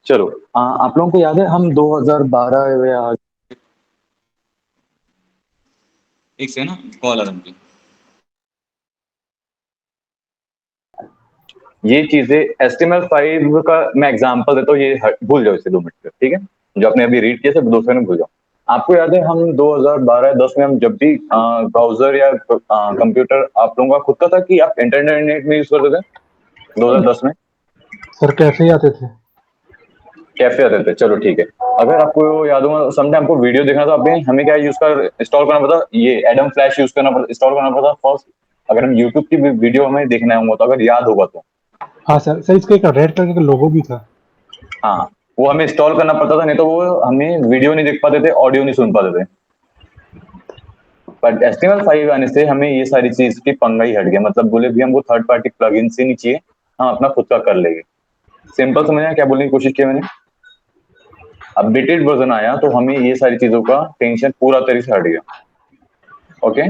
चलो, आप लोगों को याद है हम 2012 या एक से ना कॉल आ रहा है मुझे। ये चीजें HTML5 का मैं एग्जांपल देता हूँ, ये भूल जाओ इसे 2 मिनट तक, ठीक है। जो आपने अभी रीड किया सब दूसरे में भूल जाओ। आपको याद है हम 2012-10 में हम जब भी ब्राउजर या कंप्यूटर आप लोगों का खुद का था कि आप इंटरनेट में यूज करते थे 2010 में? सर कैसे ही आते थे। कैफे आते थे, चलो ठीक है। अगर आपको याद होगा समटाइम हमको वीडियो देखना था, अभी हमें क्या यूज कर इंस्टॉल करना पड़ता, ये एडम फ्लैश यूज करना पड़ता, इंस्टॉल करना पड़ता फर्स्ट। अगर हम यूट्यूब की वीडियो हमें देखना होगा तो, अगर याद होगा तो। हाँ सर, सर इसका एक रेड कलर का लोगो भी था। हाँ, वो हमें इंस्टॉल करना पड़ता था, नहीं तो वो हमें वीडियो नहीं देख पाते थे, ऑडियो नहीं सुन पाते थे। बट HTML5 आने से हमें ये सारी चीज की पंगा ही हट गया, मतलब बोले भी हमको थर्ड पार्टी प्लगइन से नहीं चाहिए, हम अपना खुद का कर लेंगे। सिंपल समझना क्या बोलने की कोशिश की मैंने। अपडेटेड वर्जन आया तो हमें ये सारी चीजों का टेंशन पूरा तरीके से हट गया। ओके।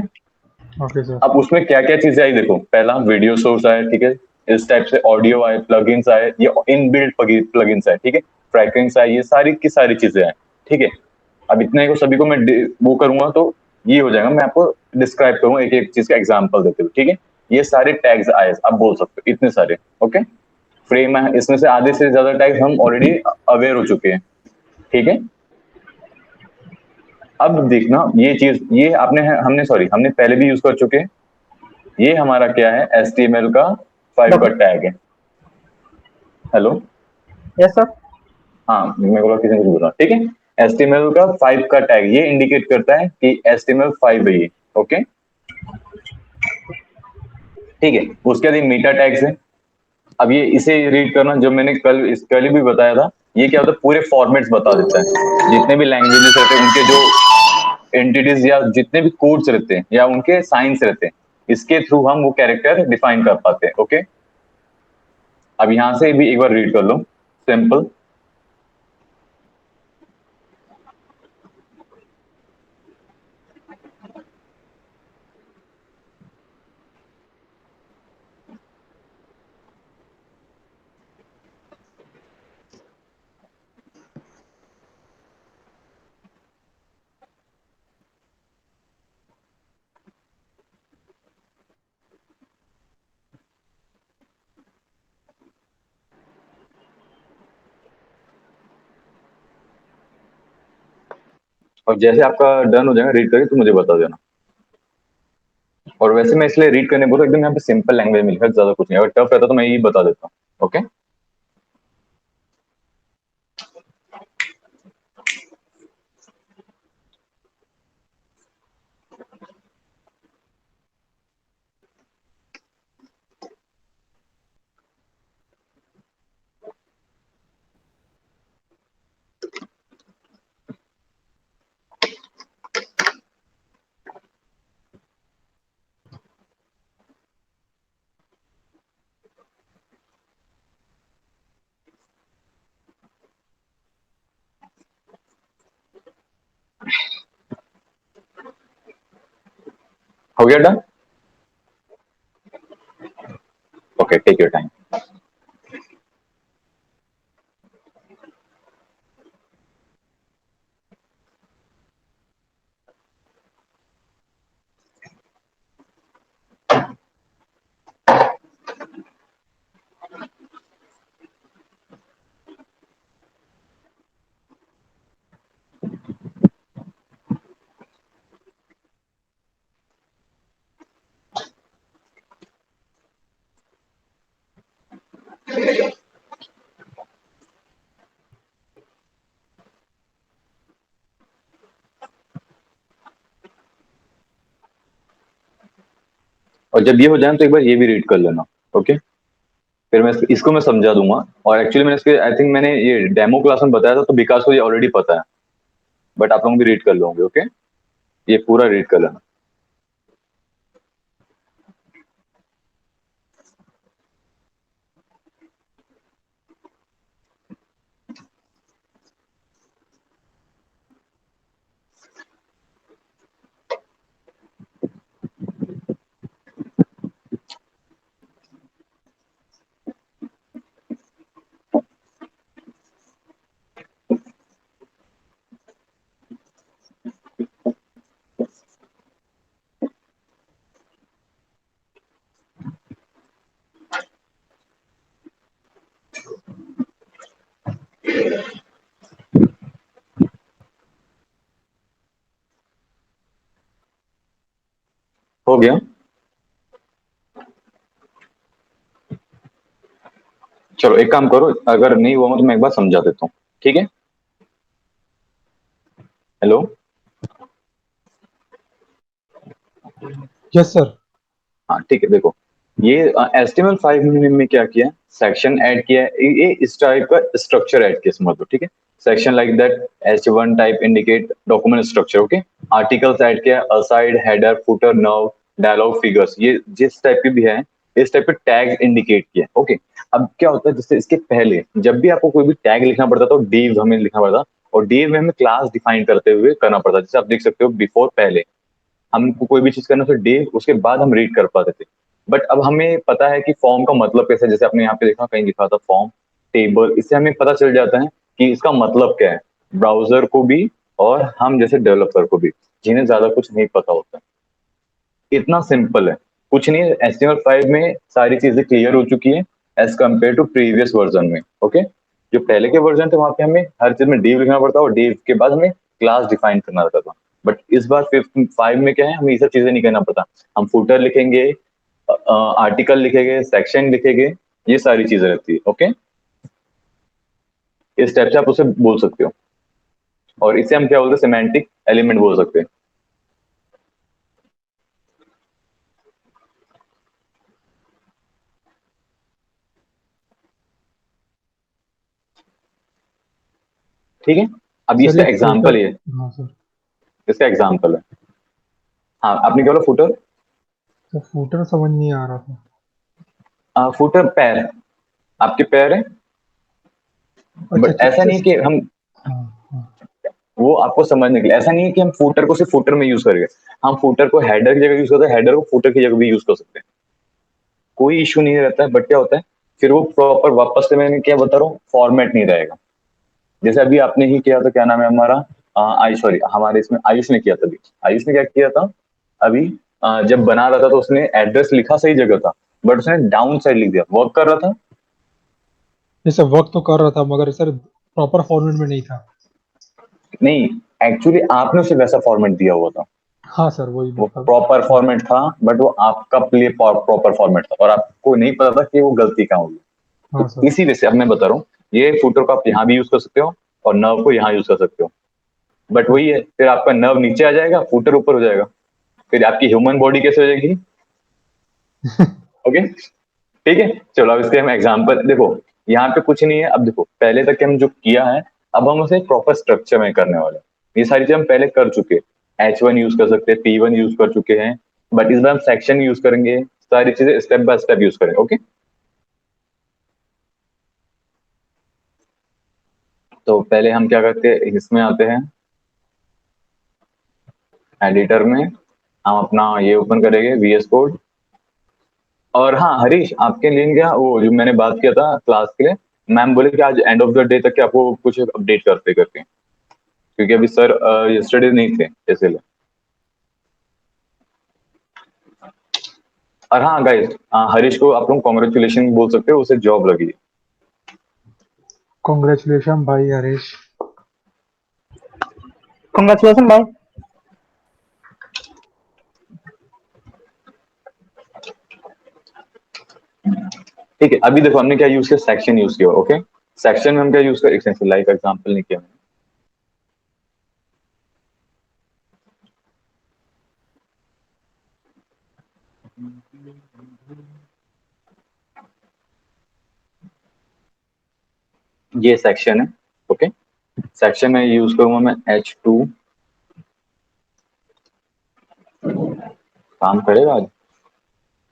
Okay sir. अब उसमें क्या क्या चीजें आई देखो, पहला वीडियो सोर्स आया, ठीक है। इस टाइप से ऑडियो आए, प्लगइन्स आए, ये इनबिल्ट प्लगइन्स आए, ठीक है। ट्रैकिंग्स आए, ये सारी की सारी चीजें आए, ठीक है। अब इतने को सभी को मैं वो करूंगा तो ये हो जाएगा, मैं आपको डिस्क्राइब करूंगा एक एक चीज का एग्जांपल देते हुए, ठीक है। ये सारे टैग्स आए, आप बोल सकते हो इतने सारे। ओके। फ्रेम है, इसमें से आधे से ज्यादा टैग्स हम ऑलरेडी अवेयर हो चुके हैं, ठीक है। अब देखना ये चीज, ये आपने हमने सॉरी हमने पहले भी यूज कर चुके हैं। ये हमारा क्या है, HTML का 5 का टैग है। हेलो। Yes sir. हाँ, मेरे को लगा किसी ने कुछ बोला, ठीक है। HTML का 5 का टैग ये इंडिकेट करता है कि HTML5 है ये। ओके, ठीक है। उसके बाद मीटा टैग्स है। अब ये इसे रीड करना, जो मैंने कल भी बताया था, ये क्या होता है, पूरे फॉर्मेट्स बता देता है, जितने भी लैंग्वेजेस रहते हैं उनके जो एंटिटीज या जितने भी कोड्स रहते हैं या उनके साइंस रहते हैं, इसके थ्रू हम वो कैरेक्टर डिफाइन कर पाते हैं। ओके। अब यहां से भी एक बार रीड कर लो, सिंपल। और जैसे आपका डन हो जाएगा रीड करके तो मुझे बता देना। और वैसे मैं इसलिए रीड करने बोल रहा हूं, एकदम यहाँ पे सिंपल लैंग्वेज में लिखा है, ज्यादा कुछ नहीं। अगर टफ रहता तो मैं यही बता देता हूँ। ओके। हो गया done. Okay, take your time. और जब ये हो जाए तो एक बार ये भी रीड कर लेना। ओके। फिर मैं इसको मैं समझा दूंगा। और एक्चुअली मैंने इसके आई थिंक मैंने ये डेमो क्लास में बताया था, तो विकास को ये ऑलरेडी पता है, बट आप लोग भी रीड कर लोगे। ओके, ये पूरा रीड कर लेना। चलो एक काम करो, अगर नहीं हुआ तो मैं एक बार समझा देता हूँ, ठीक है? हेलो। Yes sir. हाँ ठीक है, देखो ये HTML5 में क्या किया है, सेक्शन ऐड किया है, ये इस टाइप का स्ट्रक्चर ऐड किया, समझ लो, ठीक है? Section like that H1 type indicate document structure, okay? Articles add किया, असाइड, हेडर, फुटर, नव, डायलॉग, फिगर्स, ये जिस टाइप के भी है इस टाइप के टैग इंडिकेट किया, ओके? अब क्या होता है, जैसे इसके पहले जब भी आपको कोई भी टैग लिखना पड़ता था तो div हमें लिखना पड़ता, और div में हमें क्लास डिफाइन करते हुए करना पड़ता, जैसे आप देख सकते हो बिफोर, पहले हमको कोई भी चीज करना तो डे उसके बाद हम रीड कर पाते थे। बट अब हमें पता है कि फॉर्म का मतलब कैसे है, जैसे आपने यहाँ पे देखा कहीं लिखा था फॉर्म, टेबल, इससे हमें पता चल जाता है कि इसका मतलब क्या है, ब्राउजर को भी और हम जैसे डेवलपर को भी, जिन्हें ज्यादा कुछ नहीं पता होता है। इतना सिंपल है, कुछ नहीं है। HTML5 में सारी चीजें क्लियर हो चुकी है as compared to previous version में, ओके? जो पहले के वर्जन थे वहां पे हमें हर चीज में div लिखना पड़ता और div के बाद हमें क्लास डिफाइन करना रहता था। बट इस बार 5 में क्या है, हमें ये सब चीजें नहीं करना पड़ता। हम फुटर लिखेंगे, आर्टिकल लिखेंगे, सेक्शन लिखेंगे, ये सारी चीजें रहती है, ओके? इस टाइप से आप उसे बोल सकते हो, और इसे हम क्या बोलते हैं, सिमेंटिक एलिमेंट बोल सकते हैं। ठीक है, अब सर इसका ये एग्जाम्पल फुटर। ये, हाँ सर। इसका एग्जाम्पल है। हाँ, आपने क्या बोला, फुटर? तो फुटर समझ नहीं आ रहा था। फुटर पैर, आपके पैर है, अच्छा बट अच्छा ऐसा अच्छा नहीं है कि हम, हाँ हाँ। वो आपको समझने के लिए, ऐसा नहीं है कि हम फुटर को सिर्फ फुटर में यूज करेंगे, हम फुटर को हेडर की जगह यूज करते हैं, हेडर को फुटर की जगह भी यूज कर सकते हैं, कोई इशू नहीं रहता है। बट क्या होता है, फिर वो प्रॉपर वापस से, मैंने क्या बता रहा हूँ, फॉर्मेट नहीं रहेगा। जैसे अभी आपने ही किया था, क्या नाम है हमारा, आयुष, सॉरी, हमारे इसमें आयुष ने किया था अभी। आयुष ने क्या किया था अभी, जब बना रहा था तो उसने एड्रेस लिखा सही जगह था, बट उसने डाउन साइड लिख दिया, वर्क कर रहा था। ये सब वर्क तो कर रहा था मगर सर प्रॉपर फॉर्मेट में नहीं था। नहीं, एक्चुअली आपने उसे वैसा फॉर्मेट दिया हुआ था, हाँ सर वही वो मतलब। प्रॉपर हाँ फॉर्मेट था, बट वो आपका लिए प्रॉपर फॉर्मेट था और आपको नहीं पता था कि वो गलती कहाँ होगी। हाँ तो सर। इसी वजह से अब मैं बता रहा हूँ, ये फुटर को आप यहाँ भी यूज कर सकते हो और नर्व को यहाँ यूज कर सकते हो। बट वही है, फिर आपका नर्व नीचे आ जाएगा, फुटर ऊपर हो जाएगा, फिर आपकी ह्यूमन बॉडी कैसे हो जाएगी? ओके, ठीक है। चलो अब इसके हम एग्जांपल देखो, यहाँ पे कुछ नहीं है। अब देखो, पहले तक हम जो किया है, अब हम उसे प्रॉपर स्ट्रक्चर में करने वाले हैं। ये सारी चीजें हम पहले कर चुके हैं, H1 यूज कर सकते हैं, P1 यूज कर चुके हैं, बट इस बार हम सेक्शन यूज करेंगे, सारी चीजें स्टेप बाय स्टेप यूज करेंगे, ओके? तो पहले हम क्या करते हैं, इसमें आते हैं एडिटर में, हम अपना ये ओपन करेंगे VS कोड। और हाँ हरीश, आपके लिए क्या, वो जो मैंने बात किया था क्लास के लिए, मैम बोले कि आज एंड ऑफ द डे तक के आपको कुछ अपडेट करते करके, क्योंकि अभी सर यस्टरडे नहीं थे इसलिए। और हाँ गाइस, हरीश को आप लोग कॉन्ग्रेचुलेशन बोल सकते हो, उसे जॉब लगी है। कॉन्ग्रेचुलेशन भाई हरीश। Congratulations, bye. ठीक है, अभी देखो हमने क्या यूज किया, सेक्शन यूज किया, ओके? सेक्शन में हम क्या यूज कर, एक लाइव एग्जांपल नहीं किया मैंने। ये सेक्शन है, ओके? सेक्शन में यूज करूंगा मैं H2, काम करेगा आज?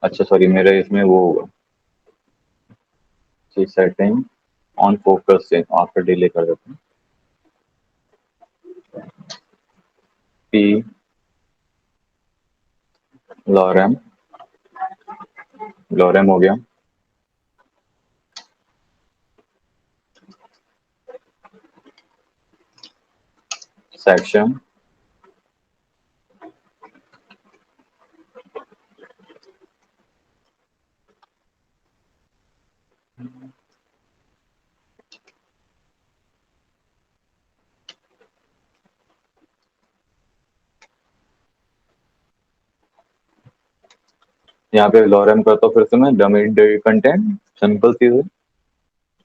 अच्छा सॉरी, मेरे इसमें वो सेटिंग ऑन फोकस से आफ्टर डिले कर देते हैं। पी लॉरेम, लॉरेम हो गया। सेक्शन, यहाँ पे लॉरेम करता हूँ, फिर से मैं डमी कंटेंट, सिंपल चीज है।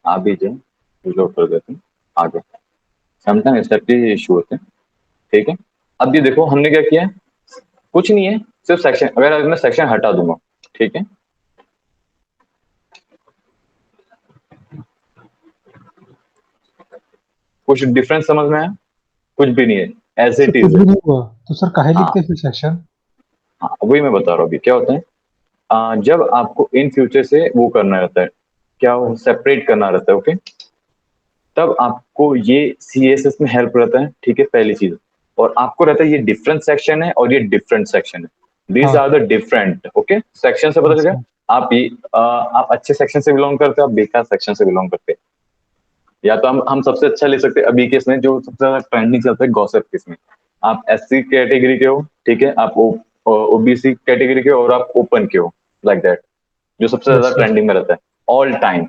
आप भी जो रिलोड कर देते हैं आगे, समटाइम इस टाइप के इशू होते हैं, ठीक है। अब ये देखो हमने क्या किया है, कुछ नहीं है, सिर्फ सेक्शन, अगर मैं सेक्शन हटा दूंगा, ठीक है, कुछ डिफरेंस समझ में आया? कुछ भी नहीं है, एज सर इट कुछ इज है। भी नहीं हुआ तो सर काहे हाँ लिखते फिर सेक्शन? हाँ, वही मैं बता रहा हूँ अभी क्या होता है। जब आपको इन फ्यूचर से वो करना रहता है, क्या वो सेपरेट करना रहता है, ओके, तब आपको ये CSS में हेल्प रहता है, ठीक है, पहली चीज। और आपको रहता है ये डिफरेंट सेक्शन है और ये डिफरेंट सेक्शन है, दीज हाँ are the different, okay, section से पता चल गया। सर। आप अच्छे सेक्शन से बिलोंग करते हो, आप बेकार सेक्शन से बिलोंग करते हैं। या तो हम सबसे अच्छा ले सकते हैं अभी के इसमें जो सबसे ज्यादा ट्रेंडिंग चलता है गॉसिप केस में, आप SC कैटेगरी के हो, ठीक है, आप OBC कैटेगरी के हो और आप ओपन के हो, लाइक दैट, जो सबसे यस ज्यादा सर। ट्रेंडिंग में रहता है ऑल टाइम,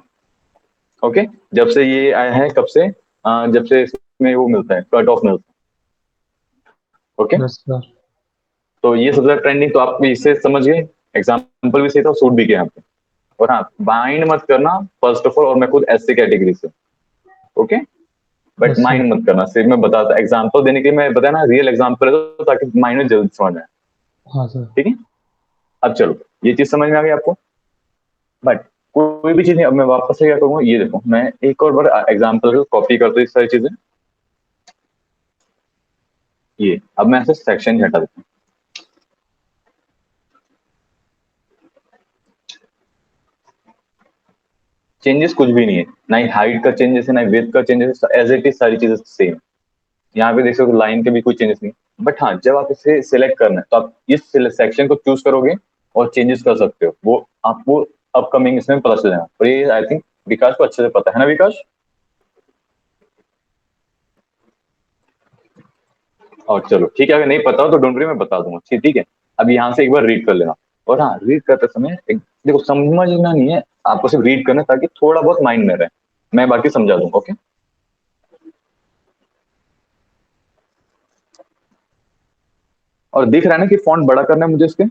ओके। जब से ये आया है, कब से, जब से इसमें वो मिलता है, कट ऑफ मिलता है, ओके। Yes sir. तो ये सबसे ज्यादा ट्रेंडिंग, तो आप इससे समझ गए, एग्जाम्पल भी सही था, सूट भी किया यहाँ पे। और हाँ, माइंड मत करना फर्स्ट ऑफ ऑल, और मैं खुद SC कैटेगरी से, okay, but yes sir. Mind मत करना, सिर्फ मैं बताता एग्जाम्पल देने के लिए, मैं बताया ना रियल एग्जाम्पल है, तो ताकि माइंड में जल्दी समझ में आए, हाँ सर। ठीक है। अब चलो, ये चीज समझ में आ गई आपको, बट कोई भी चीज नहीं, अब मैं वापस से क्या करूंगा, ये देखो मैं एक और बार एग्जाम्पल कॉपी करता हूँ, सारी चीजें, ये अब मैं ऐसे सेक्शन हटा देता हूँ, चेंजेस कुछ भी नहीं है, ना ही हाइट का चेंजेस है, ना ही विड्थ का चेंजेस है, एज इट इज सारी चीजें सेम। यहाँ पे देख सकते हो लाइन के भी कोई चेंजेस नहीं, बट हाँ, जब आप इसे सिलेक्ट करना है तो आप इस सेक्शन को चूज करोगे और चेंजेस कर सकते हो, वो आपको अपकमिंग इसमें पता चल जाएगा। और ये आई थिंक विकास को अच्छे से पता है ना, विकास? और चलो ठीक है, अगर नहीं पता हो तो डोंट वरी, मैं बता दूंगा, ठीक है। अब यहाँ से एक बार रीड कर लेना, और हाँ, रीड करते समय देखो समझना नहीं है, आपको सिर्फ रीड करना है, ताकि थोड़ा बहुत माइंड में रहे, मैं बाकी समझा दूंगा, ओके। और दिख रहा है ना कि फॉन्ट बड़ा करना है मुझे इसके,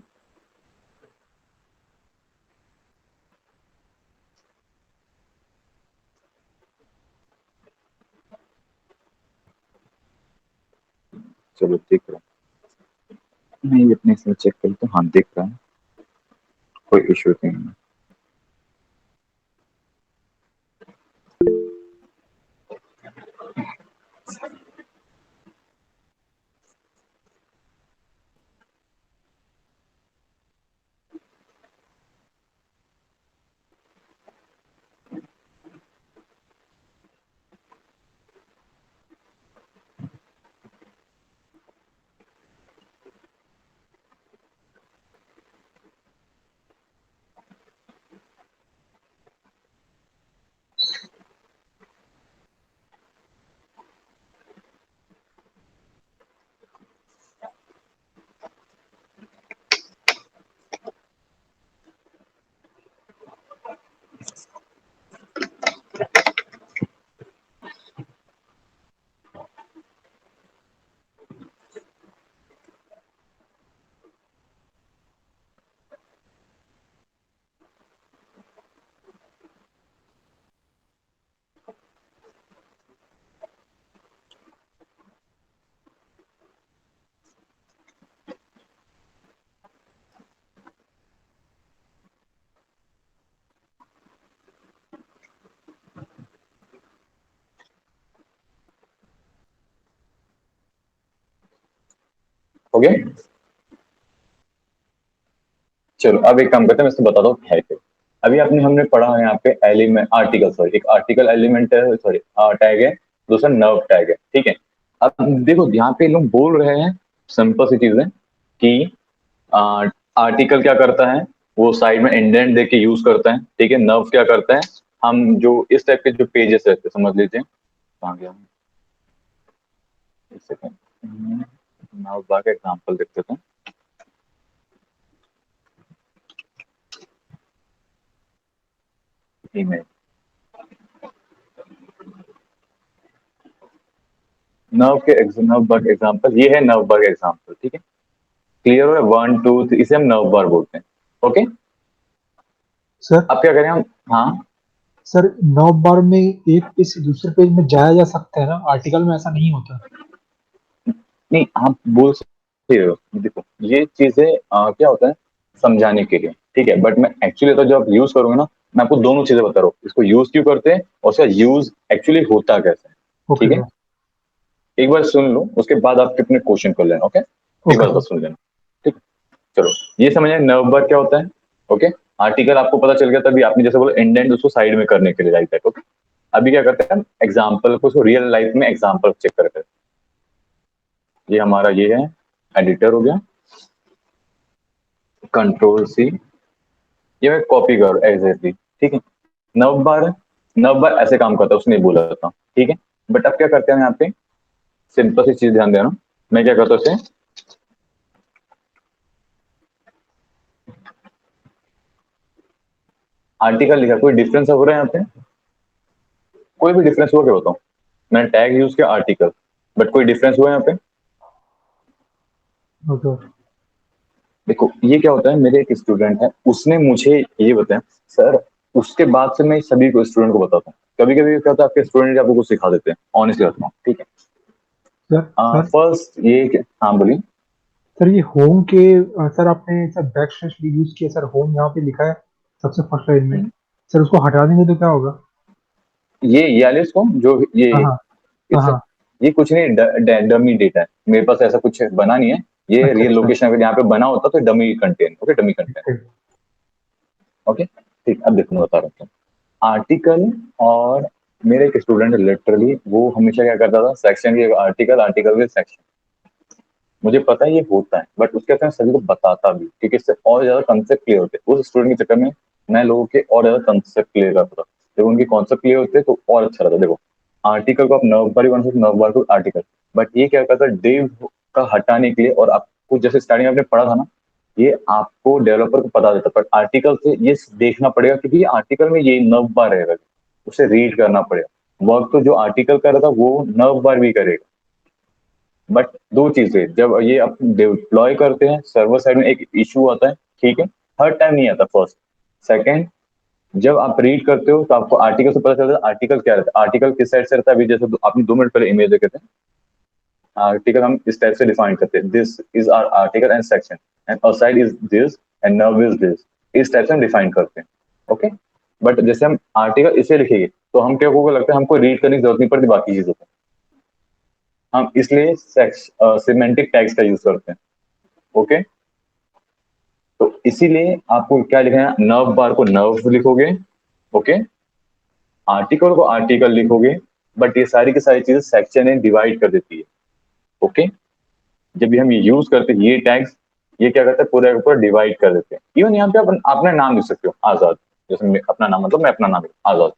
चलो दिख रहा है, नहीं अपने इसमें चेक कर तो हाँ दिख रहा है, कोई इश्यू नहीं है। हो गया। चलो अब एक काम करते हैं, मैं इसको बताता हूँ है क्या। अभी आपने हमने पढ़ा है यहाँ पे एलिमेंट आर्टिकल, सॉरी एक आर्टिकल एलिमेंट है, सॉरी टैग है, दूसरा नर्व टैग है, ठीक है। अब देखो यहाँ पे लोग बोल रहे हैं सिंपल सी चीज है कि आर्टिकल क्या करता है, वो साइड में इंडेंट दे के यूज करता है, ठीक है। नर्व क्या करता है, हम जो इस टाइप के जो पेजेस रहते हैं, समझ लीजिए कहाँ गया, एक सेकंड, नर्व बार का एग्जाम्पल देखते थे, ईमेल नर्व के नर्व बार एग्जाम्पल, ये है नर्व बार एग्जाम्पल, ठीक है। क्लियर हो रहा है, 1 2 3, इसे हम नर्व बार बोलते हैं, ओके। सर अब क्या करें हम, हाँ सर नव बार में एक पेज से दूसरे पेज में जाया जा सकता है ना, आर्टिकल में ऐसा नहीं होता। नहीं, आप बोल सकते हो, देखो ये चीजें क्या होता है समझाने के लिए, ठीक है, बट मैं एक्चुअली तो जब यूज करूंगा ना, मैं आपको दोनों चीजें बता रहा हूँ, इसको यूज क्यों करते हैं और उसका यूज एक्चुअली होता कैसे है। ओके ठीक है, सर। एक बार सुन लो, उसके बाद आप कितने क्वेश्चन कर लेना। ओके, एक ओके बार सर। बस सुन लेना। ठीक, चलो ये समझ आए नव बार क्या होता है। ओके, आर्टिकल आपको पता चल गया, तभी आपने जैसे बोला इंडेंट उसको साइड में करने के लिए लाइक दैट। ओके, अभी क्या करते हैं हम एग्जाम्पल को, उसको रियल लाइफ में एग्जाम्पल चेक करते हैं। ये हमारा ये है एडिटर हो गया, कंट्रोल सी, ये मैं कॉपी कर एग्जैक्टली। ठीक है, नव बार, नव बार ऐसे काम करता है, उसने बोला था। ठीक है, बट अब क्या करते हैं यहाँ पे, सिंपल सी चीज ध्यान देना। मैं क्या करता हूँ इसे, आर्टिकल लिखा, कोई डिफरेंस हो रहा है यहाँ पे, कोई भी डिफरेंस हुआ क्या बताऊँ, मैंने टैग यूज किया आर्टिकल, बट कोई डिफरेंस हुआ यहाँ पे। ओके। देखो ये क्या होता है, मेरे एक स्टूडेंट है, उसने मुझे ये बताया सर, उसके बाद से मैं सभी को स्टूडेंट को बताता हूँ। कभी कभी क्या होता है आपके स्टूडेंट आपको कुछ सिखा देते हैं, ऑनेस्टली बताता हूँ। ठीक सर है, सर फर्स्ट ये हाँ बोलिए। सर ये होम के सर आपने सर बैक स्लैश यूज किया, सर होम यहाँ पे लिखा है सबसे फर्स्ट लाइन में। हम्म, सर उसको हटा देंगे तो क्या होगा? ये वाले इसको जो ये हाँ हाँ। हाँ इस हाँ। ये कुछ नहीं, डमी डेटा है, मेरे पास ऐसा कुछ बना नहीं है। ये अच्छा रियल अच्छा। लोकेशन अगर यहाँ पे बना होता तो dummy content. Okay, dummy content. ठीक। ओके, ठीक, अब देखो मैं बता रहा हूँ आर्टिकल। और मेरे एक स्टूडेंट लिटरली वो हमेशा क्या करता था, सेक्शन के आर्टिकल, आर्टिकल के सेक्शन। मुझे पता है ये होता है, बट उसके साथ सभी को बताता भी, क्योंकि इससे और ज्यादा कंसेप्ट क्लियर होते हैं। उस स्टूडेंट के चक्कर में मैं लोगों के और ज्यादा कंसेप्ट क्लियर करता था। जब उनके कॉन्सेप्ट क्लियर होते तो और अच्छा रहता। देखो आर्टिकल को आप नव बार ही बना सकते, नव बार को आर्टिकल, बट ये क्या करता है डिव का हटाने के लिए, और आपको जैसे स्टार्टिंग में आपने पढ़ा था ना, ये आपको डेवलपर को पता देता, पर आर्टिकल से ये देखना पड़ेगा, क्योंकि ये आर्टिकल में ये नव बार रहेगा, उसे रीड करना पड़ेगा। वर्क तो जो आर्टिकल कर रहा था वो नव बार भी करेगा। बट दो चीजें, जब ये आप डिप्लॉय करते हैं सर्वर साइड में एक इशू आता है। ठीक है, हर टाइम नहीं आता, फर्स्ट। सेकंड, जब आप रीड करते हो तो आपको आर्टिकल से पता चलता है आर्टिकल क्या रहता है, आर्टिकल किस साइड से रहता है। अभी जैसे आपने 2 मिनट पहले इमेज देखे थे, आर्टिकल हम इस टाइप से डिफाइन करते हैं, this is are article and section, and aside is this, and nerve is this. इस टाइप से हम डिफाइन करते हैं। ओके, बट जैसे हम आर्टिकल इसे लिखेंगे तो हम क्या होगा, लगता है हमको रीड करने की जरूरत नहीं पड़ती बाकी चीजों को, हम इसलिए सिमेंटिक टैग्स का यूज करते हैं। ओके, तो इसीलिए आपको क्या लिखना है, नर्व बार को नर्व लिखोगे। ओके, आर्टिकल को आर्टिकल लिखोगे, बट ये सारी की सारी चीजें सेक्शन में डिवाइड कर देती है। ओके, जब भी हम ये यूज करते हैं ये टैग्स, ये क्या करते हैं पूरा का पूरा डिवाइड कर देते हैं। इवन यहाँ पे अपना नाम लिख सकते हो, आजाद, जैसे अपना नाम, मतलब मैं अपना नाम Azad,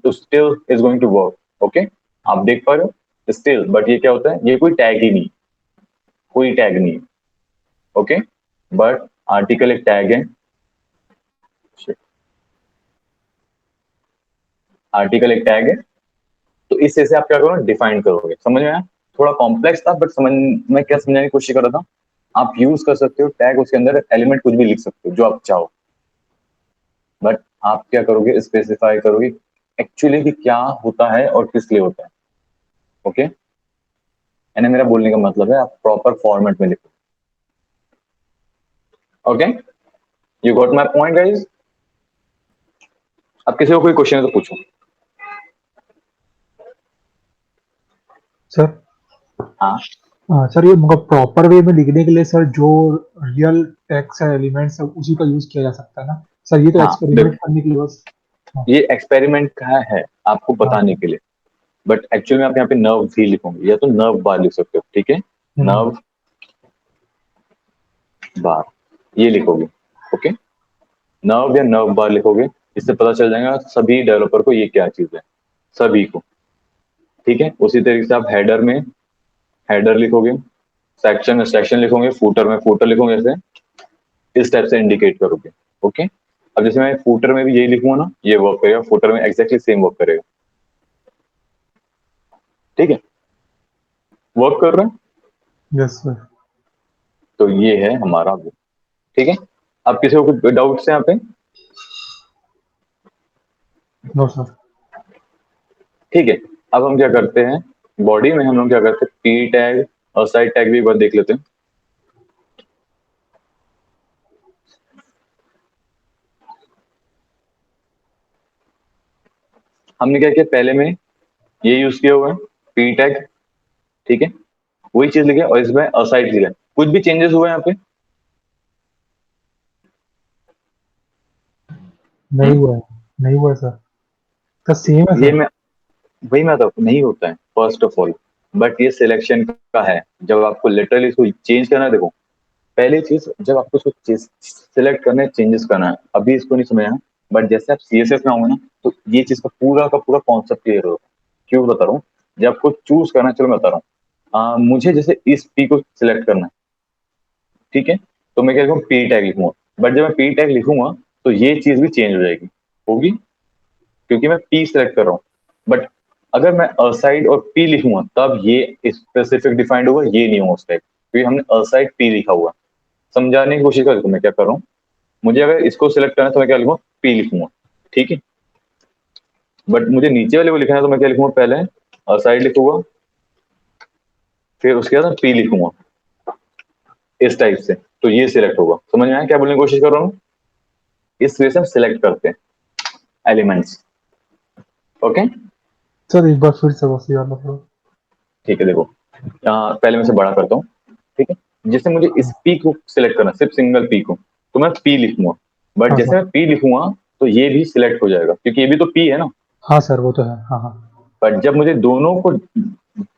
still is going to work. Okay, आप देख पा रहे हो स्टिल, बट ये क्या होता है, ये कोई टैग ही नहीं, कोई टैग नहीं। ओके, बट आर्टिकल एक टैग है, आर्टिकल एक टैग है। तो इस तरह से आप क्या करोगे, डिफाइन करोगे। समझ में आया, थोड़ा कॉम्प्लेक्स था, बट समझ मैं क्या समझाने की कोशिश कर रहा था, आप यूज कर सकते हो टैग, उसके अंदर एलिमेंट कुछ भी लिख सकते हो जो आप चाहो, बट आप क्या करोगे, स्पेसिफाई करोगे एक्चुअली कि क्या होता है और किस लिए होता है। ओके, यानी मेरा बोलने का मतलब है आप प्रॉपर फॉर्मेट में लिखो। Okay, you got my point guys. अब किसी को कोई क्वेश्चन है तो पूछो। सर हाँ सर ये मतलब प्रॉपर वे में लिखने के लिए सर जो रियल टेक्स्ट है, एलिमेंट्स है, उसी का यूज किया जा सकता है ना सर, ये तो हाँ, एक्सपेरिमेंट देखो करने के लिए बस। हाँ ये एक्सपेरिमेंट का है आपको हाँ। बताने के लिए, बट एक्चुअली में आप यहाँ पे नर्व भी लिखोगे या तो नर्व बार लिख सकते हो। ठीक है, हम्म, नर्व बार ये लिखोगे। ओके, नर्व या नर्व बार लिखोगे, इससे पता चल जाएगा सभी डेवलपर को ये क्या चीज है, सभी को। ठीक है, उसी तरीके से आप हेडर में हेडर लिखोगे, सेक्शन में सेक्शन लिखोगे, फूटर में फूटर लिखोगे, ऐसे इस टाइप से इंडिकेट करोगे। ओके, अब जैसे मैं फूटर में भी यही लिखूंगा ना, ये वर्क करेगा, फूटर में एक्जैक्टली सेम वर्क करेगा। ठीक है, वर्क कर रहा है, यस सर। तो ये है हमारा वो। ठीक है, अब किसी को कुछ डाउट्स है यहाँ पे। No sir. ठीक है, अब हम क्या करते हैं, बॉडी में हम लोग क्या करते हैं, पी टैग और साइड टैग भी एक बार देख लेते हैं। हमने क्या किया, पहले में ये यूज किया हुआ है पी टैग, ठीक है, वही चीज लिखा और इसमें असाइड लिखा। कुछ भी चेंजेस हुए यहाँ पे? नहीं हुआ है, नहीं हुआ है सर, तो सेम है ये सर। मैं वही मैं तो नहीं होता है फर्स्ट ऑफ ऑल, बट ये सिलेक्शन का है। जब आपको लिटरली इसको चेंज करना है, देखो पहली चीज जब आपको इसको सिलेक्ट करना है, चेंजेस करना है, अभी इसको नहीं समझना, बट जैसे आप सीएसएस में होंगे ना, तो ये चीज का पूरा कॉन्सेप्ट क्लियर होगा। क्यों बता रहा हूँ, जब आपको चूज करना है, चलो मैं बता रहा हूँ, मुझे जैसे इस पी को सिलेक्ट करना है, ठीक है, तो मैं क्या लिखूँ, पी टैग लिखूंगा, बट जब मैं पी टैग लिखूंगा तो ये चीज भी चेंज हो जाएगी, होगी, क्योंकि मैं पी सिलेक्ट कर रहा हूँ। बट अगर मैं असाइड और पी लिखूंगा तब ये स्पेसिफिक डिफाइंड होगा, ये नहीं होगा उस टाइप, क्योंकि हमने असाइड पी लिखा हुआ। समझाने की कोशिश कर, मैं क्या कर रहा हूँ, मुझे अगर इसको सिलेक्ट करना है तो मैं क्या लिखूंगा, पी लिखूंगा, ठीक है, बट मुझे नीचे वाले को लिखना है तो मैं क्या लिखूंगा, पहले असाइड लिखूंगा, फिर उसके बाद पी लिखूंगा, इस टाइप से, तो ये सिलेक्ट होगा। समझ में आया क्या बोलने की कोशिश कर रहा हूँ? इस वजह से हम सिलेक्ट करते हैं एलिमेंट्स। ओके, सर एक बार फिर से बस ये वाला सर। ठीक है, देखो पहले मैं से बड़ा करता हूँ, ठीक है, जैसे मुझे इस पी को सिलेक्ट करना, सिर्फ सिंगल पी को, तो मैं पी लिखूंगा, बट हाँ जैसे सर। मैं पी लिखूंगा तो ये भी सिलेक्ट हो जाएगा, क्योंकि ये भी तो पी है ना। हाँ सर, वो तो है, हाँ हाँ। बट जब मुझे दोनों को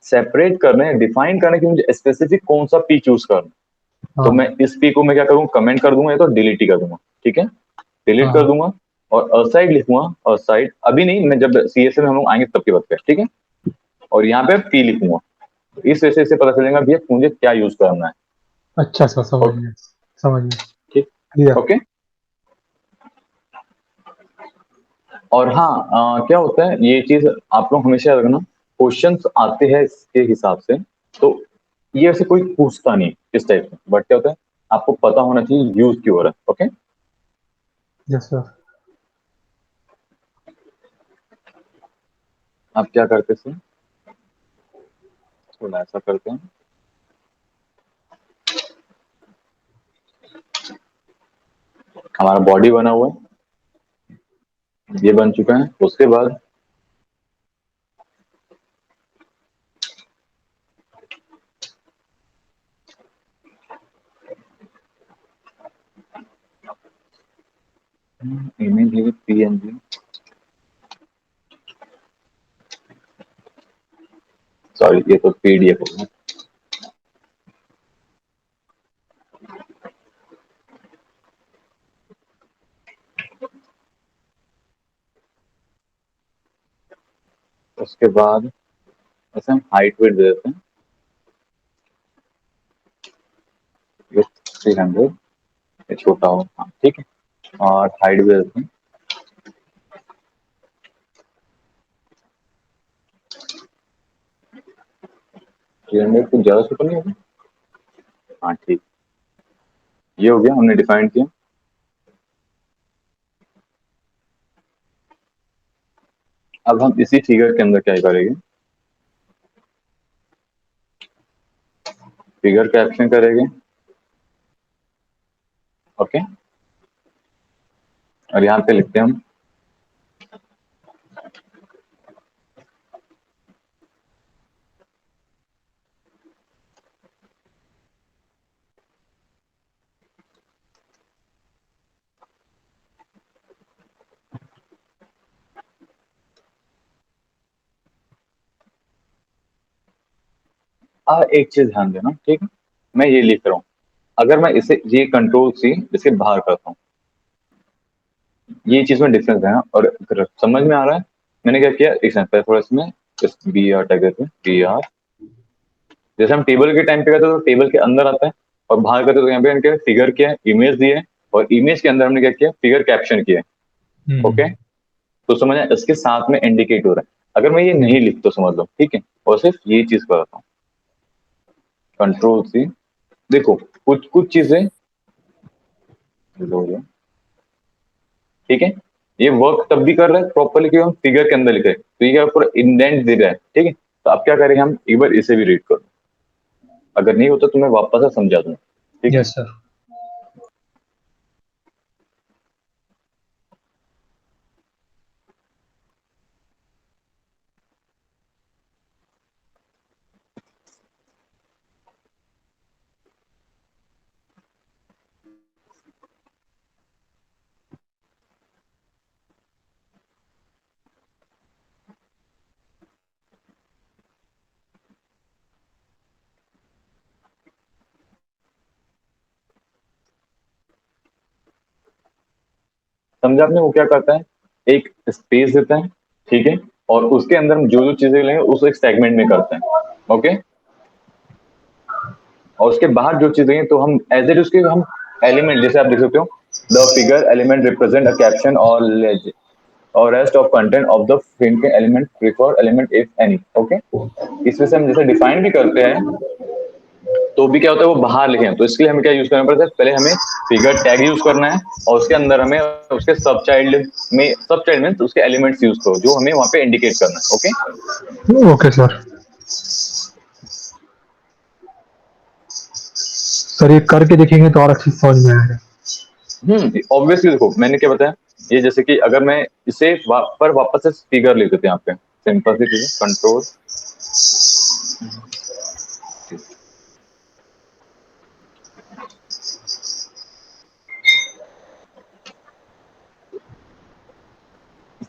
सेपरेट करना है, डिफाइन करना है कि मुझे स्पेसिफिक कौन सा पी चूज करना, तो मैं हाँ इस पी को मैं क्या करूंगा, कमेंट कर दूंगा या तो डिलीट ही कर दूंगा, ठीक है, डिलीट कर हाँ। दूंगा, और असाइड लिखूंगा, असाइड अभी नहीं, मैं जब सीएसए में हम लोग आएंगे तब की बात करें, ठीक है, और यहाँ पे पी लिखूंगा, तो इस वजह से पता चलेगा भैया मुझे क्या यूज करना है। अच्छा सर, समझ ओके, गया, समझ गया। ठीक, क्लियर। ओके। और हाँ, क्या होता है ये चीज आप लोग हमेशा रखना, क्वेश्चंस आते हैं इसके हिसाब से, तो ये ऐसे कोई पूछता नहीं इस टाइप से, बट क्या होता है आपको पता होना चाहिए यूज क्यों हो रहा है। Okay, yes sir. आप क्या करते हैं, थोड़ा ऐसा करते हैं, हमारा बॉडी बना हुआ है, ये बन चुका है, उसके बाद इमेज है पीएनजी, सॉरी ये तो पीडीएफ होगा। उसके बाद ऐसे हम हाइट वेट दे देते हैं विथ 300, ये छोटा हो, हाँ ठीक है, और हाइट भी दे देते हैं, 300 कुछ ज्यादा छोटा नहीं होगा, हाँ ठीक, ये हो गया, हमने डिफाइन किया। अब हम इसी फिगर के अंदर क्या करेंगे, फिगर कैप्शन करेंगे, ओके, और यहाँ पे लिखते हैं हम एक चीज ध्यान देना, ठीक है, मैं ये लिख रहा हूँ, अगर मैं इसे ये कंट्रोल सी इसके बाहर करता हूँ, ये चीज में डिफरेंस है ना, और अगर समझ में आ रहा है, मैंने क्या किया, एक सेकंड पहले थोड़ा इसमें इस बी आर टैग देते हैं, बी आर, जैसे हम टेबल के टाइम पे करते हैं तो टेबल के अंदर आता है, और बाहर करते तो यहाँ पे इनके फिगर किया है, इमेज दी है, और इमेज के अंदर हमने क्या किया, फिगर कैप्शन किया है, ओके, हम्म। तो समझ आया, इसके साथ में इंडिकेट हो रहा है, अगर मैं ये हम्म। नहीं लिख तो समझ लो, ठीक है, और सिर्फ ये चीज करता हूँ, कंट्रोल सी, देखो कुछ कुछ चीजें हो गया, ठीक है, ये वर्क तब भी कर रहा है प्रॉपरली क्योंकि हम फिगर के अंदर लिखे, तो ये पूरा इंडेंट दे रहा है, ठीक है। तो अब क्या करेंगे हम, एक बार इसे भी रीड करो, अगर नहीं होता तो मैं वापस से समझा दूंगा, ठीक है। Yes sir. समझा आपने, वो क्या करता है, एक स्पेस देता है, ठीक है, और उसके अंदर हम जो जो चीजें लेंगे उसको एक सेगमेंट में करते हैं, ओके। और उसके बाहर जो चीजें हैं तो हम एज इट उसके हम एलिमेंट, जैसे आप देख सकते हो, the figure element represent a caption और rest of content of the film के element prefer element if any, okay. इसमें से हम जैसे डिफाइन भी करते हैं तो भी क्या होता है वो बाहर लिखे हैं, तो इसके लिए हमें क्या यूज करना पड़ता है, पहले हमें फिगर टैग यूज करना है और उसके अंदर हमें उसके सब चाइल्ड में उसके एलिमेंट्स यूज करो जो हमें वहां पे इंडिकेट करना है, ओके। Okay sir. सर ये करके देखेंगे तो और अच्छी समझ में आएगा। ऑब्वियसली देखो मैंने क्या बताया, ये जैसे कि अगर मैं इसे पर वापस से फिगर लिख देते हैं यहाँ पे, सिंपल सी चीज, कंट्रोल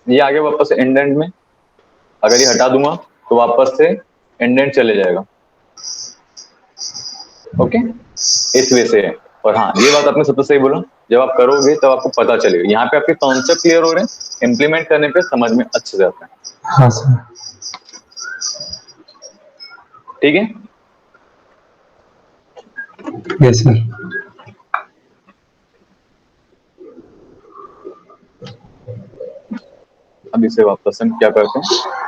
ये आगे वापस से इंडेंट में, अगर ये हटा दूंगा तो वापस से इंडेंट चले जाएगा, ओके। इस वे से है। और हाँ ये बात आपने सबसे सही बोला, जब आप करोगे तब आपको पता चलेगा, यहाँ पे आपके कॉन्सेप्ट क्लियर हो रहे हैं, इम्प्लीमेंट करने पे समझ में अच्छे से आता है, हाँ सर। ठीक है। Yes sir. अब इसे वापस हम क्या करते हैं,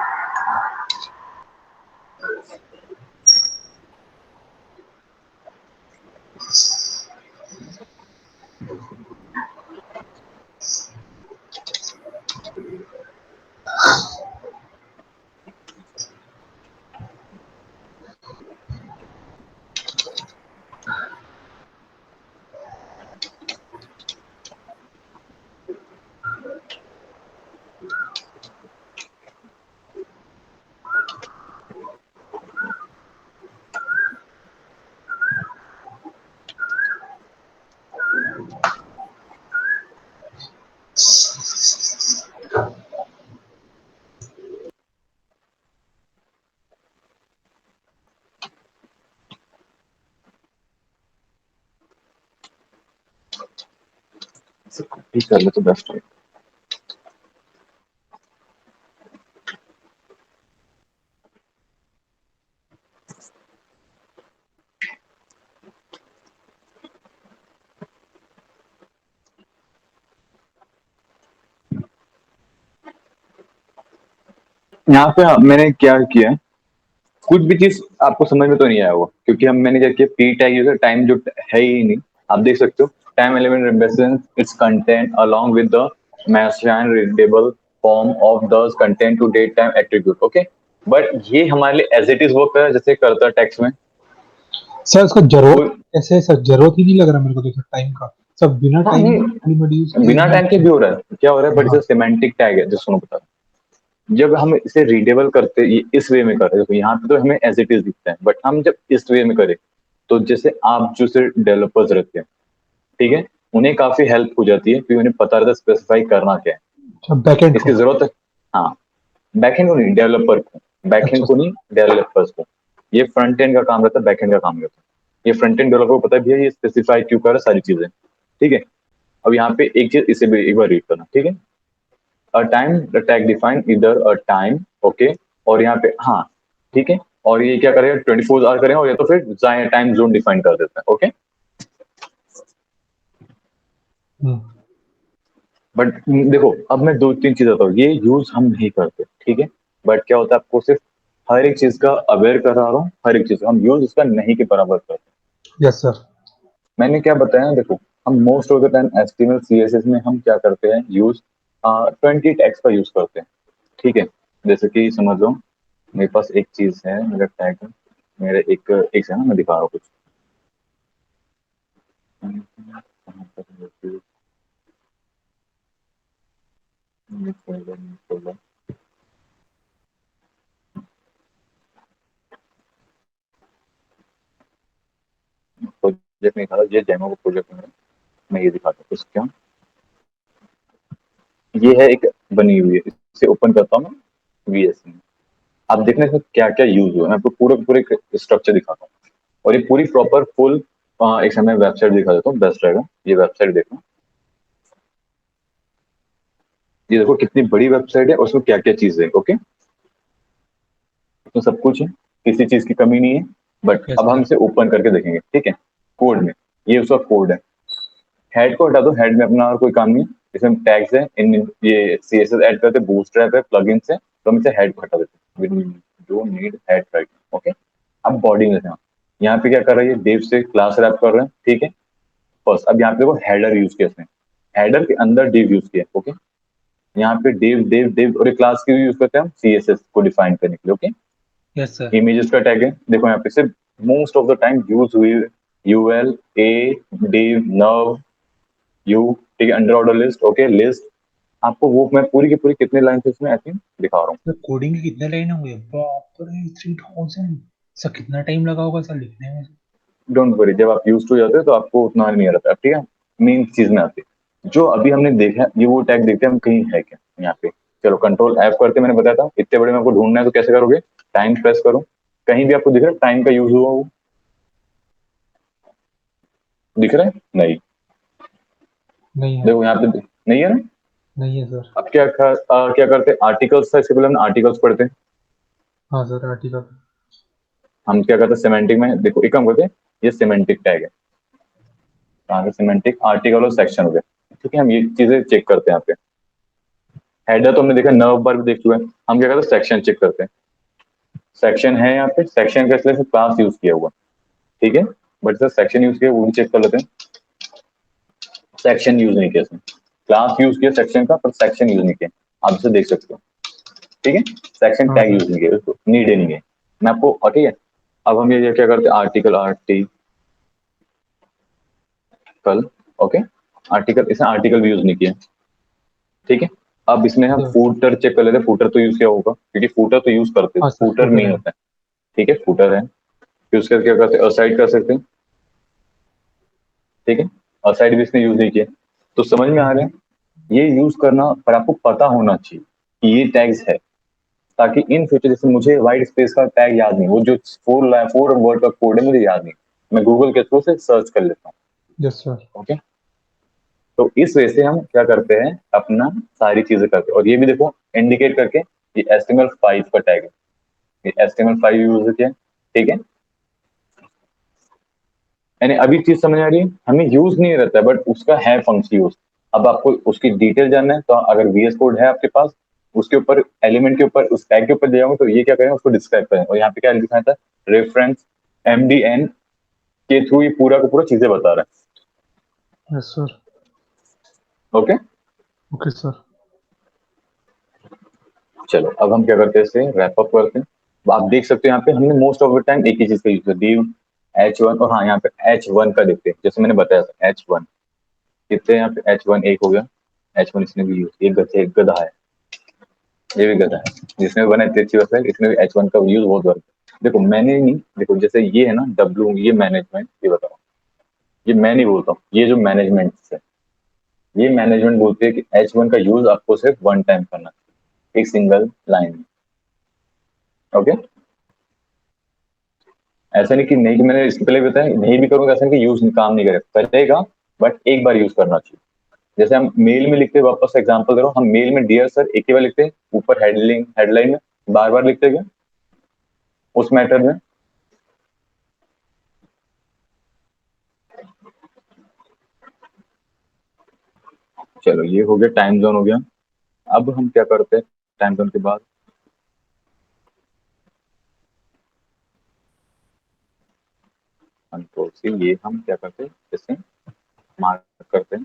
इसे कॉपी कर ले तो बेस्ट है। यहाँ पे मैंने क्या किया है, कुछ भी चीज आपको समझ में तो नहीं आया होगा क्योंकि मैंने क्या किया, पी टैग यूजर टाइम जो है ही नहीं, आप देख सकते हो, time element represent its content along with the machine readable form of the content to date time attribute, okay. But ये हमारे लिए एज इट इज वर्क है जैसे करता है टेक्स्ट में, सर उसका जरूरत कोई ऐसे सर जरूरत ही नहीं लग रहा मेरे को तो सर टाइम का। सब बिना हाँ टाइम नहीं, एलिमेंट यूज किए बिना बिना टाइम के भी हो रहा है, क्या हो रहा है, बट हाँ इसे सिमेंटिक टैग है जो सुनो बता, जब हम इसे रीडेबल करते ये इस वे में करते हैं, यहाँ पे तो हमें एज इट इज दिखता है, बट हम जब इस वे में करें तो जैसे आप जो से डेवलपर्स रहते हैं, ठीक है, उन्हें काफी हेल्प हो जाती है क्योंकि उन्हें पता रहता है स्पेसिफाई करना क्या है, अच्छा बैकएंड इसकी को। जरूरत है। हाँ, बैकएंड को नहीं, डेवलपर को, बैकएंड अच्छा को नहीं, डेवलपर्स को। ये फ्रंट एंड का काम रहता है, बैकएंड का काम रहता है, ये फ्रंट एंड डेवलपर को पता भी है ये स्पेसिफाई क्यों कर रहा है सारी चीजें, ठीक है। अब यहाँ पे एक चीज इसे भी एक बार रीड करना, ठीक है। A time the tag define इधर अ टाइम, ओके, और यहाँ पे हाँ, ठीक है, और ये क्या करेगा 24 आवर करेगा, और या तो फिर टाइम जोन डिफाइन कर देता है, ओके। हम्म, बट देखो अब मैं दो तीन चीज बताऊँ, ये यूज हम नहीं करते, ठीक है, बट क्या होता है आपको सिर्फ हर एक चीज का अवेयर करा रहा हूँ, हर एक चीज हम यूज इसका नहीं के बराबर करते हैं। Yes sir. मैंने क्या बताया, देखो हम most of the time HTML CSS में हम क्या करते हैं यूज, 20 टैग्स का यूज करते हैं, ठीक है। जैसे कि समझ लो मेरे पास एक चीज है, मेरा टैग है, मेरे एक है ना, मैं दिखा रहा हूँ कुछ। कहाँ पर है ये? ये folder, ये folder। प्रोजेक्ट नहीं था, ये डेमो का प्रोजेक्ट है, मैं ये दिखाता हूँ कुछ क्या। ये है एक बनी हुई है, इसे ओपन करता हूँ मैं वीएस में। आप देखना इसमें क्या क्या यूज हुआ है, मैं आपको पूरे पूरे स्ट्रक्चर दिखाता हूँ। और ये पूरी प्रॉपर फुल, एक समय वेबसाइट दिखा देता हूँ, बेस्ट रहेगा। ये वेबसाइट देखो, ये देखो कितनी बड़ी वेबसाइट है और उसमें क्या क्या चीजें है। ओके, तो सब कुछ है, किसी चीज की कमी नहीं है। बट यस अब हम सर। इसे ओपन करके देखेंगे, ठीक है। कोड में ये उसका कोड है। हेड को हटा दो, हेड में अपना और कोई काम नहीं। इसमें टैग्स है, इन ये सीएसएस ऐड करते, बूटस्ट्रैप है, प्लगइन्स है, तो हम इसे हेड को हटा देते हैं। Don't need head right. Okay, अब बॉडी में ध्यान। यहाँ पे क्या कर रहा है, ये डेव से क्लास रैप कर रहे हैं, ठीक है। बस अब यहाँ पे देखो हेडर यूज किया इसने, हेडर के अंदर डिव यूज किया। ओके, यहाँ पे डिव डिव डिव और एक क्लास की यूज करते हैं हम सीएसएस को डिफाइन करने के लिए। Okay, yes sir. इमेजेस का टैग है, देखो यहाँ पे सिर्फ most of the time use हुई UL A div nav U, ठीक है, under order list. Okay, list. आपको वो मैं पूरी की पूरी कितने लाइन से इसमें आई थिंक दिखा रहा हूँ। सर कोडिंग के कितने लाइन होंगे? बाप रे, 3000। सर कितना टाइम लगा होगा सर लिखने में? डोंट वरी, जब आप यूज हो जाते हो तो आपको उतना नहीं रहता है, ठीक है। मेन चीज में आती है जो अभी हमने देखा, ये वो टैग देखते हैं हम कहीं है क्या यहाँ पे। चलो कंट्रोल एफ करते, मैंने बताया था इतने बड़े में आपको ढूंढना है तो कैसे करोगे, टाइम प्रेस करो, कहीं भी आपको दिख रहा है टाइम का यूज हुआ वो दिख रहा है नहीं? नहीं है। देखो यहाँ पे नहीं है ना। नहीं है सर। अब क्या करते हैं, आर्टिकल्स था, इसके पहले हम आर्टिकल्स पढ़ते हैं। हाँ सर, आर्टिकल। हम क्या करते हैं सिमेंटिक में, देखो एक काम करते हैं, ये सिमेंटिक टैग है, कहाँ सिमेंटिक आर्टिकल और सेक्शन हो गया, ठीक है। हम ये चीजें चेक करते हैं यहाँ पे। हेडर तो हमने देखा, नर्व बार भी देख चुके हैं। हम क्या करते हैं सेक्शन चेक करते हैं, सेक्शन है यहाँ पे, सेक्शन का इसलिए क्लास यूज किया हुआ, ठीक है। बट सर सेक्शन यूज किया वो भी चेक कर लेते हैं। सेक्शन यूज नहीं किया इसमें, क्लास यूज किया सेक्शन का, पर सेक्शन यूज नहीं किया। आप इसे देख सकते हो, ठीक है। सेक्शन हाँ टैग सर। यूज नहीं किया, उसको नीड ही नहीं है। मैं आपको ठीक है। अब हम ये क्या करते हैं, आर्टिकल आर्टिकल, ओके, आर्टिकल, इसने आर्टिकल भी यूज नहीं किया, ठीक है। अब इसमें हम सर। फूटर चेक कर लेते हैं, फूटर तो यूज किया होगा क्योंकि फूटर तो यूज करते हैं, हाँ सर, फूटर फुटर मेन है। होता है, ठीक है, फूटर है। फिर उसके बाद क्या करते हैं, असाइड कर सकते हैं, ठीक है। असाइड भी इसने यूज नहीं किया। तो समझ में आ रहा है, ये यूज करना, पर आपको पता होना चाहिए कि ये टैग्स है, ताकि इन फ्यूचर जैसे मुझे व्हाइट स्पेस का टैग याद नहीं, वो जो फोर वर्ड का कोड है मुझे याद नहीं, मैं गूगल के थ्रू से सर्च कर लेता हूँ। Yes sir. ओके, तो इस वजह से हम क्या करते हैं, अपना सारी चीजें करते हैं। और ये भी देखो इंडिकेट करके, ये HTML5 का टैग है, ये HTML5 यूज किया, ठीक है। यानी अभी चीज समझ आ रही है, हमें यूज नहीं रहता है बट उसका है फंक्शन यूज। अब आपको उसकी डिटेल जानना है तो अगर VS कोड है आपके पास, उसके ऊपर एलिमेंट के ऊपर उस टैग के ऊपर ले जाओगे तो ये क्या करें, उसको डिस्क्राइब करें। और यहाँ पे क्या लिखा था, रेफरेंस MDN के थ्रू ये पूरा का पूरा चीजें बता रहा यस सर। है। Okay, okay sir. चलो अब हम क्या करते हैं, इसे रैप अप करते हैं। अब आप देख सकते हो यहाँ पे हमने मोस्ट ऑफ द टाइम एक ही चीज का यूज किया, div H1। और हाँ यहाँ पे H1 का देखते हैं, जैसे मैंने बताया था H1 कितने, यहाँ पे H1 एक हो गया, H1 इसने भी यूज, एक गधा है, ये भी गधा है, जिसने भी बना इतनी अच्छी वेबसाइट, इसने भी H1 का यूज बहुत बार किया। देखो मैंने नहीं, देखो जैसे ये है ना W, ये मैनेजमेंट, ये बताओ, ये मैं नहीं बोलता हूँ, ये जो मैनेजमेंट है, ये मैनेजमेंट बोलते हैं कि H1 का यूज आपको सिर्फ वन टाइम करना है, एक सिंगल लाइन में। ओके, ऐसा नहीं कि नहीं, कि मैंने इसके पहले बताया नहीं भी करूंगा, ऐसा नहीं कि यूज काम नहीं करेगा, करेगा, बट एक बार यूज करना चाहिए। जैसे हम मेल में लिखते हैं, वापस एग्जांपल करो, हम मेल में डियर सर एक ही बार लिखते हैं, ऊपर हेडलाइन में बार बार लिखते हैं क्या उस मैटर में? चलो ये हो गया, टाइम जोन हो गया। अब हम क्या करते हैं, टाइम जोन के बाद कंट्रोल से ये हम क्या करते हैं, जैसे मार्क करते हैं,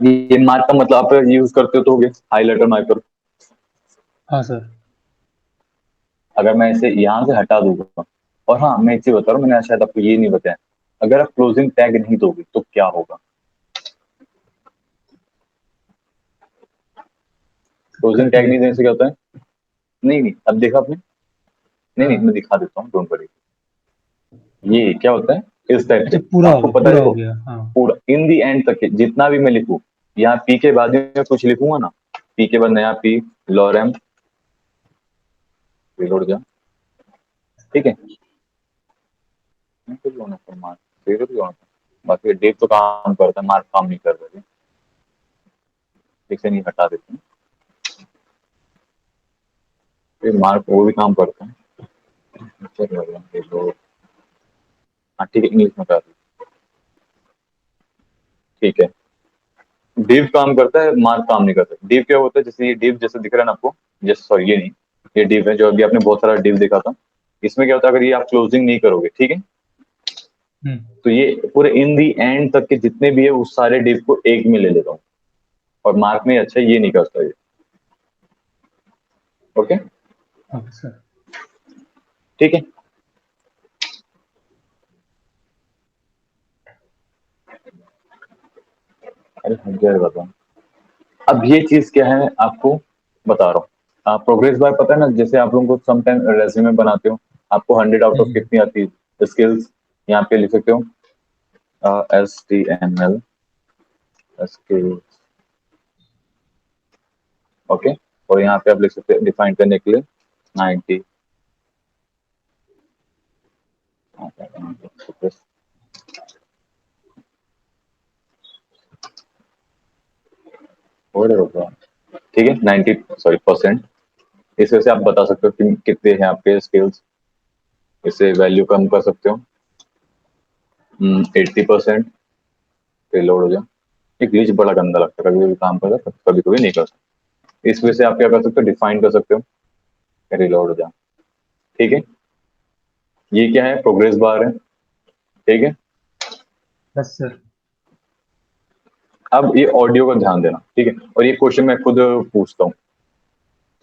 ये मार्क का मतलब आप यूज करते हो तो हो गया हाइलाइटर मार्कर। हाँ सर। अगर मैं इसे यहाँ से हटा दूंगा, और हाँ मैं एक चीज बता रहा हूँ, मैंने शायद आपको ये नहीं बताया, अगर आप क्लोजिंग टैग नहीं दोगे तो क्या होगा। क्लोजिंग करके टैग नहीं देने देखते से क्या होता है, नहीं नहीं अब देखा आपने, नहीं नहीं हाँ। मैं दिखा देता हूँ, डोंट वरी। ये क्या होता है इस टाइप अच्छा, से, आपको पता है पूरा हो देखो, गया, हाँ। पूरा इन दी एंड तक के जितना भी मैं लिखूं, यहाँ पी के बाद में कुछ लिखूंगा ना, पी के बाद नया पी, लॉरेम, रिलोड जा, ठीक है, मैं कुछ होना था मार्क, फिर भी होना था, बाकी डेट तो काम करता है, मार्क काम नहीं कर रहे, ठीक से नहीं हटा देते हैं, फिर मार्क वो भी काम करता है। चलो, देखो, हाँ ठीक है, इंग्लिश में कर दो, ठीक है। डिव काम करता है, मार्क काम नहीं करता। डिव क्या होता है, जैसे ये डिव जैसे दिख रहा है ना आपको, जैसे सॉरी ये नहीं, ये डिव है जो अभी आपने बहुत सारा डिव देखा था, इसमें क्या होता है अगर ये आप क्लोजिंग नहीं करोगे, ठीक है, हम्म। तो ये पूरे इन दी एंड तक के जितने भी है उस सारे डिव को एक में ले लेता हूँ, और मार्क में अच्छा ये नहीं करता ये, ओके, ओके सर। ठीक है। अरे हजार बताऊँ, अब ये चीज क्या है आपको बता रहा हूँ, आप प्रोग्रेस बार पता है ना, जैसे आप लोगों को समटाइम रेज्यूमे बनाते हो, आपको 100 आउट ऑफ हम्म। कितनी आती है स्किल्स, यहाँ पे लिख सकते हो HTML स्किल्स, ओके, और यहाँ पे आप लिख सकते हैं डिफाइन करने के लिए 90, हो रहा होगा, ठीक है, 90 सॉरी परसेंट, इस वजह से आप बता सकते हो कि कितने हैं आपके स्किल्स, इससे वैल्यू कम कर सकते हो 80%, रिलोड हो जाए, एक ग्लिच बड़ा गंदा लगता है, कभी कभी काम करता है कभी कभी नहीं करता, इस वजह से आप क्या कर सकते हो, डिफाइन कर सकते हो, रिलोड हो जाए, ठीक है, ये क्या है प्रोग्रेस बार है, ठीक है। बस सर। अब ये ऑडियो का ध्यान देना, ठीक है, और ये क्वेश्चन मैं खुद पूछता हूँ,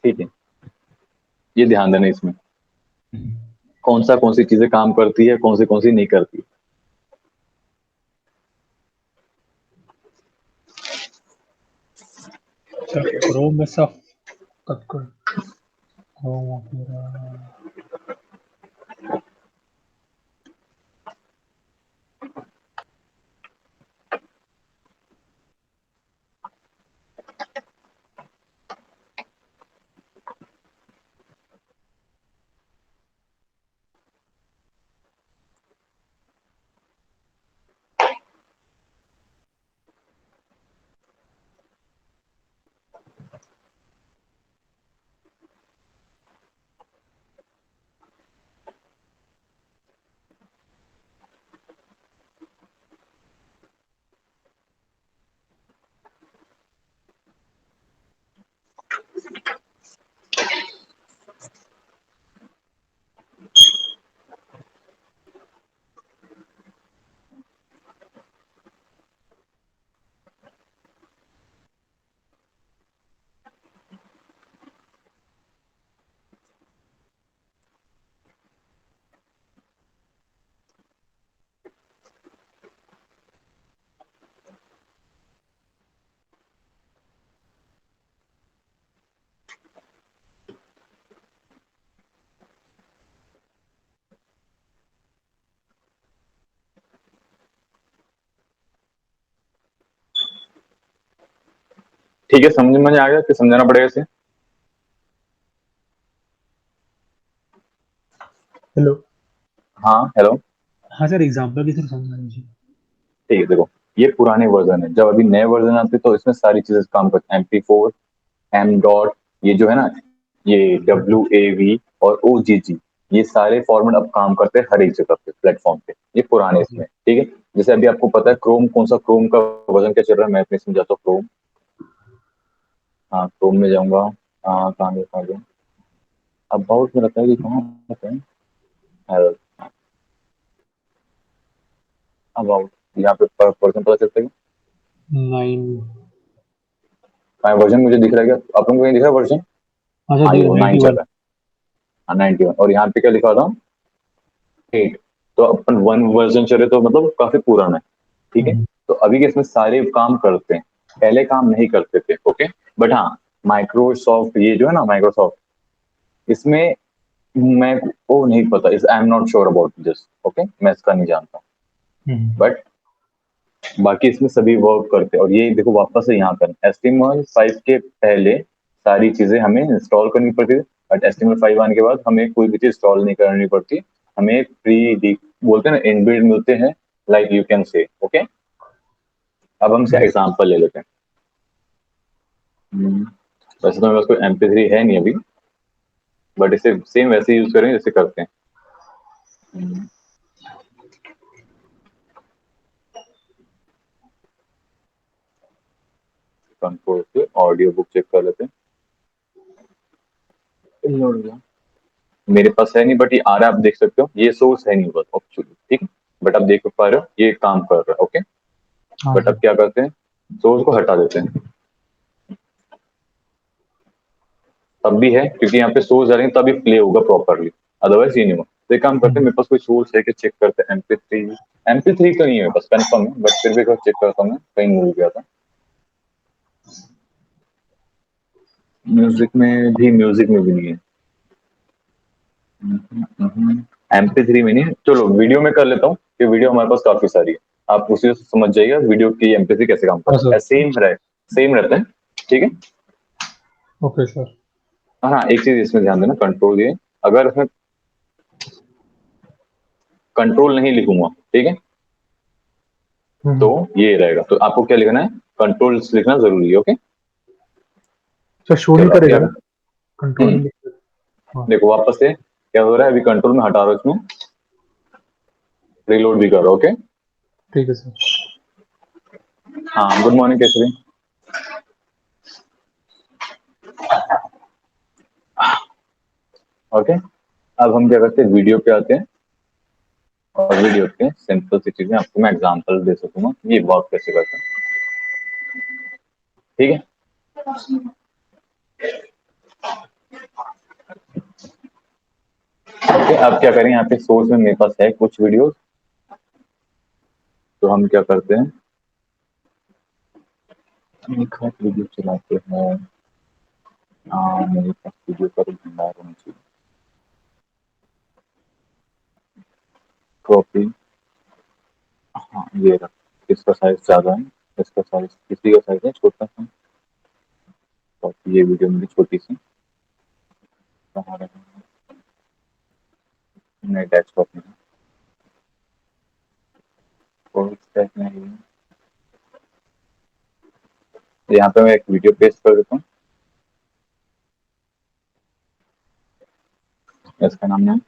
ठीक है, ये ध्यान देना इसमें कौन सी चीजें काम करती है, कौन सी नहीं करती। सर क्रोम में सब कट कर, क्रोम वगैरह। ठीक है, समझ में आ गया कि समझाना पड़ेगा इसे। हेलो। हाँ हेलो। हाँ सर, एग्जाम्पल के थ्रू समझा दीजिए। ठीक है देखो, ये पुराने वर्जन है, जब अभी नए वर्जन आते तो इसमें सारी चीजें काम करते हैं, MP4, एम डॉट, ये जो है ना, ये WAV और OGG, ये सारे फॉर्मेट अब काम करते हैं हर एक जगह पे प्लेटफॉर्म पे, ये पुराने जी। इसमें, ठीक है। जैसे अभी आपको पता है क्रोम कौन सा, क्रोम का वर्जन क्या चल रहा है, मैं अपने इसमें जाता हूँ क्रोम, हाँ क्रोम में जाऊंगा, हाँ कहाँ गया, अबाउट में रहता है कि कहाँ रहता है, अबाउट, यहाँ पे वर्जन पता चलता है 9। वर्जन मुझे दिख रहा है क्या? आप लोगों को कहीं दिख रहा है वर्जन? अच्छा हाँ, जी ये वो 9 चल 91। रहा है। हाँ 91, और यहाँ पे क्या लिखा था? 8। तो अपन 1 वर्जन चले तो मतलब काफी पुराना है, ठीक है। तो अभी के इसमें सारे काम करते हैं, पहले काम नहीं करते थे, ओके। बट हाँ, माइक्रोसॉफ्ट ये जो है ना, माइक्रोसॉफ्ट, इसमें मैं को नहीं पता, इस I am not sure about this, okay, मैं इसका नहीं जानता। बट बाकी इसमें सभी वर्क करते हैं। और ये देखो वापस से यहाँ पर HTML5 के पहले सारी चीजें हमें इंस्टॉल करनी पड़ती थी, बट HTML5 आने के बाद हमें कोई भी चीज इंस्टॉल नहीं करनी पड़ती, हमें प्री बोलते हैं ना, इनबिल्ट मिलते हैं, like you can say, okay. अब हम इसका एग्जाम्पल ले लेते हैं। वैसे तो मेरे पास कोई MP3 है नहीं अभी, बट इसे सेम वैसे यूज करेंगे जैसे करते हैं। कंट्रोल से ऑडियो बुक चेक कर लेते हैं। मेरे पास है नहीं, बट ये आ रहा है, आप देख सकते हो, ये सोर्स है नहीं बस एक्चुअली, ठीक है। बट आप देख पा रहे हो ये काम कर रहा है, ओके। हाँ बट जी। अब क्या करते हैं, सोर्स को हटा देते हैं। तब भी है क्योंकि यहाँ पे सोर्स डालेंगे तभी प्ले होगा प्रॉपरली, अदरवाइज ये नहीं होगा। तो एक काम करते हैं, मेरे पास कोई सोर्स है कि चेक करते हैं। MP3 तो नहीं है मेरे पास, कंफर्म है, बट फिर भी एक बार चेक करता हूँ, मैं कहीं भूल गया था। म्यूजिक में भी नहीं है। MP3 में नहीं है। चलो वीडियो में कर लेता हूँ, कि वीडियो हमारे पास काफी सारी है, आप उसी से समझ जाइएगा वीडियो की MP3 कैसे काम हाँ करता सर। है। सेम रहता है, ठीक है। Okay sir. हाँ, एक चीज इसमें ध्यान देना, कंट्रोल ये, अगर इसमें कंट्रोल नहीं लिखूंगा, ठीक है, तो ये रहेगा। तो आपको क्या लिखना है, कंट्रोल लिखना जरूरी है, ओके। सर शो नहीं चलो अब करेगा क्या ना कंट्रोल हम्म, में? हाँ। देखो वापस से क्या हो रहा है, अभी कंट्रोल में हटा रहा हूँ, इसमें रीलोड भी कर रहा हूँ, ओके। ठीक है सर। हाँ, गुड मॉर्निंग केसरी। ओके, अब हम क्या करते हैं, वीडियो पे आते हैं, और वीडियो पे सिंपल सी चीजें आपको मैं एग्जांपल दे सकूंगा ये वर्क कैसे करता है, ठीक है। ओके, अब क्या करें, यहाँ पे सोर्स में मेरे पास है कुछ वीडियोस, तो हम क्या करते हैं, एक हाथ वीडियो चलाते हैं। हाँ, मेरे पास वीडियो का भी भंडार होना चाहिए। कॉपी, हाँ ये रहा। इसका साइज ज्यादा है, इसका साइज, किसी का साइज है छोटा सा। कॉपी, ये वीडियो मेरी छोटी सी, कहाँ रहा, नहीं डेस्कटॉप में है। और स्टेप में है। यहाँ पे मैं एक वीडियो पेस्ट कर देता हूँ, इसका नाम है,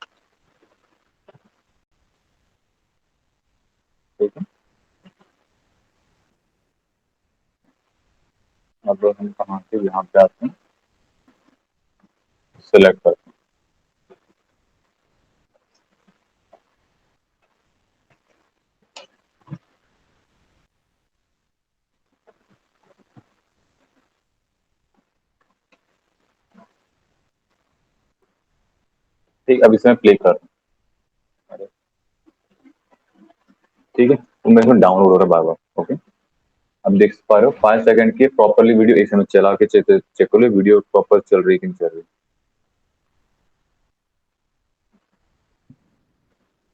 ठीक है। अब हम कहाँ से यहाँ पे आते हैं, सिलेक्ट करते हैं। ठीक, अब इसमें प्ले कर रहा हूँ, ठीक है। तो मेरे को डाउनलोड हो रहा है बार बार, ओके। अब देख पा रहे हो 5 सेकंड की प्रॉपरली वीडियो, एक समय चला के चेक कर लो वीडियो प्रॉपर चल रही है कि नहीं चल रही।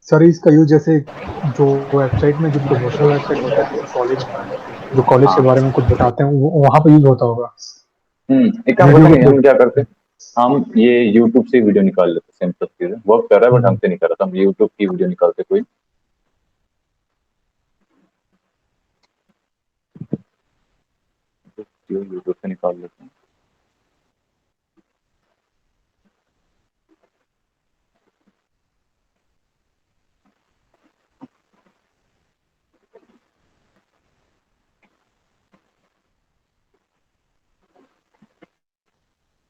सर इसका यूज जैसे जो वेबसाइट में जो प्रमोशनल वेबसाइट होता है जैसे कॉलेज का, जो कॉलेज के हाँ, बारे में कुछ बताते हैं वो वहां पे यूज होता होगा एक काम वीडियो पता को नहीं प्ले। हम क्या करते हैं, हम ये यूट्यूब से वीडियो निकाल लेते हैं, सिंपल चीज है, वर्क कर रहा है बट हमसे नहीं कर रहा था, हम यूट्यूब की वीडियो निकालते कोई। यूट्यूब से निकाल लेते हैं।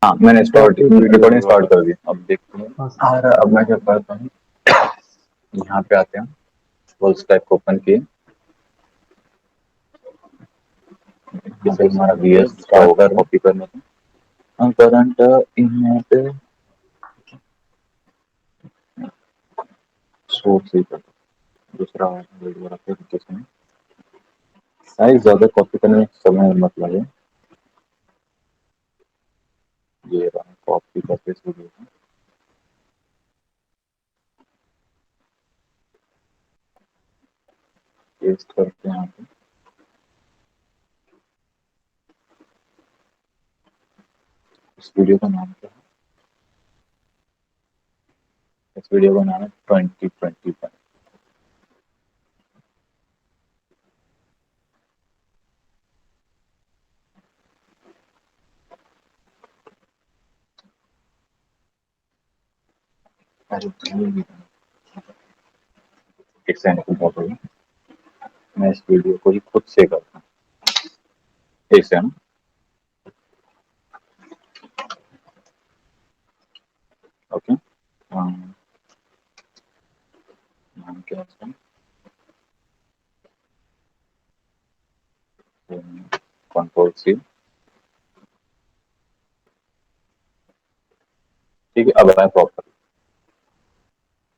हाँ, मैंने स्टार्ट रिकॉर्डिंग स्टार्ट कर दी, अब देखते हैं। हाँ सर। और अब मैं क्या करता हूँ, यहाँ पे आते हैं, फुल स्टैक ओपन किए, जैसे हमारा VS का होगा कॉपी करने को हम करंट इनमें पे सोर्स ही कर दूसरा वीडियो रखते हैं जिसमें साइज ज्यादा कॉपी करने में समय मत लगे। ये रहा कॉपी करके इस वीडियो को पेस्ट करते हैं यहाँ पे। इस वीडियो का नाम क्या है? इस वीडियो का नाम है 2025। अरे एक सेकंड को बहुत होगा, मैं इस वीडियो को ही खुद से करता हूँ। एक सेकंड। ओके नाम क्या है इसका? Control C। ठीक है, अब आए प्रॉपर।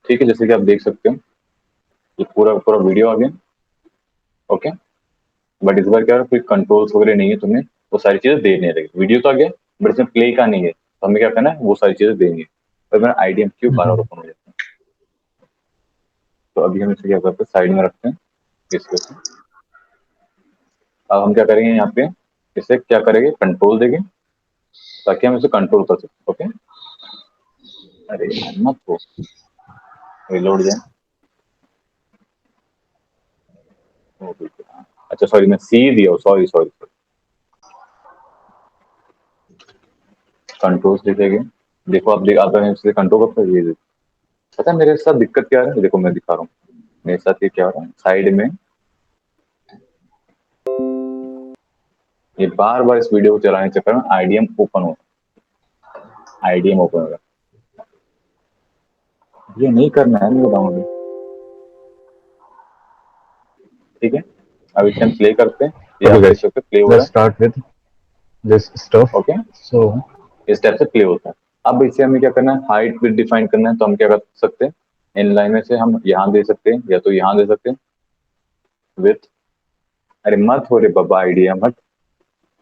ठीक है, जैसे कि आप देख सकते हो ये पूरा पूरा वीडियो आ गया। ओके, बट इस बार क्या है, कोई कंट्रोल्स वगैरह नहीं है, तुम्हें वो सारी चीजें दे नहीं रहेगी। वीडियो तो आ गया बट इसमें प्ले का नहीं है, तो हमें क्या करना है, वो सारी चीजें देनी है। तो मेरा IDMQ बार ओपन हो जाता है। तो अभी हम इसे क्या करते हैं, साइड में रखते हैं इसको से। अब हम क्या करेंगे, यहाँ पे इसे क्या करेंगे, कंट्रोल देंगे ताकि हम इसे कंट्रोल कर सकें। ओके, अरे यार, मत हो, रिलोड जाए। ओ, बिल्कुल, हाँ। अच्छा सॉरी, मैं C दिया, सॉरी सॉरी। कंट्रोल्स दिखेंगे, देखो आप आप इसे कंट्रोल करते हो। ये पता है मेरे साथ दिक्कत क्या है, देखो मैं दिखा रहा हूँ मेरे साथ ये क्या हो रहा है। साइड में ये बार बार इस वीडियो को चलाने के चक्कर में IDM ओपन हो रहा है। ये नहीं करना है, मैं बताऊंगी। ठीक है, अब इसे हम प्ले करते हैं, ये आप देख सकते हैं प्ले हो रहा Let's start with this stuff. है। ओके, So इस टाइप से प्ले होता है। अब इसे हमें क्या करना है, हाइट विड्थ डिफाइन करना है। तो हम क्या कर सकते हैं, इन लाइन में से हम यहाँ दे सकते हैं या तो यहाँ दे सकते हैं विथ। अरे मत हो रे बाबा आइडिया मत,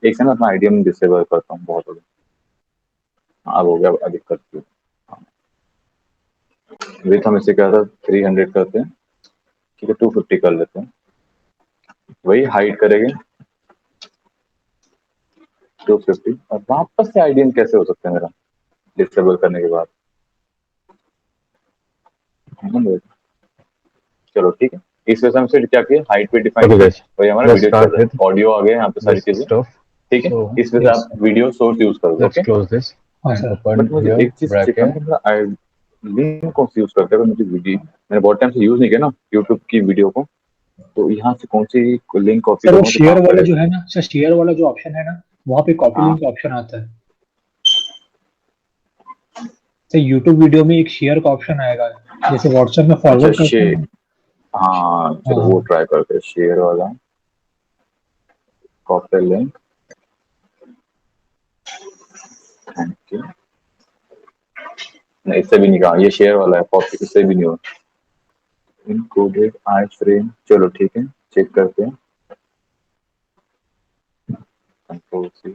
एक से ना अपना आइडिया में डिसेबल करता हूँ, बहुत हो गया। अब हो गया, अधिक करती हूँ। विथ हम इसे क्या था 300 करते हैं। ठीक है, 250 कर लेते हैं। वही हाइट करेंगे 250, और वापस से आइडियम कैसे हो सकता है मेरा डिसेबल करने के बाद। चलो ठीक है, इस वजह से हमसे क्या किया, हाइट पे डिफाइन okay किया, guys, और ये हमारा let's वीडियो चल start रहा है, with ऑडियो आ गया यहाँ पे सारी this चीजें। stuff. ठीक है, So इस वजह से yes, आप वीडियो सोर्स यूज करोगे। let's ओके, close this हाँ and सर। open बट मुझे here एक चीज चेक bracket. करना है, लिंक कौन सी यूज करते हैं, मुझे वीडियो मैंने बहुत टाइम से यूज नहीं किया ना यूट्यूब की वीडियो को, तो यहाँ से कौन सी लिंक कॉपी सर वो करूंगा तो शेयर काम वाला जो करेगा। है ना सर, शेयर वाला जो ऑप्शन है ना, वहाँ पे कॉपी हाँ लिंक ऑप्शन आता है। सर यूट्यूब वीडियो में एक शेयर का ऑप्शन आएगा, जैसे व्हाट्सएप में अच्छा, फॉरवर्ड करते हैं शेयर, ना। हाँ चलो वो हाँ ट्राई करते हैं, शेयर वाला कॉपी लिंक। Thank you. नहीं, इससे भी नहीं कहा, ये शेयर वाला है, कॉपी इससे भी नहीं हुआ। इनकोडेड आई फ्रेम, चलो ठीक है, चेक करते हैं। Control C।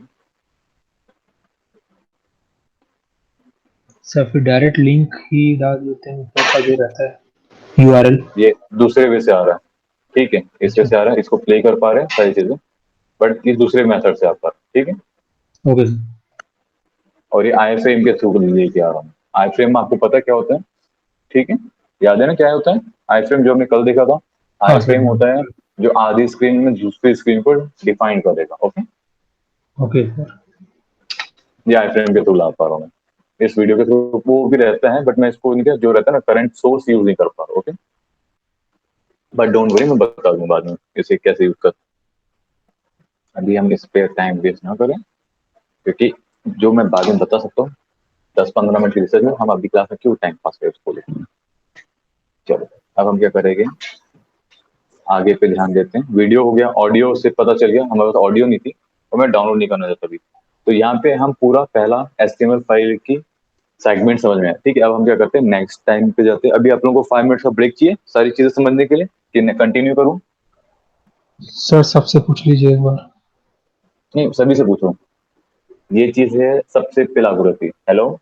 सर, फिर डायरेक्ट लिंक ही डाल देते हैं ऊपर का जो रहता है URL। ये दूसरे वे से आ रहा है, ठीक है, इस वे अच्छा, से आ रहा है, इसको प्ले कर पा रहे हैं सारी चीजें, बट इस दूसरे मेथड से आ पा रहा है। ठीक है, ओके सर। और ये आई फ्रेम के थ्रू लेके आ रहा हूँ। आई फ्रेम आपको पता है क्या होता है? ठीक है, याद है ना क्या होता है आई फ्रेम, जो हमने कल देखा था। हाँ आई सर। फ्रेम होता है जो आधी स्क्रीन में दूसरी स्क्रीन को डिफाइन करेगा। Okay, okay sir. ये आई फ्रेम के थ्रू ला पा रहा हूँ मैं। इस वीडियो के थ्रू वो भी रहता है, बट मैं इसको नहीं, जो रहता है ना करंट सोर्स यूज नहीं कर पा रहा। ओके, बट डोंट वरी, मैं बता दूंगा बाद में इसे कैसे यूज कर। अभी हम इस पे टाइम वेस्ट ना करें, क्योंकि जो मैं बाद में बता सकता हूँ 10-15 मिनट की रिसर्च में, हम अभी क्लास में क्यों टाइम पास करें उसको लेकर। चलो, अब हम क्या करेंगे, आगे पे ध्यान देते हैं। वीडियो हो गया, ऑडियो से पता चल गया हमारे पास ऑडियो नहीं थी, और मैं डाउनलोड नहीं करना चाहता अभी। तो यहाँ पे हम पूरा पहला HTML फाइल की सेगमेंट समझ में आया, ठीक है। अब हम क्या करते हैं, नेक्स्ट टाइम पे जाते हैं। अभी आप लोगों को 5 मिनट का ब्रेक चाहिए सारी चीजें समझने के लिए कि कंटिन्यू करूँ? सर सबसे पूछ लीजिए एक बार। नहीं, सभी से पूछो। ये चीज है सबसे पे लागू रहती है। हेलो,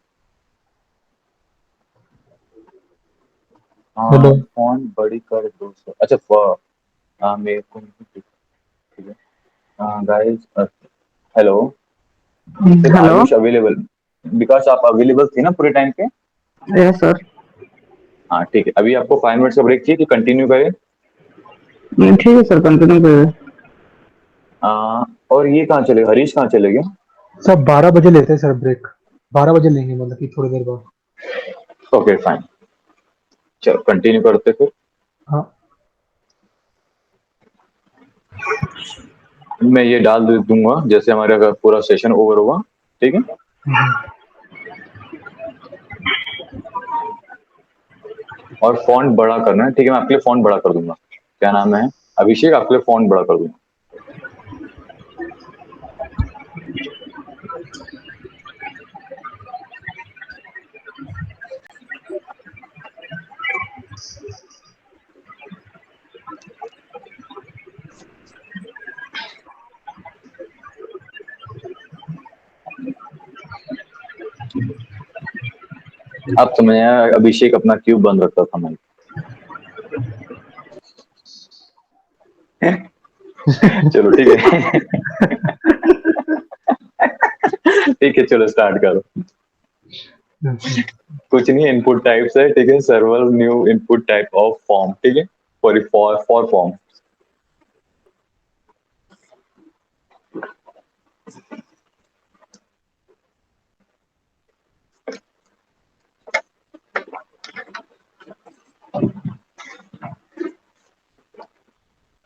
हाँ, हेलो। फोन बड़ी कर दो सर। अच्छा, मेरे को ठीक है। Guys, hello sir, hello. Ayush available? Because आप अवेलेबल थे ना पूरे टाइम पे। Yes sir. हाँ ठीक है, अभी आपको 5 मिनट का ब्रेक चाहिए कि कंटिन्यू करें? ठीक है सर, कंटिन्यू करिए। और ये कहाँ चले, हरीश कहाँ चले गए? सर 12 बजे लेते हैं सर ब्रेक, 12 बजे लेंगे, मतलब कि थोड़ी देर बाद। ओके फाइन, चलो कंटिन्यू करते फिर। हाँ। मैं ये डाल दूंगा जैसे हमारे अगर पूरा सेशन ओवर होगा, ठीक है। हम्म। और फॉन्ट बड़ा करना है, ठीक है। मैं आपके लिए फॉन्ट बड़ा कर दूंगा। क्या नाम है? अभिषेक, आपके लिए फॉन्ट बड़ा कर दूंगा। आप समझ आया, अभिषेक अपना क्यूब बंद रखता था मैं। चलो ठीक है। ठीक है, चलो स्टार्ट करो। कुछ नहीं, इनपुट टाइप्स है, ठीक है। Server new input type of form, ठीक है। For form.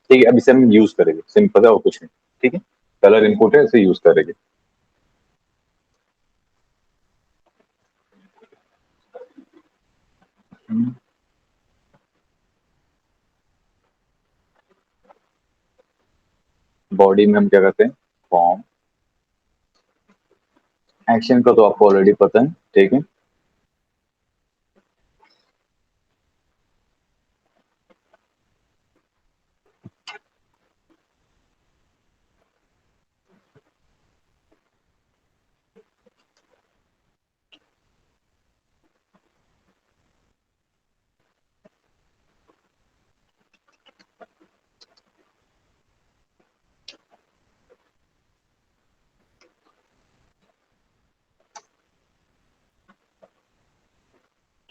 ठीक है, अब इसे हम यूज करेंगे, सिंपल है और कुछ नहीं, ठीक है। कलर इनपुट है, इसे यूज करेंगे। बॉडी में हम क्या करते हैं, फॉर्म। एक्शन का तो आपको ऑलरेडी पता है, ठीक है।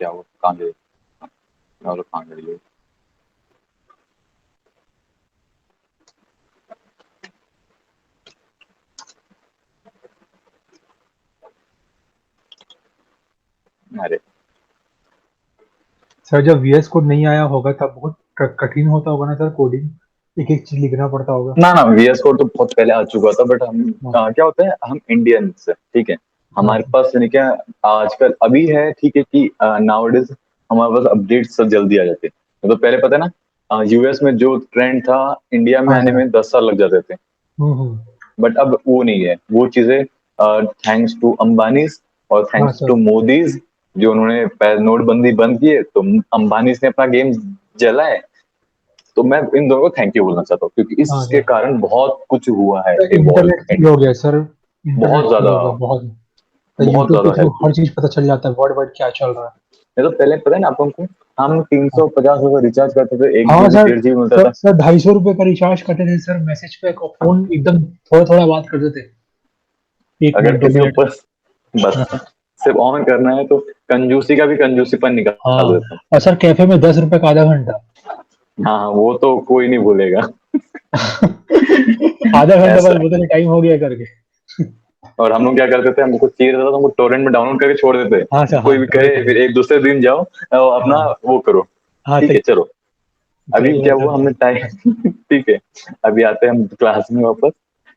क्या वो कहाँ गए, और कहाँ गए? अरे सर जब VS कोड नहीं आया होगा तब बहुत कठिन होता होगा ना सर, कोडिंग एक एक चीज लिखना पड़ता होगा। ना ना, VS कोड तो बहुत पहले आ चुका था, बट हम हाँ। क्या होता है, हम इंडियंस, ठीक है। हाँ हमारे सर। पास यानी क्या, आजकल अभी है, ठीक है, कि नाउअडेज हमारे पास अपडेट सब जल्दी आ जाते हैं। तो पहले पता है ना, US में जो ट्रेंड था, इंडिया में हाँ आने सर। में 10 साल लग जाते थे। हम्म। बट अब वो नहीं है, वो चीजें थैंक्स टू अंबानी और हाँ थैंक्स टू सर। मोदीज, जो उन्होंने नोटबंदी बंद की है, तो अंबानी ने अपना गेम जला है। तो मैं इन दोनों को थैंक यू बोलना चाहता हूँ, क्योंकि हाँ इसके सर। कारण बहुत कुछ हुआ है, सर इवॉल्व। इंटरनेट फ्री हो गया सर, इंटरनेट बहुत फ्री ज्यादा, हो गया बहुत। तो बहुत यूट्यूब के ज्यादा थ्रू हेल्प हुई। हर चीज पता चल जाता है, वर्ल्ड वाइड क्या चल रहा है। नहीं तो पहले पता है ना आप लोगों को, हम 350 रुपये रिचार्ज करते थे, एक हाँ जीबी सर। 1.5 GB मिलता सर था। सर 250 रुपए का रिचार्ज करते थे सर, मैसेज पे फोन एकदम थोड़ा थोड़ा बात करते थे, 1 मिनट अगर 2 मिनट। किसी को बस सिर्फ ऑन करना है तो कंजूसी का भी कंजूसीपन हाँ। निकाल देता हूँ। और सर कैफे में 10 रुपए का आधा घंटा। हाँ हाँ, वो तो कोई नहीं भूलेगा। आधा घंटा बाद ऐसा। बोलते थे टाइम हो गया करके। और हम लोग क्या करते थे, हमको चाहिए रहता था तो हमको टोरेंट में डाउनलोड करके छोड़ देते। हाँ सर, हाँ कोई भी वही कहे, करते फिर थे। एक दूसरे दिन जाओ अपना हाँ। वो करो। हाँ ठीक तो है, चलो। अभी चलिए क्या हुआ, हमने मतलब। टाइम ठीक है। अभी आते हैं हम क्लास में वापस।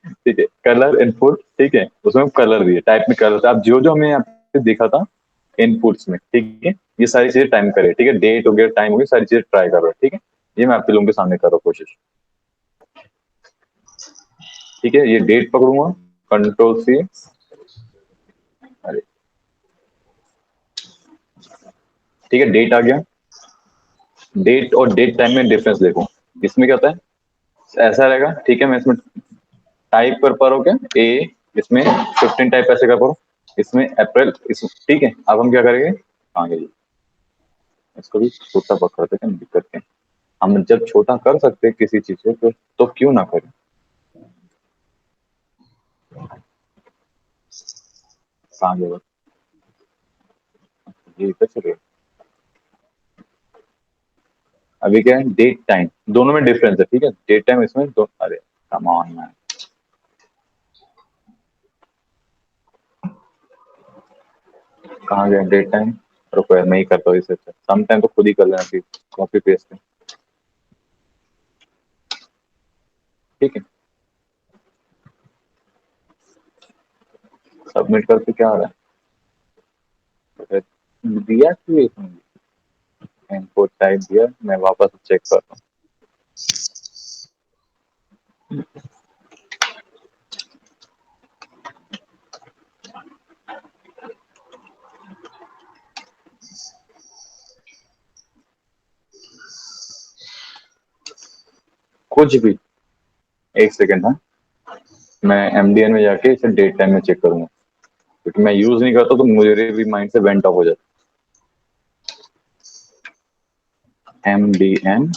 ठीक है, कलर इनपुट, ठीक है, उसमें कलर दिए, टाइप में कलर था। आप जो जो हमने यहाँ पे देखा था इनपुट्स में, ठीक है, ये सारी चीजें टाइम करे, ठीक है। डेट हो गया, टाइम हो गया, सारी चीजें ट्राई करो, ठीक है। ये मैं आपके लोगों के सामने कर रहा हूँ कोशिश, ठीक ठीक है, ये डेट पकड़ूंगा, कंट्रोल सी, अरे ठीक है, डेट आ गया। डेट और डेट टाइम में डिफरेंस देखो, इसमें क्या होता है, ऐसा रहेगा, ठीक है, मैं इसमें टाइप कर पा रहा हूँ क्या, ए, इसमें 15 टाइप ऐसे कर पा रहा हूँ, इसमें अप्रैल, इस, ठीक है। अब हम क्या करेंगे, आगे इसको भी छोटा पकड़ते हैं, दिक्कत क्या है? हम जब छोटा कर सकते हैं किसी चीज को, तो क्यों ना करें। आगे बढ़, ये इधर चले। अभी क्या है, डेट टाइम दोनों में डिफरेंस है, ठीक है, डेट टाइम इसमें दो, अरे कम ऑन मैन, कहाँ गया डेट टाइम, रुको यार मैं ही करता हूँ इसे, सम टाइम तो खुद ही कर लेना प्लीज, कॉपी पेस्ट, ठीक है। सबमिट करके क्या आ रहा है, दिया क्यों इसमें, इनपुट टाइप दिया, मैं वापस चेक करता हूँ। कुछ भी, एक सेकेंड, हाँ, मैं एमडीएन में जाके इसे डेट टाइम में चेक करूंगा, क्योंकि मैं यूज नहीं करता तो मेरे भी माइंड से वेंट ऑफ हो जाता। एमडीएन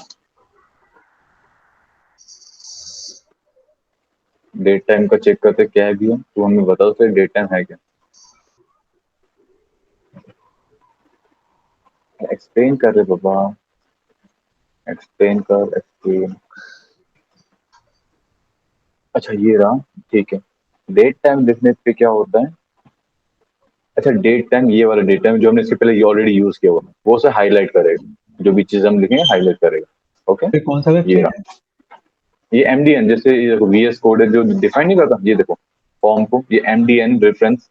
डेट टाइम का चेक करते क्या है भी, तो हमें बताओ तो डेट टाइम है क्या, एक्सप्लेन कर रहे बाबा, एक्सप्लेन कर, एक्सप्लेन, अच्छा ये रहा, ठीक है। डेट टाइम लिखने पे क्या होता है, अच्छा डेट टाइम, ये वाला डेट टाइम जो हमने इससे पहले ये ऑलरेडी यूज किया हुआ, वो से हाईलाइट करेगा, जो भी चीज हम लिखेंगे हाईलाइट करेगा, ओके। ये कौन सा ये वेबसाइट है? रहा, ये एमडीएन, जैसे ये देखो वीएस कोड है जो डिफाइन नहीं करता, ये देखो फॉर्म को, ये एमडीएन रेफरेंस,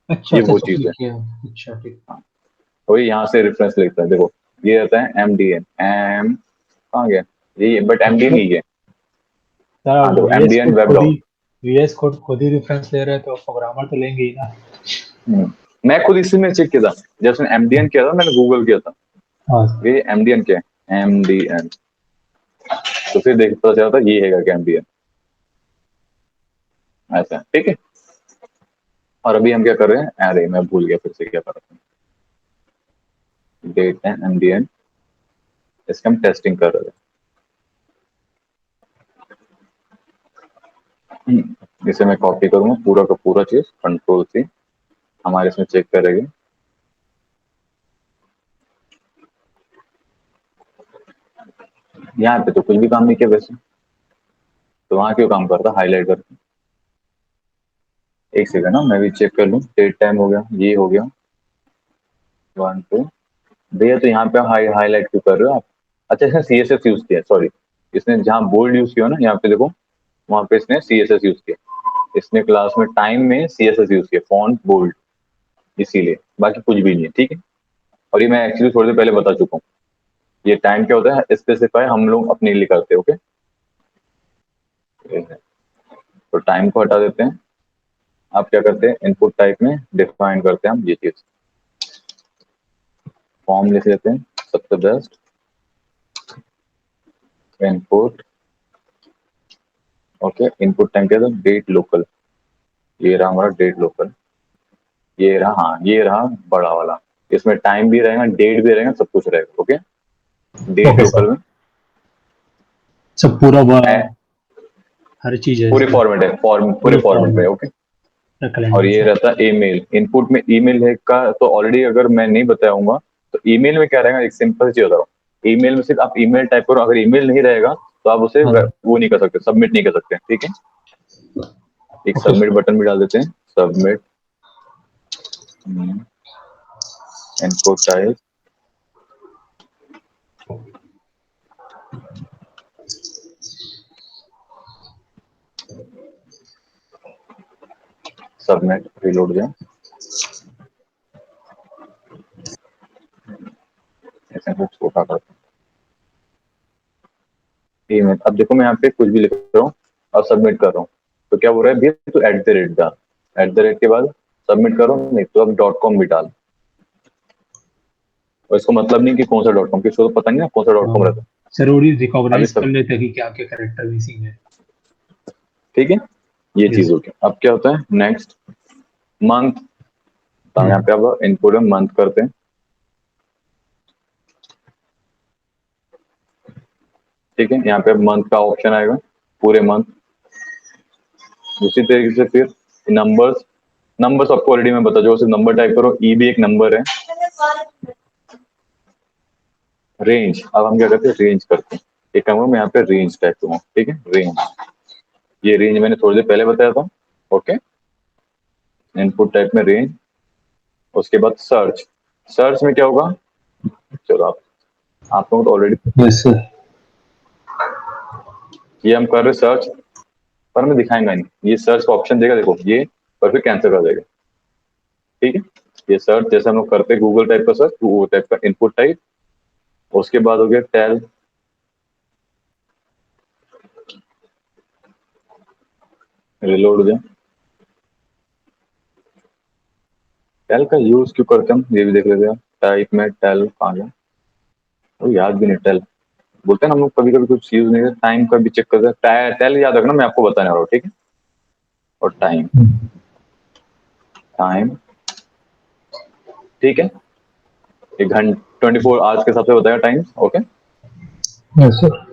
अच्छा ये अच्छा वो सब चीज है, लिखे हैं, अच्छा ठीक। हाँ, तो ये यहाँ से रेफरेंस लिखता है, देखो ये रहता है एमडीएन, एम कहाँ गया, ये बट एमडीएन अच्छा ही है, यार, हाँ देखो वीएस एमडीएन कोड वेब खुद ही डॉक। वीएस कोड खुद ही रेफरेंस ले रहे हैं तो प्रोग्रामर तो लेंगे ही ना। मैं खुद इसी में चेक किया था, जब उसने एमडीएन किया था मैंने गूगल किया था, हाँ ये एमडीएन क्या है, एमडीएन, तो फिर देख पता चला था ये है क्या एमडीएन, ऐसा, ठीक है। और अभी हम क्या कर रहे हैं, अरे मैं भूल गया फिर से क्या कर रहे हैं, डेट है एमडीएन, इसका हम टेस्टिंग कर रहे थे, इसे मैं कॉपी करूंगा पूरा का पूरा चीज, कंट्रोल सी, हमारे इसमें चेक करेंगे, यहाँ पे तो कुछ भी काम नहीं किया वैसे, तो वहां क्यों काम करता हाईलाइट करके, एक सेकंड ना मैं भी चेक कर लूँ, डेट टाइम हो गया, ये हो गया, 1 2, भैया तो यहाँ पे हाईलाइट क्यों कर रहे हो आप, अच्छा इसने सीएसएस यूज किया, सॉरी, इसने जहाँ बोल्ड यूज किया ना, यहाँ पे देखो, वहां पे इसने सीएसएस यूज किया, इसने क्लास में टाइम में सीएसएस यूज किया, फॉन्ट बोल्ड, इसीलिए, बाकी कुछ भी नहीं है, ठीक है। और ये मैं एक्चुअली थोड़ी देर पहले बता चुका हूँ, ये टाइम क्या होता है स्पेसिफाई हम लोग अपने लिए करते हैं, ओके। तो टाइम को हटा देते हैं, आप क्या करते हैं इनपुट टाइप में डिफाइन करते हैं हम ये चीज, फॉर्म लिख लेते हैं सबसे best, input, okay, input time क्या था, डेट लोकल, ये रहा हमारा डेट लोकल, ये रहा, हाँ ये रहा बड़ा वाला, इसमें टाइम भी रहेगा, डेट भी रहेगा, सब कुछ रहेगा, okay. That okay sir, local में सब पूरा हर चीज है पूरे इसमें, फॉर्मेट है, पूरे पूरे फॉर्मेट में, फॉर्मेट ओके। और कैलेंडर ये से। रहता ईमेल, इनपुट में ईमेल है का तो ऑलरेडी अगर मैं नहीं बताऊंगा, तो ईमेल में क्या रहेगा, एक सिंपल चीज होता है, ईमेल में सिर्फ आप ईमेल टाइप करो, अगर ईमेल नहीं रहेगा तो आप उसे हाँ वो नहीं कर सकते, सबमिट नहीं कर सकते, ठीक है। एक ओके सबमिट सर। बटन भी डाल देते हैं, submit, input type, submit, reload जाए, ऐसे कुछ छोटा करते हैं ईमेल, अब देखो मैं यहाँ पे कुछ भी लिख रहा हूँ और सबमिट कर रहा हूँ, तो क्या बोल रहा है भैया तू @ डाल, @ के बाद सबमिट करो, नहीं तो अब .com भी डाल। और इसको मतलब नहीं कि कौन सा .com, किसी को तो पता नहीं ना कौन सा .com रहता है। सर वो अभी रिकॉग्नाइज कर सब लेते हैं कि क्या क्या कैरेक्टर मिसिंग है। ठीक है, ये Yes. चीज हो गई। अब क्या होता है नेक्स्ट मंथ, तो यहाँ पे अब इनपुट में मंथ करते हैं, ठीक है। यहाँ पे मंथ का ऑप्शन आएगा, पूरे मंथ। उसी तरीके से फिर नंबर्स, नंबर्स आपको ऑलरेडी मैं बता, जो सिर्फ नंबर टाइप करो, ई भी एक नंबर है। रेंज, अब हम क्या करते हैं रेंज करते हैं, एक काम करो मैं यहाँ पे रेंज टाइप करूँ, ठीक है रेंज। ये रेंज मैंने थोड़ी देर पहले बताया था, ओके। इनपुट टाइप में रेंज, उसके बाद सर्च, सर्च में क्या होगा, चलो आप लोग तो ऑलरेडी यस सर। ये हम कर रहे सर्च, पर हमें दिखाएंगा नहीं, ये सर्च का ऑप्शन देगा देखो ये, पर फिर कैंसिल कर देगा, ठीक है। ये सर्च जैसे हम लोग करते हैं गूगल टाइप का सर्च, वो टाइप का इनपुट टाइप। उसके बाद हो गया टेल, रिलोड दें। टेल का यूज क्यों करते हैं हम ये भी देख लेते हैं। टाइप में टेल कहाँ गया, वो याद भी नहीं, टेल बोलते हैं ना हम लोग, कभी कभी कुछ यूज नहीं करते, टाइम का भी चेक करते हैं। टेल याद रखना, मैं आपको बताने वाला हूँ, ठीक है। और टाइम, टाइम ठीक है, एक घंटे 24 आवर्स के हिसाब से बताया टाइम, ओके। Yes sir.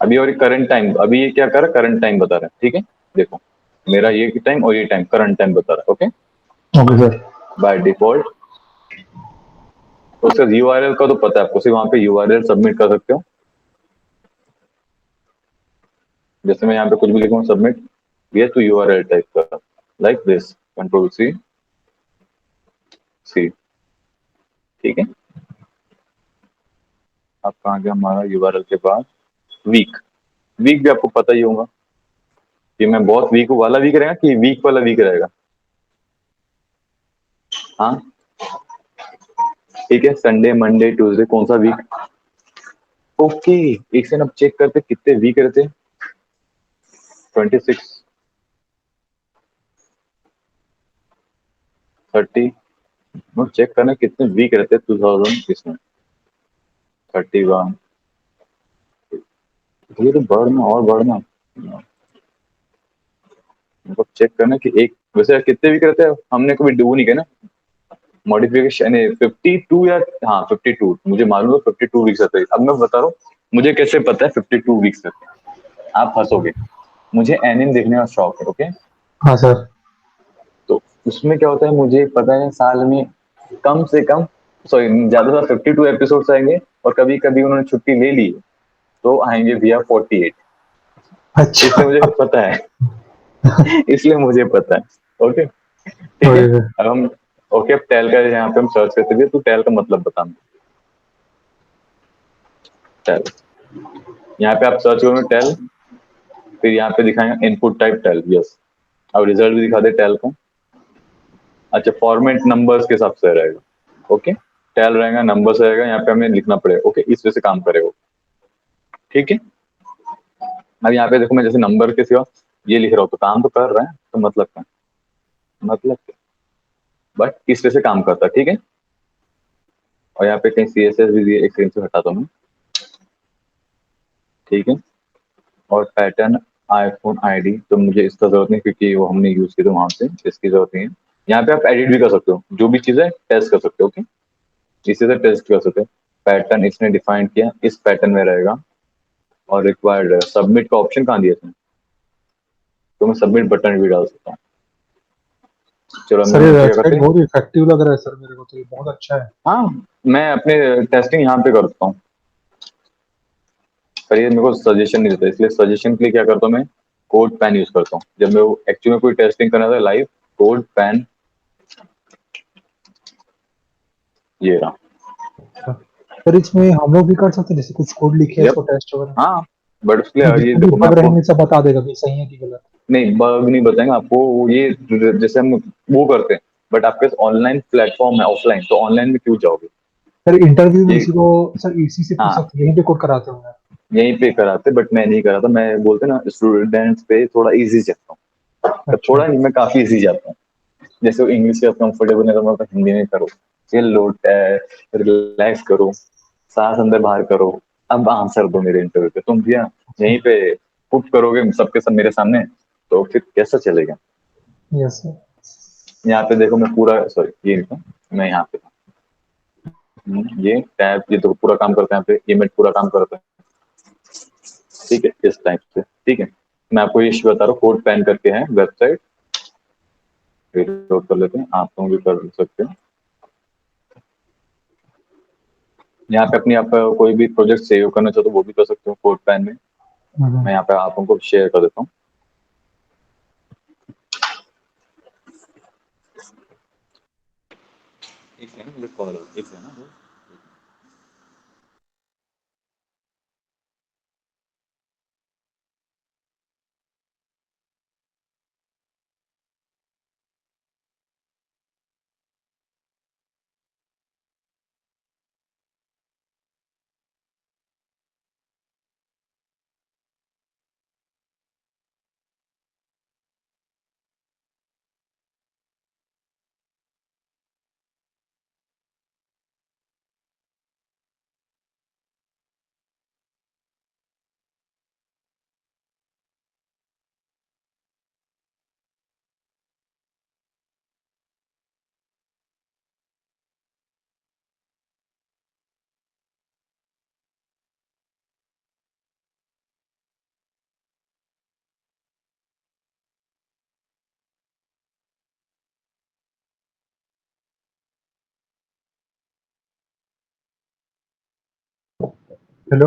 अभी और करंट टाइम, अभी ये क्या कर रहा है करंट टाइम बता रहा है, ठीक है। देखो मेरा ये टाइम और ये टाइम करंट टाइम बता रहा है, okay. Okay sir. By default तो उसका यूआरएल का तो पता है आपको, सिर्फ वहां पे यूआरएल सबमिट कर सकते हो। जैसे मैं यहाँ पे कुछ भी लिखूँ सबमिट, ये तो यूआरएल टाइप कर लाइक दिस, कंट्रोल सी, सी, ठीक है। अब कहाँ गया हमारा यूआरएल के बाद वीक, वीक भी आपको पता ही होगा कि मैं बहुत वीक हूँ वाला वीक रहेगा कि वीक वाला वीक रहेगा, हाँ ठीक है। संडे मंडे ट्यूसडे कौन सा वीक, ओके। एक सेकंड अब चेक करते कितने वीक रहते, 26 30, नोट चेक करना कितने वीक रहते 2000 इसमें 31, ये तो बढ़ना और बढ़ना, मतलब चेक करना कि एक वैसे कितने वीक रहते हैं, हमने कभी वो नहीं किया ना मॉडिफिकेशन 52 या हाँ 52, मुझे मालूम है 52 वीक्स रहते हैं। अब मैं बता रहा हूँ मुझे कैसे पता है 52 वीक्स रहते हैं, आप हंसोगे, मुझे एनिम देखने का शौक है, ओके। हाँ सर। तो उसमें क्या होता है मुझे पता है साल में कम से कम, सॉरी ज्यादा से 52 एपिसोड्स आएंगे, और कभी कभी उन्होंने छुट्टी ले ली तो आएंगे भैया 48, अच्छा। इसलिए मुझे पता है इसलिए मुझे पता है, ओके ठीक है। Okay sir. अब हम ओके, अब टेल का यहाँ पे हम सर्च करते थे, तो टेल का मतलब बताना, टेल यहाँ पे आप सर्च करोगे टेल, फिर यहाँ पे दिखाएंगे इनपुट टाइप टेल, यस। अब रिजल्ट भी दिखा दे टेल का, अच्छा फॉर्मेट नंबर्स के हिसाब से रहेगा, ओके। टेल रहेगा नंबर्स रहेगा, यहाँ पे हमें लिखना पड़ेगा, ओके इस वजह से काम करेगा, ठीक है। अब यहाँ पे देखो मैं जैसे नंबर के सिवा ये लिख रहा हूँ तो काम तो कर रहा है, तो मतलब क्या, मतलब क्या, बट इस वजह से काम करता है, ठीक है। और यहाँ पे कहीं CSS भी दिए, एक स्क्रीन से हटाता हूँ मैं, ठीक है। और पैटर्न आईफोन आईडी तो मुझे इसका जरूरत नहीं, क्योंकि वो हमने यूज किया था वहां से, इसकी जरूरत नहीं है। यहाँ पे आप एडिट भी कर सकते हो, जो भी चीज है टेस्ट कर सकते हो, ओके इसी से टेस्ट कर सकते हो। पैटर्न इसने डिफाइन किया, इस पैटर्न में रहेगा, और रिक्वायर्ड सबमिट का ऑप्शन कहाँ दिया था, तो मैं सबमिट बटन भी डाल सकता हूँ। चलो सर ये हम क्या करते वेबसाइट हैं, बहुत इफेक्टिव लग रहा है सर, मेरे को तो ये बहुत अच्छा है। हाँ मैं अपने टेस्टिंग यहाँ पे करता हूँ, पर ये मेरे को सजेशन नहीं देता, इसलिए सजेशन के लिए क्या करता हूँ मैं, कोड पैन यूज करता हूँ। जब मैं एक्चुअली में कोई टेस्टिंग करना था लाइव, कोड पैन ये रहा, सर इसमें हम लोग भी कर सकते हैं, जैसे कुछ कोड लिखे यप इसको टेस्ट वगैरह, हाँ। बट इसलिए ये जितने भी देखो मैं बग आपको रहेंगे सब बता देगा कि सही है कि गलत। नहीं बग नहीं बताएंगे आपको, ये जैसे हम वो करते हैं, बट आपके ऑनलाइन प्लेटफॉर्म है ऑफलाइन, तो ऑनलाइन में क्यों जाओगे, सर इंटरव्यू में ये इसी को सर इसी से पूछ हाँ सकते हैं, यहीं पे कोड कराते होंगे। यहीं पे कराते, बट मैं नहीं कराता। मैं बोलते ना स्टूडेंट्स पे थोड़ा इजी चलता हूँ, तो अच्छा थोड़ा नहीं, मैं काफी इजी जाता हूँ। जैसे वो इंग्लिश का कंफर्टेबल नहीं, तो मैं बोलता हिंदी में करो, चिल लो, रिलैक्स करो, सांस अंदर बाहर करो, अब आंसर दो मेरे इंटरव्यू पे। तुम भैया यहीं पे पुट करोगे सबके सब मेरे सामने, तो फिर कैसा चलेगा? Yes sir. यहाँ पे देखो, मैं पूरा, सॉरी ये नहीं था, मैं यहाँ पे था। ये टैब, ये तो पूरा काम करता है यहाँ पे, ये मैं पूरा काम करता है, ठीक है, इस टाइप से। ठीक है, मैं आपको ये बता रहा हूँ, कोड पैन करके है वेबसाइट, लोड कर लेते हैं, आप लोग भी कर सकते हैं। यहाँ पे अपनी आप कोई भी प्रोजेक्ट सेव करना चाहो तो वो भी कर सकते हो कोड पैन में। मैं यहाँ पे आप लोगों को शेयर कर देता हूँ। एक सेकंड मुझे कॉल हो, एक सेकंड ना।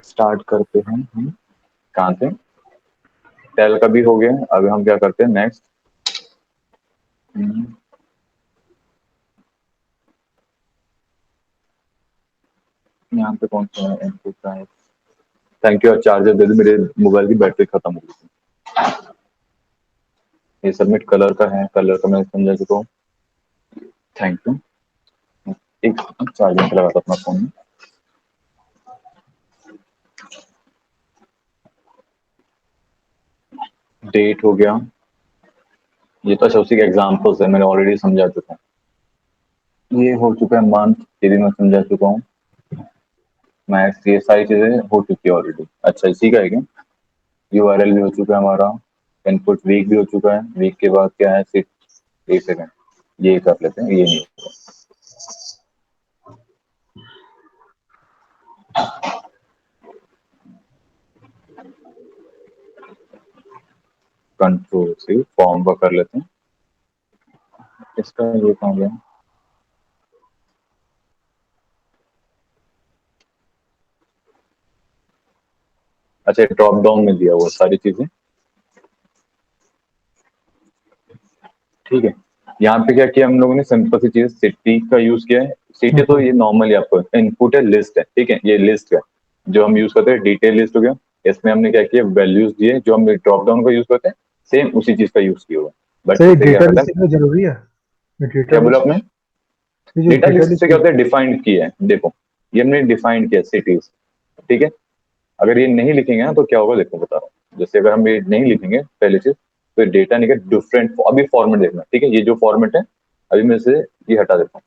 स्टार्ट करते हैं हम, कहाँ से? टेल का भी हो गया, अभी हम क्या करते हैं नेक्स्ट। यहाँ पे कौन सा इनपुट का है? थैंक यू, चार्जर दे दो, मेरे मोबाइल की बैटरी खत्म हो गई थी। ये सबमिट कलर का है, कलर का मैं समझा चुका हूँ, थैंक यू। एक चार्जर लगा था अपना फोन में। डेट हो गया, ये तो उसी के एग्जाम्पल्स है, मैंने ऑलरेडी समझा चुका हूँ। ये हो चुका है मंथ, ये भी मैं समझा चुका हूँ। मैक्स, ये सारी चीजें हो चुकी है ऑलरेडी। अच्छा, इसी का है क्या? यूआरएल भी हो चुका है हमारा, इनपुट वीक भी हो चुका है, वीक के बाद क्या है? सिर्फ एक सेकेंड, ये कर लेते हैं, ये नहीं होगा। कंट्रोल से फॉर्म का कर लेते हैं, इसका ये कहाँ गया? अच्छा, ड्रॉप डाउन में दिया हुआ सारी चीजें, ठीक है। यहाँ पे क्या किया हम लोगों ने? सिंपल सी चीज, सिटी का यूज किया है। सिटी तो ये नॉर्मली आपको इनपुट है, लिस्ट है, ठीक है, ये लिस्ट है जो हम यूज करते हैं, डिटेल लिस्ट हो गया। इसमें हमने क्या किया? वैल्यूज दिए, जो हम ड्रॉप डाउन का यूज करते हैं, सेम उसी चीज का यूज किया हुआ है, बट सर ये इससे क्या डेटा करता लिस्ट है? इतना जरूरी है, ये डेटा क्या बोला लिस्ट, आपने? ये जो डेटा डेटा लिस्ट से लिस्ट क्या होता है? डिफाइंड किया है, देखो ये हमने डिफाइंड किया सिटीज, ठीक है। अगर ये नहीं लिखेंगे ना तो क्या होगा, देखो बता रहा हूँ। जैसे अगर हम ये नहीं लिखेंगे पहले चीज, तो डेटा निकल डिफरेंट, अभी फॉर्मेट देखना, ठीक है, ये जो फॉर्मेट है, अभी मैं इसे ये हटा देता हूँ,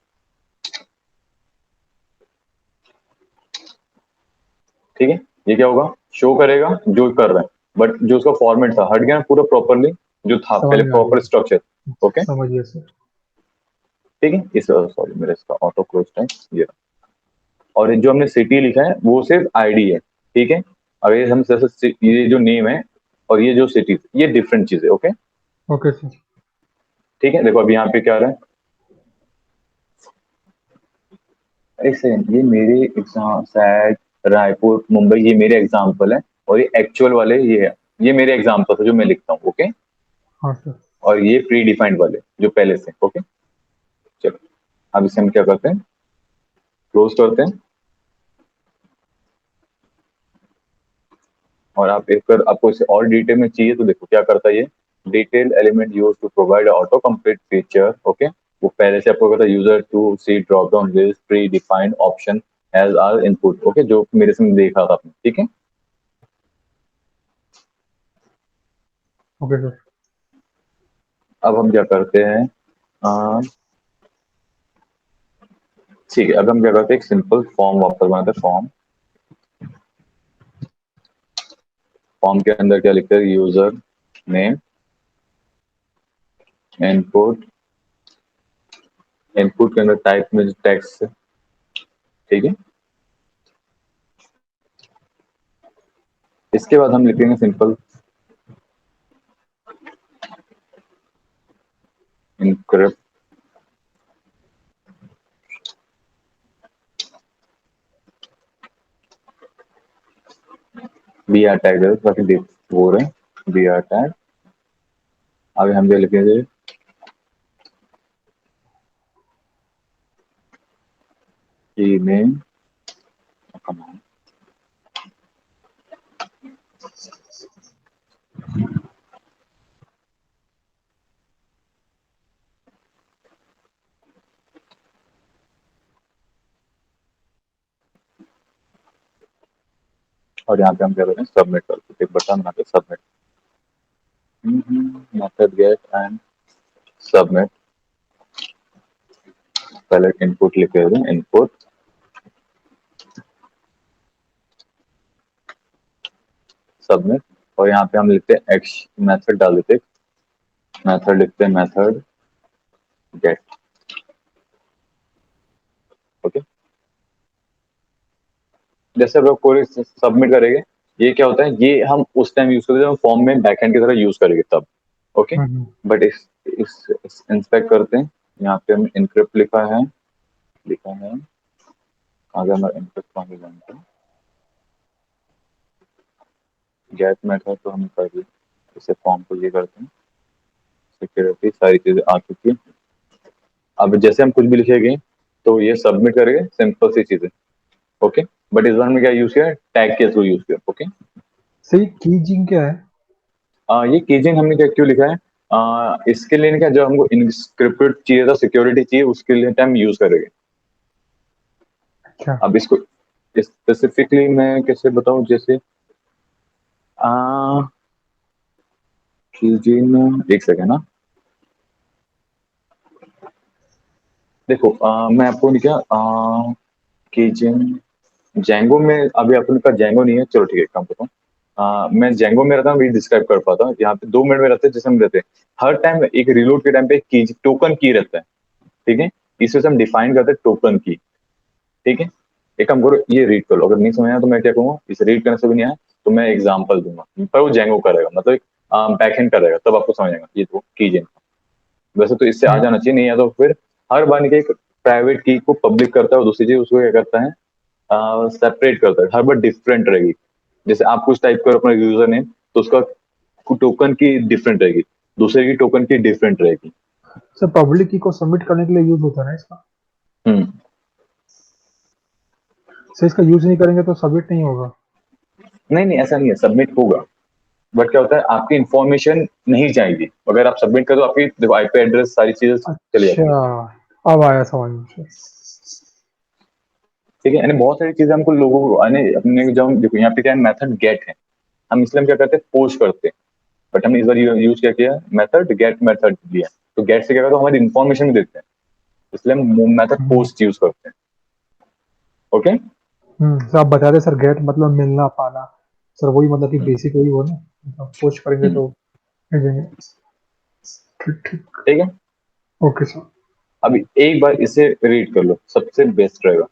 ठीक है। ये क्या होगा? शो करेगा जो कर रहा है, बट जो उसका फॉर्मेट था हट गया पूरा प्रॉपरली, जो था समझ पहले में आ प्रॉपर गया, स्ट्रक्चर। ओके, समझिए सर। ठीक है। इस सॉरी, मेरे इसका ऑटो क्लोज टाइम ये रहा। और ये जो हमने सिटी लिखा है वो सिर्फ आईडी है, ठीक है। अगर ये हम जैसे ये जो नेम है और ये जो सिटी, ये डिफरेंट चीज है, ओके, ओके सर। ठीक है। देखो अभी यहाँ पे क्या आ रहा है, ऐसे ये मेरे एग्जाम, शायद रायपुर मुंबई, ये मेरे एग्जाम्पल है, और ये एक्चुअल वाले ये है, ये मेरे एग्जाम्पल है जो मैं लिखता हूँ, ओके। हाँ सर। और ये प्री डिफाइंड वाले जो पहले से, ओके। चलो, अब इसे हम क्या करते हैं? क्लोज करते हैं। और आप एक बार आपको इसे और डिटेल में चाहिए तो देखो क्या करता है ये, detail element use to provide auto complete feature, okay. वो पहले से आपको कहता है user to see drop down list pre defined option as are input, okay, जो मेरे से देखा था आपने, ठीक है। Okay sir. अब हम क्या करते हैं, ठीक है, अब हम क्या करते हैं, एक सिंपल फॉर्म वापस बनाते हैं। फॉर्म के अंदर क्या लिखते हैं, यूजर नेम, इनपुट, इनपुट के अंदर टाइप में टेक्स्ट, ठीक है। इसके बाद हम लिखेंगे simple encrypt B R tag, ताकि देख वो रहे बी आर टैग। अभी हम क्या लिखेंगे, की नेम, और यहाँ पे हम क्या करें, सबमिट करते, एक बटन बनाते submit, method gate and submit. पहले इनपुट लिखे हुए, इनपुट सबमिट, और यहाँ पे हम लिखते हैं एक्स, मेथड डाल देते, मेथड लिखते हैं मेथड गेट, ओके। जैसे आप कोई सबमिट करेंगे, ये क्या होता है, ये हम उस टाइम यूज करते हैं फॉर्म में बैकएंड की तरह यूज करेंगे तब, ओके। बट इस इंस्पेक्ट करते हैं, यहाँ पे हम इनक्रिप्ट लिखा है, आगे हमारा इनक्रिप्ट कहाँ जानते हैं, गेट मेथड तो हम कर दिए, इसे फॉर्म को ये करते हैं, सिक्योरिटी सारी चीजें आ चुकी है। अब जैसे हम कुछ भी लिखेंगे तो ये सबमिट करेंगे, सिंपल सी चीजें, ओके। बट इस बार में क्या यूज किया है, टैग के थ्रू यूज किया, ओके। सही कीजिंग क्या है? ये कीजिंग हमने क्या क्यों लिखा है, इसके लिए क्या, जब हमको इनस्क्रिप्टेड चाहिए था, सिक्योरिटी चाहिए, उसके लिए टाइम यूज करेंगे। अच्छा। अब इसको स्पेसिफिकली मैं कैसे बताऊं, जैसे कीजिंग, एक सेकेंड ना, देखो मैं आपको नहीं क्या, कीजिंग जेंगो में, अभी आपने कहा जेंगो नहीं है, चलो ठीक है, काम करता हूँ। मैं जेंगो में रहता हूँ, डिस्क्राइब कर पाता हूँ। यहाँ पे 2 मिनट में रहते हैं, जैसे हम रहते हैं हर टाइम एक रिलोड के टाइम पे की टोकन की रहता है, ठीक है। इसे हम डिफाइन करते हैं टोकन की, ठीक है। एक काम करो, ये रीड कर लो, अगर नहीं समझ आया तो मैं क्या कहूँगा, इसे रीड करने से भी नहीं आया तो मैं एग्जाम्पल दूंगा, पर वो जेंगो करेगा, मतलब बैकएंड करेगा, तब आपको समझ आएगा ये तो कीजिए। वैसे तो इससे आ जाना चाहिए, नहीं या तो फिर हर बार एक प्राइवेट की को पब्लिक करता है, और दूसरी चीज उसको क्या करता है, सेपरेट करता है, हर बार डिफरेंट रहेगी। जैसे आप कुछ टाइप करो अपना यूजर नेम, तो उसका टोकन की डिफरेंट रहेगी, दूसरे की टोकन की डिफरेंट रहेगी। सर पब्लिक की को सबमिट करने के लिए यूज होता है ना इसका? हम्म, सर इसका यूज नहीं करेंगे तो सबमिट नहीं होगा? नहीं नहीं, ऐसा नहीं है, सबमिट होगा, बट क्या होता है, आपकी इंफॉर्मेशन नहीं जाएगी। अगर आप सबमिट करो, आपकी देखो आईपी एड्रेस सारी चीजें चली जाती है, अच्छा, अब आया समझ में। ठीक है। यानी बहुत सारी चीजें हमको लोगों को यानी अपने, जब हम देखो यहाँ पे क्या है, मेथड गेट है, हम इसलिए हम क्या करते हैं, पोस्ट करते हैं। बट हमने इस बार यूज क्या किया, मेथड गेट मेथड दिया, तो गेट से क्या करते हैं, हमारी इन्फॉर्मेशन भी देते हैं, इसलिए हम मेथड पोस्ट यूज करते हैं, ओके। सर आप बता दें सर, गेट मतलब मिलना पाना। सर वही मतलब कि बेसिक वही हो ना, मतलब पोस्ट करेंगे तो मिल जाएंगे। ठीक ठीक। ठीक है। Okay sir. अभी एक बार इसे रीड कर लो, सबसे बेस्ट रहेगा।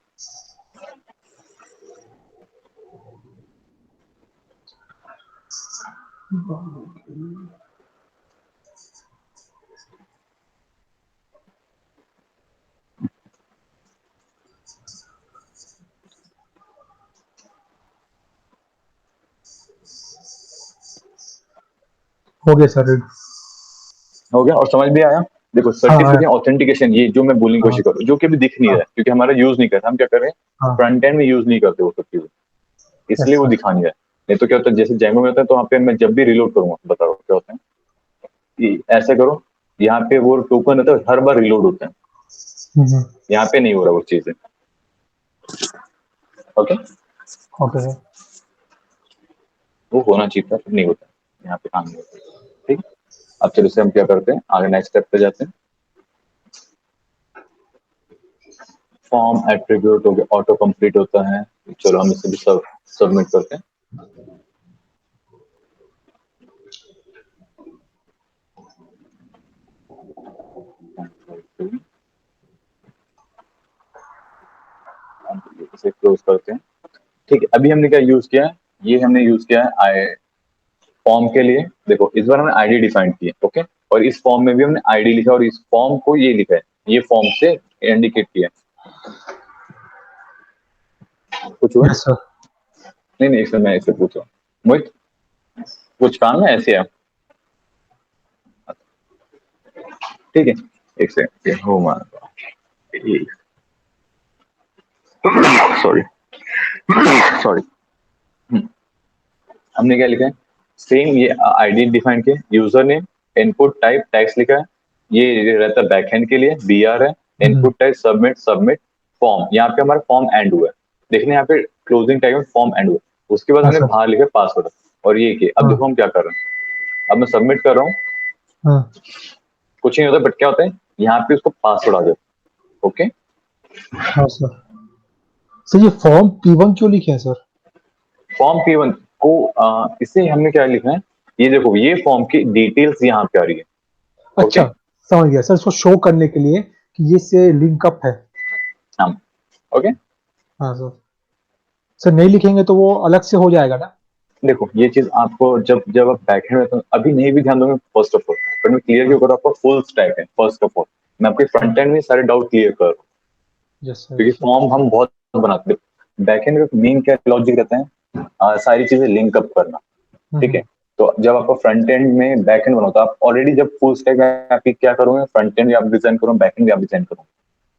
हो गया सर, read। हो गया और समझ भी आया। देखो हाँ सर्टिफिकेट ऑथेंटिकेशन, ये जो मैं बोलने की हाँ कोशिश करूँ, जो कि अभी दिख नहीं हाँ रहा है क्योंकि हमारा यूज नहीं कर रहा, हम क्या कर रहे हैं, हाँ। फ्रंट एंड में यूज नहीं करते वो सब चीजें, यस इसलिए वो सर। दिखा नहीं रहा है। नहीं तो क्या होता है, जैसे जैंगो में होता है, तो वहाँ पे मैं जब भी रिलोड करूंगा, बताओ क्या होता है, ऐसे करो, यहाँ पे वो टोकन होता है, हर बार रिलोड होता है, हम्म, यहाँ पे नहीं हो रहा वो चीजें, ओके। Okay sir. वो होना चाहिए था, नहीं होता, यहाँ पे काम नहीं होता, ठीक है। अब चलो इसे हम क्या करते हैं, आगे नेक्स्ट स्टेप पे जाते हैं। फॉर्म एट्रीब्यूट हो गया, ऑटो कंप्लीट होता है, चलो हम इसे भी सबमिट करते हैं। इसे क्लोज करते हैं। ठीक है, अभी हमने क्या यूज किया है, ये हमने यूज किया है आई फॉर्म के लिए। देखो इस बार हमने आईडी डिफाइन की है, ओके, और इस फॉर्म में भी हमने आईडी लिखा और इस फॉर्म को ये लिखा है, ये फॉर्म से इंडिकेट किया है। कुछ हुआ? Yes sir. नहीं नहीं, इसमें मैं इससे पूछ रहा हूँ, मोहित कुछ काम है ऐसे है? ठीक है, एक सेकंड, हो मारा, सॉरी सॉरी। हमने क्या लिखा है, सेम ये आईडी डिफाइन किया, user name, input type tax लिखा है, ये रहता है बैकएंड के लिए, बीआर है, input type submit submit form, यहाँ पे हमारा फॉर्म एंड हुआ है, देखने यहाँ पे क्लोजिंग टाइम में फॉर्म एंड हुआ, उसके बाद हाँ हमने सर। बाहर लिखा पासवर्ड, और ये किया। अब हाँ। देखो हम क्या कर रहे हैं, अब मैं सबमिट कर रहा हूँ, हाँ। कुछ नहीं होता, बट क्या होता है यहाँ पे उसको पासवर्ड आ जाता है, ओके। हाँ सर। सर ये फॉर्म P1 क्यों लिखे हैं सर? फॉर्म P1 को इसे हमने क्या लिखना है, ये देखो ये फॉर्म की डिटेल्स यहाँ पे आ रही है, अच्छा समझ गया सर, इसको शो करने के लिए कि ये से लिंक अप है। हाँ ओके। हाँ सर। सर नहीं लिखेंगे तो वो अलग से हो जाएगा ना? देखो ये चीज आपको जब जब आप बैकएंड में, तो अभी नहीं भी ध्यान दोगे फर्स्ट ऑफ ऑल, बट मैं क्लियर क्यों कर रहा हूँ, आपका फुल स्टैक है फर्स्ट ऑफ ऑल, मैं आपके फ्रंट एंड में सारे डाउट क्लियर कर रहा हूँ, यस सर। क्योंकि फॉर्म हम बहुत बनाते हैं, बैकएंड में मेन क्या लॉजिक रहता है, सारी चीजें लिंक अप करना, ठीक है। तो जब आपको फ्रंट एंड में बैक एंड बनाओ, तो आप ऑलरेडी जब फुल स्टैक में आप क्या करोगे, फ्रंट एंड भी आप डिजाइन करो, बैक एंड भी आप डिजाइन करो,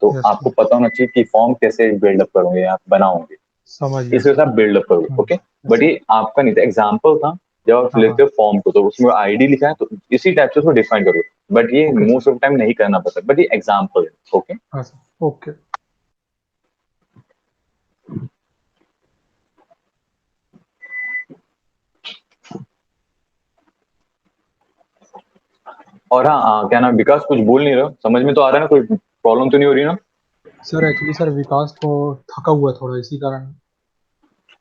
तो यस आपको पता होना चाहिए कि फॉर्म कैसे बिल्डअप करोगे, आप बनाओगे, समझ गया इस वजह से सर। आप बिल्डअप करोगे, ओके। बट ये आपका नहीं था, एग्जाम्पल था, जब आप हाँ लेते हो फॉर्म को तो उसमें आईडी लिखा है, तो इसी टाइप से उसको डिफाइन करोगे, बट ये ओके मोस्ट ऑफ टाइम नहीं करना पड़ता, बट ये एग्जाम्पल है, ओके। हाँ सर ओके। और हाँ क्या नाम विकास, कुछ बोल नहीं रहे हो, समझ में तो आ रहा है ना, कोई प्रॉब्लम तो नहीं हो रही ना? सर एक्चुअली सर विकास को थका हुआ है थोड़ा, इसी कारण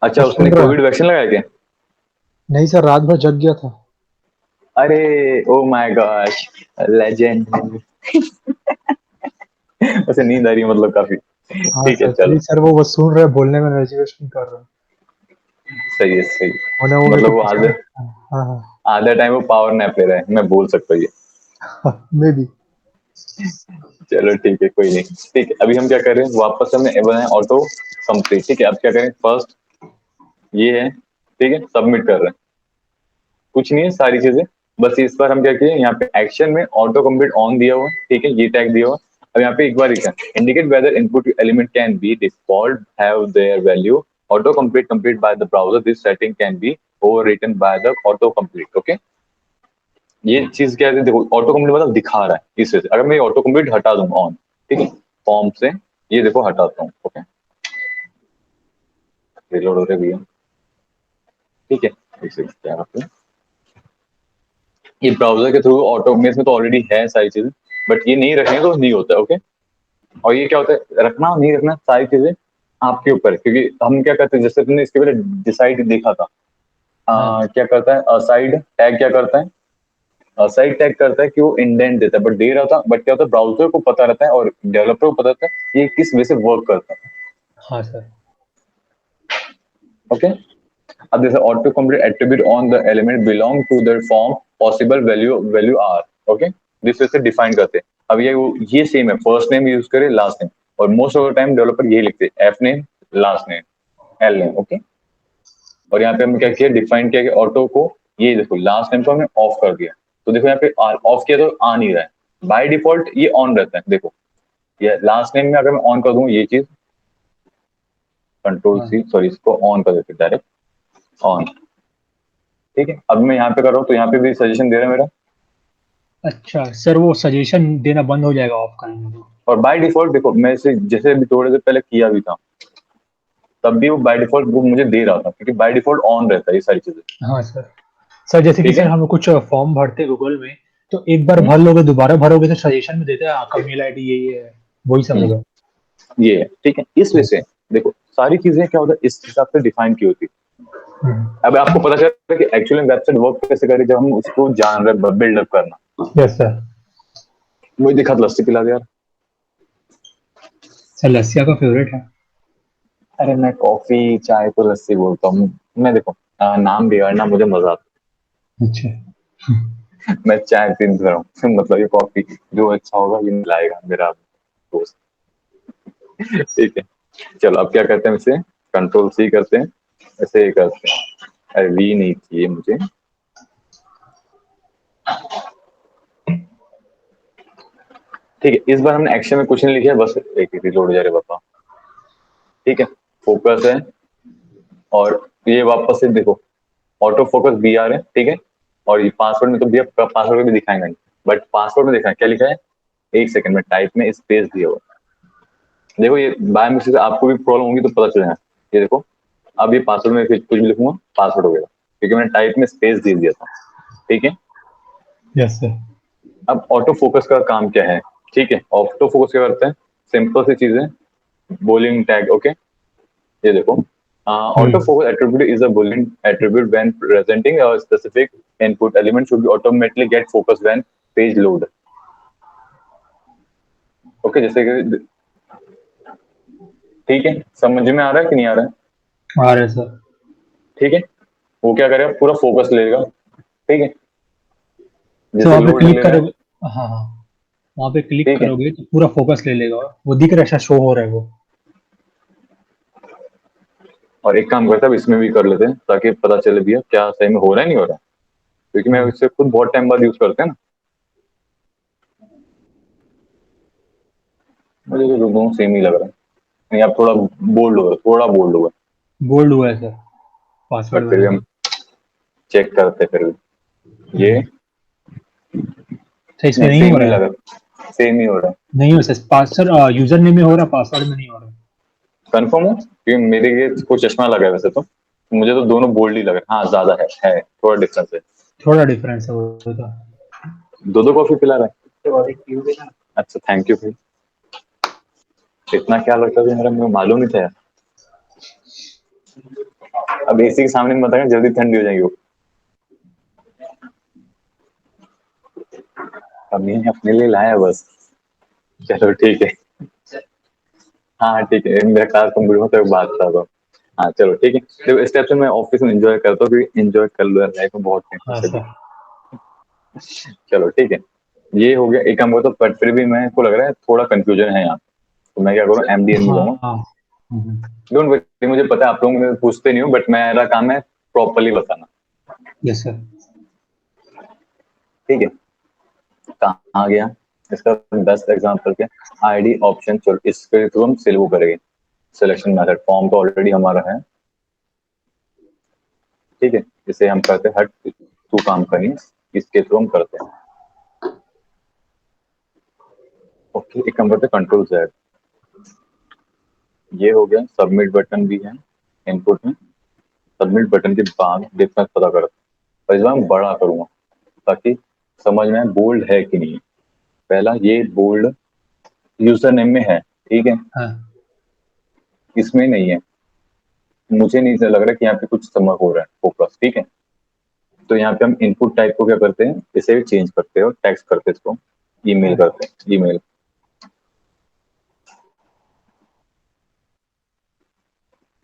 अच्छा, वो उसने सुन रहा है। कोविड वैक्सीन लगाया क्या? नहीं सर, रात भर जग गया था। अरे ओ माय गॉश, लेजेंड। वैसे नींद आ रही है मतलब काफी, हाँ ठीक सर, है चलो, एक्चुअली सर वो बस सुन रहे हैं, बोलने में एनर्जी नहीं कर रहा। सही है सही है। वरना वो मेरे मतलब को वो पीछे। आधे हाँ हाँ आधा टाइम वो पावर नैप ले रहा है, मैं बोल सकता हूँ ये। हाँ मे बी। चलो ठीक है, कोई नहीं, ठीक है। अभी हम क्या करें, वापस हमने बनाया ऑटो कंप्लीट, ठीक है। अब क्या करें, फर्स्ट ये है, ठीक है, सबमिट कर रहे हैं, कुछ नहीं है सारी चीजें, बस इस बार हम क्या किए, यहाँ पे एक्शन में ऑटो कंप्लीट ऑन दिया हुआ, ठीक है, ये टैग दिया हुआ। अब यहाँ पे एक बार लिखा indicate whether input element can be default have there value auto complete complete by the browser, this setting can be overwritten by the auto complete, okay. ये चीज क्या है, देखो ऑटो कंप्लीट मतलब दिखा रहा है, इस वजह से अगर मैं ऑटो कंप्लीट हटा दूंगा ऑन, ठीक है, फॉर्म से ये देखो हटाता हूँ, ओके, रिलोड हो रहा है भैया, ठीक है, इसे क्या करते हैं, ये ब्राउजर के थ्रू ऑटो में इसमें तो ऑलरेडी है सारी चीजें, बट ये नहीं रखेंगे तो नहीं होता है, ओके। और ये क्या होता है, रखना नहीं रखना सारी चीजें आपके ऊपर है, क्योंकि हम क्या करते हैं, जैसे तुमने इसके पहले डिसाइड देखा था, क्या करता है असाइड टैग, क्या करता है असाइड टैग करता है कि वो इंडेंट देता है, बट दे रहा था, बट क्या होता है ब्राउजर को पता रहता है और डेवलपर को पता रहता है ये किस वे से वर्क करता है, हाँ सर। ओके। अब जैसे auto complete attribute on the element belong to the form possible value value are, okay, this way से डिफाइन करते हैं। अब ये सेम है, फर्स्ट नेम यूज करे लास्ट नेम, और most of the time developer यही लिखते हैं, F name last name L name, okay. और यहाँ पे हमने क्या किया, डिफाइन किया कि ऑटो को, ये देखो लास्ट नेम को हमने ऑफ कर दिया, तो देखो यहाँ पे ऑफ किया तो आ नहीं रहा है, बाय डिफॉल्ट ये ऑन रहता है, देखो ये लास्ट नेम में अगर मैं ऑन कर दूं ये चीज, कंट्रोल सी सॉरी, इसको ऑन कर देते डायरेक्ट ऑन, ठीक है। अब मैं यहाँ पे कर रहा हूँ तो यहाँ पे भी सजेशन दे रहा है मेरा, अच्छा सर, वो सजेशन देना बंद हो जाएगा ऑफ करेंगे तो? और बाय डिफॉल्ट देखो मैं इसे जैसे अभी थोड़े देर पहले किया भी था, तब भी वो बाय डिफॉल्ट वो मुझे दे रहा था, क्योंकि बाय डिफॉल्ट ऑन रहता है ये सारी चीजें, हाँ सर। सर जैसे कि ठीक सर है। हम कुछ फॉर्म भरते हैं गूगल में, तो एक बार भर लोगे, दोबारा भरोगे तो सजेशन में देते हैं आपका मेल आईडी ये है, वही सब होगा। ये है, ठीक है। इस वजह से देखो सारी चीजें क्या होता है इस हिसाब से डिफाइन की होती है। अब आपको पता चला कि एक्चुअली वेबसाइट वर्क कैसे करे जब हम उसको जान रहे बिल्डअप करना। Yes sir. मुझे दिखा तो लस्सी पिला दे यार। सर लस्सी आपका फेवरेट है? अरे मैं कॉफी चाय को लस्सी बोलता हूँ। मैं देखो नाम बिगाड़ना मुझे मजा आता अच्छा। है। मैं चाय पीता रहा हूँ मतलब ये कॉफी जो अच्छा होगा ये लाएगा मेरा दोस्त। ठीक है चलो अब क्या करते हैं इसे कंट्रोल सी करते हैं ऐसे ही करते हैं। अरे वी नहीं चाहिए मुझे। ठीक है इस बार हमने एक्शन में कुछ नहीं लिखा है बस एक रिलोड जा रहे बताओ। ठीक है फोकस है और ये वापस से देखो ऑटो फोकस बी आर है। ठीक है और ये पासवर्ड में तो भैया पासवर्ड में भी दिखाएंगे नहीं बट पासवर्ड में दिखा क्या लिखा है एक सेकंड में टाइप में स्पेस दिया हुआ। देखो ये बाय मिस्टेक आपको भी प्रॉब्लम होगी तो पता चल जाए। ये देखो अब ये पासवर्ड में कुछ भी लिखूंगा पासवर्ड हो गया क्योंकि मैंने टाइप में स्पेस दे दिया था। ठीक है यस सर। अब ऑटो फोकस का काम क्या है। ठीक है ऑटो फोकस क्या करते हैं सिंपल सी चीजें बोलिंग टैग। ओके ये देखो auto focus attribute is a boolean attribute when presenting a specific input element should be automatically get focus when page load। Okay जैसे कि ठीक है समझ में आ रहा है कि नहीं आ रहा है। आ रहा है सर। ठीक है वो क्या करेगा पूरा फोकस लेगा। ठीक है तो जैसे वहाँ पे लोड क्लिक ले रहा है। करोगे, हाँ हाँ, वहाँ पे क्लिक ठीक है करोगे तो पूरा फोकस ले लेगा, वो दिख रहा है, शो हो रहा है वो। और एक काम करता है अब इसमें भी कर लेते हैं ताकि पता चले भैया क्या सही में हो रहा है नहीं हो रहा है क्योंकि मैं इससे खुद बहुत टाइम बाद यूज करते हैं ना। मुझे तो दोनों सेम ही लग रहा है। नहीं आप थोड़ा बोल्ड होगा बोल्ड हुआ है सर पासवर्ड बट फिर भी वाला। हम चेक करते हैं फिर भी ये सर इसमें नहीं नहीं हो सेम ही रहा है, लग रहा सेम ही हो रहा है। नहीं हो सर, पासवर्ड यूजर नेम में हो रहा है, पासवर्ड में नहीं हो रहा है। कंफर्म हो क्योंकि मेरे ये को चश्मा लगा है वैसे तो मुझे तो दोनों बोल्ड ही लग रहा है। हाँ ज्यादा है थोड़ा डिफरेंस है। थोड़ा डिफरेंस है वो तो। दो दो कॉफी पिला रहा है। अच्छा थैंक यू भाई इतना क्या लगता है मेरा मुझे मालूम नहीं था यार। अब एसी के सामने में बताएंगे जल्दी ठंडी हो जाएगी वो। अब मैंने अपने लिए लाया बस। चलो ठीक है हाँ ठीक है मेरा कार कंप्लीट हो तो बात था तो हाँ चलो ठीक है। देखो इस टाइप से मैं ऑफिस में एंजॉय करता हूँ क्योंकि एंजॉय कर लो लाइफ में बहुत टेंशन हाँ से भी। सर। चलो ठीक है ये हो गया एक काम करता हूँ बट फिर भी मेरे को लग रहा है थोड़ा कंफ्यूजन है यहाँ तो मैं क्या करूँ एमडीएन में जाऊँ। हाँ। हम्म। डोंट वरी मुझे पता है आप लोग मुझे पूछते नहीं हो बट मेरा काम है प्रॉपरली बताना। Yes sir. ठीक है कहाँ गया इसका बेस्ट एग्जांपल क्या आईडी ऑप्शन चलो इसके थ्रू हम सिलेक्ट करेंगे। सिलेक्शन मेथड फॉर्म तो ऑलरेडी हमारा है। ठीक है इसे हम करते हैं हट तू काम करिए इसके थ्रू हम करते हैं। ओके एक काम करते हैं कंट्रोल जेड। ये हो गया सबमिट बटन भी है इनपुट में। सबमिट बटन के बाद डिफरेंस पता कर और इस बार मैं बड़ा करूंगा ताकि समझ में बोल्ड है कि नहीं। पहला ये बोल्ड यूजर नेम में है। ठीक है हाँ इसमें नहीं है। मुझे नहीं लग रहा कि यहाँ पे कुछ समझ हो रहा है फोकस। ठीक है तो यहाँ पे हम इनपुट टाइप को क्या करते हैं इसे भी चेंज करते हैं और टेक्स्ट करते हैं इसको ईमेल करते हैं ईमेल।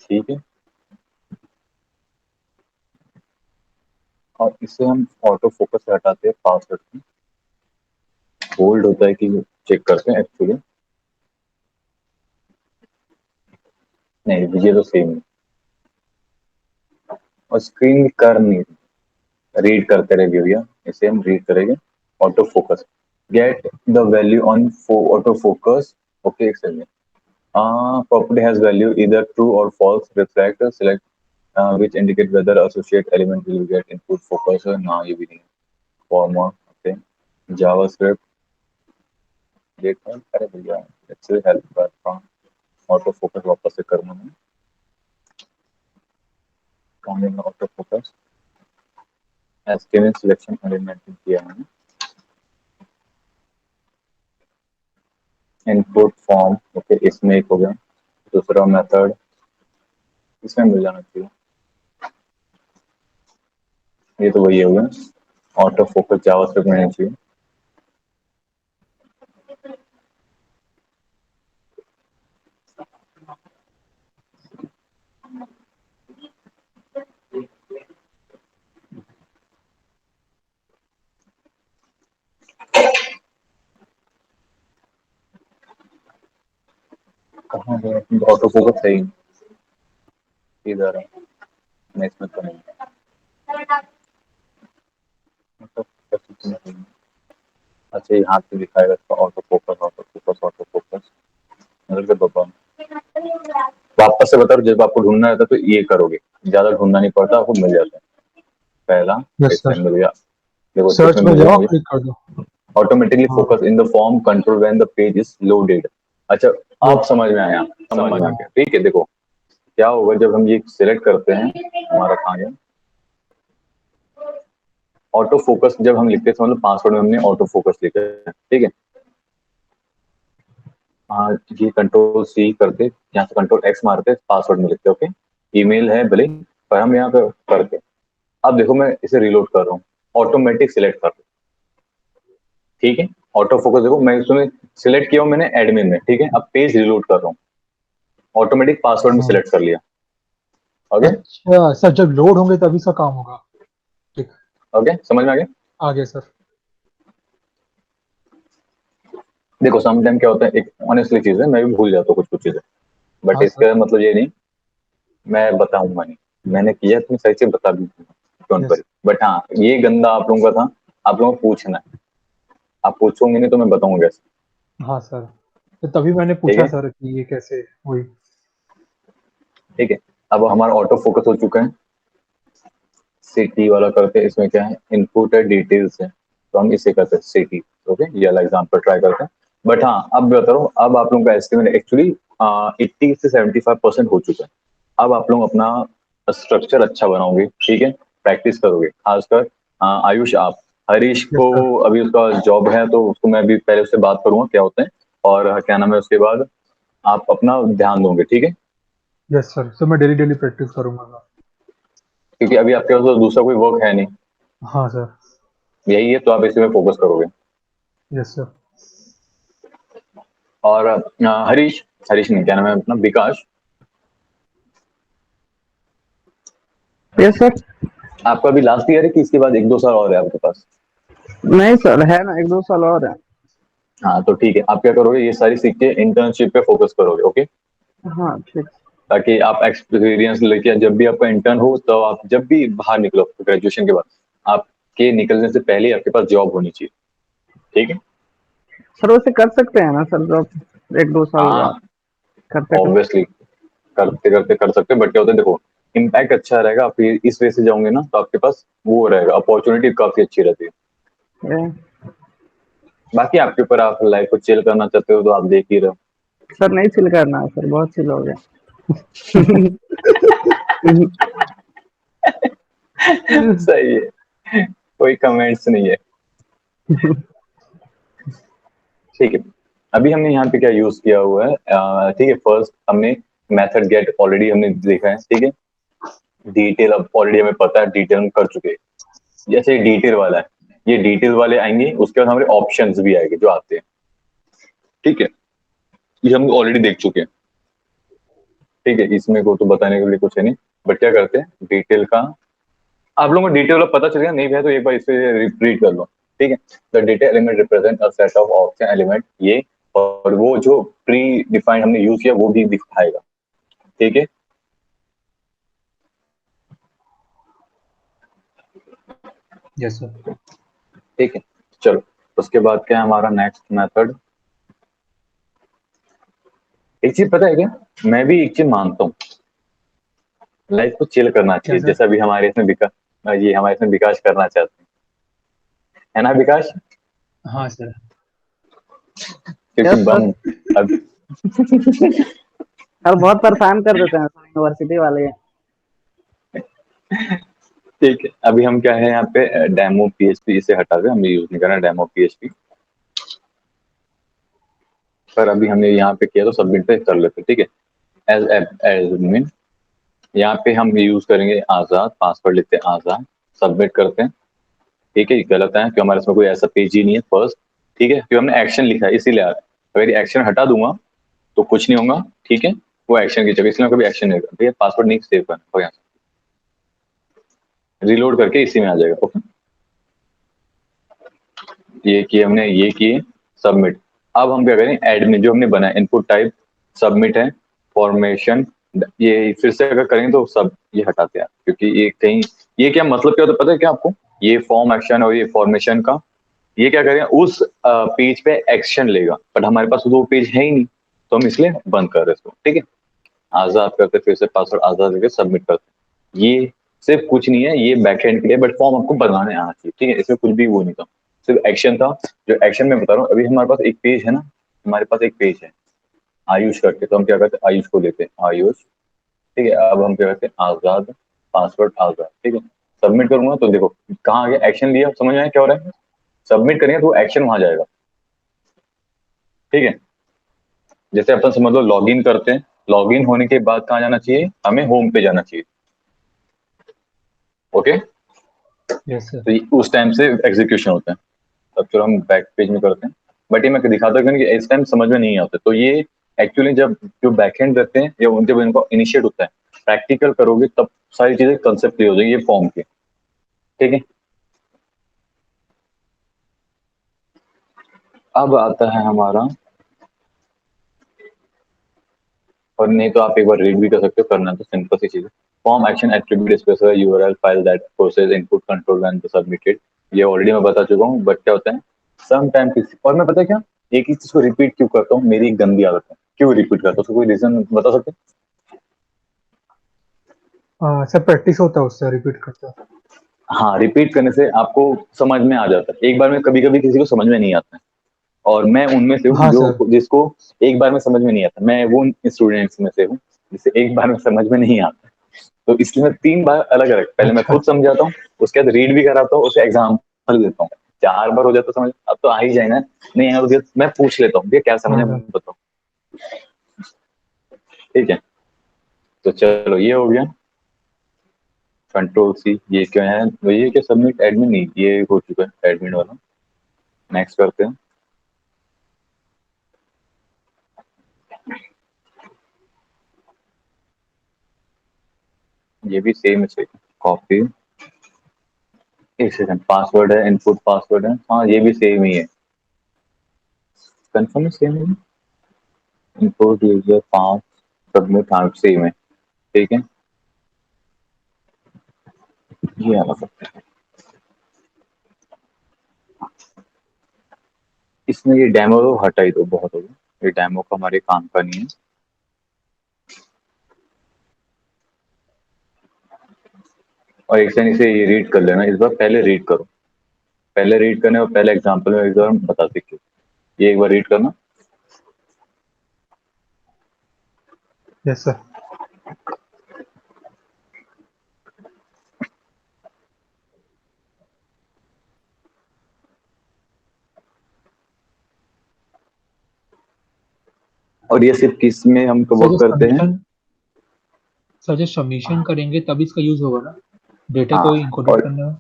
ठीक है और इसे हम ऑटो फोकस से हटाते हैं पासवर्ड से बोल्ड होता है कि चेक करते हैं एक्चुअली नहीं ये तो सेम है और स्क्रीन कर नहीं रीड करते रहे भैया इसे हम रीड करेंगे auto focus get the value on auto focus. Okay एक second property has value either true or false reflect select which indicate whether associate element will get input focus ना ये भी नहीं form okay javascript देखो अरे भैया इससे help करता हूँ ऑटो फोकस वापस से करना है auto focus estimate selection element किया है इनपुट फॉर्म, ओके, इसमें एक हो गया। दूसरा मेथड इसमें मिल जाना चाहिए, ये तो वही हो गया। ऑटो फोकस जावास्क्रिप्ट में होना चाहिए। कहाँ है ऑटो फोकस? सही इधर है, मैं इसमें तो नहीं। ऑटो फोकस इसमें नहीं है। अच्छा, यहाँ पे दिखाएगा इसका auto focus, auto focus, auto focus. मतलब के पापा वापस से बता रहा हूँ, जब आपको ढूंढना रहता है तो ये करोगे, ज्यादा ढूंढना नहीं पड़ता, आपको मिल जाता है। पहला यस इसमें सर, मिल गया, देखो सर्च इसमें में मिल गया जाओ, मुझे। क्लिक कर दो। ऑटोमेटिकली हाँ, focus in the form control when the page is loaded. अच्छा, आप समझ में आया? समझ में आ गया, ठीक है। देखो क्या होगा जब हम ये सिलेक्ट करते हैं, हमारा कहाँ गया ऑटो फोकस, जब हम लिखते थे मतलब पासवर्ड में हमने ऑटो फोकस लिखा है, ठीक है। हाँ, ये कंट्रोल सी करते, यहाँ से कंट्रोल एक्स मारते, पासवर्ड में लिखते, ओके। ईमेल है भले, पर हम यहाँ पे करते। अब देखो मैं इसे रिलोड कर रहा हूँ, ऑटोमेटिक सिलेक्ट कर रहा हूँ, ठीक है। ऑटो फोकस देखो मैं इसमें सिलेक्ट किया हूँ मैंने एडमिन में, ठीक है। अब पेज रिलोड कर रहा हूँ, ऑटोमेटिक पासवर्ड में हाँ। सिलेक्ट कर लिया, ओके। अच्छा सर, जब लोड होंगे तभी इसका काम होगा। ठीक, ओके, समझ में आ गया? आगे सर। देखो सम टाइम क्या होता है, एक ऑनेस्टली चीज है, मैं भी भूल जाता हूँ कुछ कुछ चीजें, बट हाँ सर। इसका मतलब ये नहीं मैं बताऊंगा नहीं, मैंने किया तो मैं सही से बता भी डोंट यस। वरी। बट हाँ, ये गंदा आप लोगों का था, आप लोगों को पूछना है, आप पूछोगे नहीं तो मैं बताऊंगा कैसे, हाँ सर, तो तभी मैंने ठीक पूछा है। सर कि ये कैसे हुई। ठीक है, अब हमारा ऑटो फोकस हो चुका है। सिटी वाला करते हैं, इसमें क्या है इनपुट है, डिटेल्स है, तो हम इसे करते हैं सिटी, ओके। ये वाला एग्जांपल ट्राई करते हैं। बट हाँ, अब बता रहा हूँ, अब आप लोगों का एस्टिमेट एक्चुअली 80 से 75% हो चुका है। अब आप लोग अपना स्ट्रक्चर अच्छा बनाओगे, ठीक है, प्रैक्टिस करोगे, खासकर आयुष आप। हरीश यस को सर। अभी उसका जॉब है तो उसको मैं अभी पहले उससे बात करूंगा क्या होता है, और क्या नाम है, उसके बाद आप अपना ध्यान दोगे, ठीक है। यस सर, तो मैं डेली डेली प्रैक्टिस करूंगा सर। क्योंकि अभी आपके पास तो दूसरा कोई वर्क है नहीं, हाँ सर। यही है, तो आप इसी में फोकस करोगे। Yes sir. और हरीश, हरीश नहीं, क्या नाम है अपना, विकास। Yes sir. आपका अभी लास्ट ईयर है कि इसके बाद 1-2 साल और है आपके पास? नहीं सर, है ना, 1-2 साल और है। हाँ तो ठीक है, आप क्या करोगे, ये सारी सीख के इंटर्नशिप पे फोकस करोगे, ओके। हाँ ठीक। ताकि आप एक्सपीरियंस लेके जब भी आपका इंटर्न हो, तो आप जब भी बाहर निकलो ग्रेजुएशन के बाद, आपके निकलने से पहले आपके पास जॉब होनी चाहिए, ठीक है। सर वैसे कर सकते हैं ना सर जॉब 1-2 साल बाद, हाँ, करते करते। ऑब्वियसली करते करते कर सकते हैं, बट क्या होता है देखो, इम्पैक्ट अच्छा रहेगा, आप इस वे से जाओगे ना तो आपके पास वो रहेगा, अपॉर्चुनिटी काफी अच्छी रहती है। बाकी आपके ऊपर, आप लाइफ को चिल करना चाहते हो तो आप देख ही रहे सर नहीं चिल करना है सर, बहुत चिल हो गया। हो। सही है, कोई कमेंट्स नहीं है, ठीक है। अभी हमने यहाँ पे क्या यूज किया हुआ है, ठीक है। फर्स्ट हमने मेथड गेट ऑलरेडी हमने देखा है, ठीक है। डिटेल अब ऑलरेडी हमें पता है, डिटेल हम कर चुके हैं। जैसे डिटेल वाला है, ये डिटेल वाले आएंगे, उसके बाद हमारे ऑप्शंस भी आएंगे जो आते हैं, ठीक है। ये हम ऑलरेडी देख चुके हैं, ठीक है, इसमें को तो बताने के लिए कुछ है नहीं। बट क्या करते हैं डिटेल का, आप लोगों को डिटेल पता चल गया, नहीं भी है तो एक बार इसे रिपीट कर लो, ठीक है। The data element represent a set of option element, ये और वो जो प्री डिफाइंड हमने यूज किया वो भी दिखाएगा, ठीक है। Yes sir. ठीक है, चलो उसके बाद क्या है हमारा नेक्स्ट मेथड। एक चीज पता है क्या, मैं भी एक चीज मानता हूँ, लाइफ को चिल करना क्या चाहिए, सर? जैसा भी हमारे इसमें विकास, ये हमारे इसमें विकास करना चाहते हैं, है ना विकास? हाँ सर। क्योंकि यस सर। बम अब सर बहुत परेशान कर देते हैं सर यूनिवर्सिटी वाले। ठीक है, अभी हम क्या है यहाँ पे डेमो पीएचपी, इसे हटा के हम यूज नहीं करना डेमो पीएचपी। पर अभी हमने यहाँ पे किया तो सबमिट पे कर लेते, ठीक है। एज एडमिन यहाँ पे हम यूज करेंगे आजाद, पासवर्ड लिखते हैं आजाद, सबमिट करते हैं, ठीक है। गलत है कि हमारे इसमें कोई ऐसा पेज ही नहीं है फर्स्ट, ठीक है, क्योंकि हमने एक्शन लिखा है इसीलिए आ रहा है। अगर एक्शन हटा दूंगा तो कुछ नहीं होगा, ठीक है, वो एक्शन की जगह, इसलिए कभी एक्शन नहीं करना, भैया पासवर्ड नहीं सेव करना, हो यहाँ रिलोड करके इसी में आ जाएगा, ओके। ये किए हमने, ये किए, सबमिट। अब हम क्या करें, एडमिन जो हमने बनाया इनपुट टाइप सबमिट है, फॉर्मेशन, ये फिर से अगर करें तो सब ये हटाते हैं क्योंकि ये कहीं, ये क्या मतलब क्या होता है पता है क्या आपको, ये फॉर्म एक्शन और ये फॉर्मेशन का, ये क्या करें उस पेज पे एक्शन लेगा, बट हमारे पास वो पेज है ही नहीं, तो हम इसलिए बंद कर रहे हैं इसको, ठीक है। आजाद करते फिर से पासवर्ड आजाद करके सबमिट करते, ये सिर्फ कुछ नहीं है, ये बैकएंड के लिए, बट फॉर्म आपको बनाने आना चाहिए, ठीक है, इसमें कुछ भी वो नहीं था, सिर्फ एक्शन था। जो एक्शन में बता रहा हूँ, अभी हमारे पास एक पेज है ना, हमारे पास एक पेज है आयुष करके, तो हम क्या करते हैं आयुष को लेते हैं, आयुष, ठीक है। अब हम क्या करते हैं आजाद, पासवर्ड आजाद, ठीक है, सबमिट करूंगा तो देखो कहाँ आ गया, एक्शन लिया, समझ में आया क्या हो रहा है, सबमिट करेंगे तो एक्शन वहां जाएगा, ठीक है। जैसे अपन समझ लो लॉगिन करते हैं, लॉगिन होने के बाद कहाँ जाना चाहिए, हमें होम पे जाना चाहिए, ओके। Yes sir. तो उस टाइम से एग्जीक्यूशन होता है, तब चलो हम बैक पेज में करते हैं, बट ये मैं दिखाता हूँ कि इस टाइम समझ में नहीं आता, तो ये एक्चुअली जब जो बैकएंड रहते हैं या जब इनको इनिशिएट होता है, प्रैक्टिकल करोगे तब सारी चीजें कंसेप्ट क्लियर हो जाएगी, ये फॉर्म के, ठीक है। अब आता है हमारा, और नहीं तो आप एक बार रीड भी कर सकते हो, करना तो सिंपल सी चीज है, form action attribute specify URL file that process input control when submitted, ये ऑलरेडी मैं बता चुका हूँ, बट क्या होता है सम टाइम किसी, और मैं पता है क्या एक ही चीज को रिपीट क्यों करता हूँ, मेरी एक गंदी आदत है, क्यों रिपीट करता हूँ, उसका कोई रीजन बता सकते हैं? सर प्रैक्टिस होता है उससे रिपीट करते हो। हाँ, रिपीट करने से आपको समझ में आ जाता है, एक बार में कभी कभी किसी को समझ में नहीं आता है, और मैं उनमें से हूँ हाँ जो सर। जिसको एक बार में समझ में नहीं आता, मैं वो स्टूडेंट्स में से हूँ जिसे एक बार में समझ में नहीं आता, तो इसलिए मैं 3 बार अलग अलग, पहले मैं अच्छा। खुद समझाता हूँ, उसके बाद रीड भी कराता हूँ, उसे एग्जाम्पल देता हूँ, 4 बार हो जाता समझ, अब तो आ ही जाए ना, नहीं आया तो मैं पूछ लेता हूँ भैया क्या समझ हाँ में सर। बताओ, ठीक है। तो चलो ये हो गया, कंट्रोल सी, ये क्या है, ये क्या सबमिट एडमिन, नहीं ये हो चुका है एडमिन वाला, नेक्स्ट करते हैं। ये भी सेम है, कॉपी, एक सेकंड, पासवर्ड है, इनपुट पासवर्ड है, हाँ ये भी सेम ही है, कंफर्म सेम है, इनपुट यूजर पास सबमिट, हाँ सेम है, ठीक है। ये आ सकता है, इसमें ये डेमो तो हटा ही दो, बहुत हो गया, ये डेमो का हमारे काम का नहीं है। और एक सेकंड इसे ये रीड कर लेना, इस बार पहले रीड करो, पहले रीड करने और पहले एग्जांपल में एक बार बता सकते हो, ये एक बार रीड करना। Yes sir. और ये सिर्फ किस में हम सर वर्क जो करते हैं, सबमिशन सर जो सबमिशन करेंगे तब इसका यूज होगा ना, डेटा हाँ को इनकोडेट और करने में।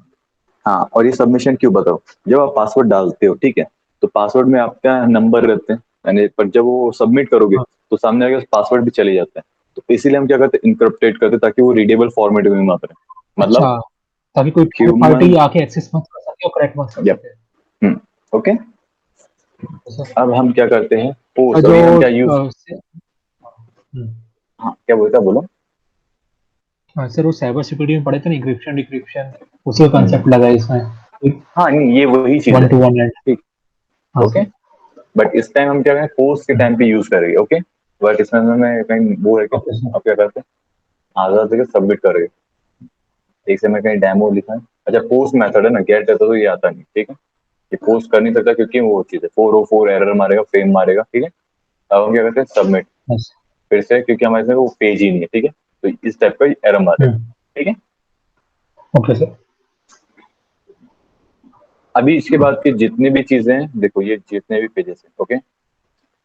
हाँ, और ये सबमिशन क्यों बताओ, जब आप पासवर्ड डालते हो, ठीक है, तो पासवर्ड में आपका नंबर रहते हैं, यानी पर जब वो सबमिट करोगे हाँ। तो सामने आगे पासवर्ड भी चले जाता है, तो इसीलिए हम क्या करते हैं इनक्रिप्टेड करते हैं, ताकि वो रीडेबल फॉर्मेट में मात्र है, मतलब अच्छा, ताकि कोई थर्ड ह्यूमन, पार्टी आके एक्सेस मत कर सके और क्रैक मत कर यप, सके। ओके। सर अब हम क्या करते हैं और पोस्ट, जो और ये हम क्या यूज, हम्म, हाँ क्या बोलता बोलो, हाँ सर वो साइबर सिक्योरिटी में पढ़े थे ना, इंक्रिप्शन डिक्रिप्शन, उसी का हम्म, कंसेप्ट लगा है इसमें, हाँ नहीं ये वही चीज वन है, टू वन एंड। ठीक, हाँ ओके। सर। बट इस टाइम हम क्या करें पोस्ट के टाइम पे यूज करेंगे, ओके। बट इसमें मैं कहीं वो है क्या, ओके सर। अब क्या करते हैं आजाद से सबमिट करेंगे, एक से मैं कहीं डेमो लिखा है, अच्छा पोस्ट मेथड है ना, गेट रहता तो ये आता नहीं, ठीक है, ये पोस्ट कर नहीं सकता क्योंकि वो चीज है 404 एरर मारेगा, फ्रेम मारेगा, ठीक है। अब हम क्या करते हैं सबमिट, यस। फिर से क्योंकि हमारे इसमें वो पेज ही नहीं है, ठीक है, तो इस टाइप का एरर मारेगा, ठीक है। Okay sir. अभी इसके बाद की जितनी भी चीजें हैं देखो, ये जितने भी पेजेस हैं, ओके,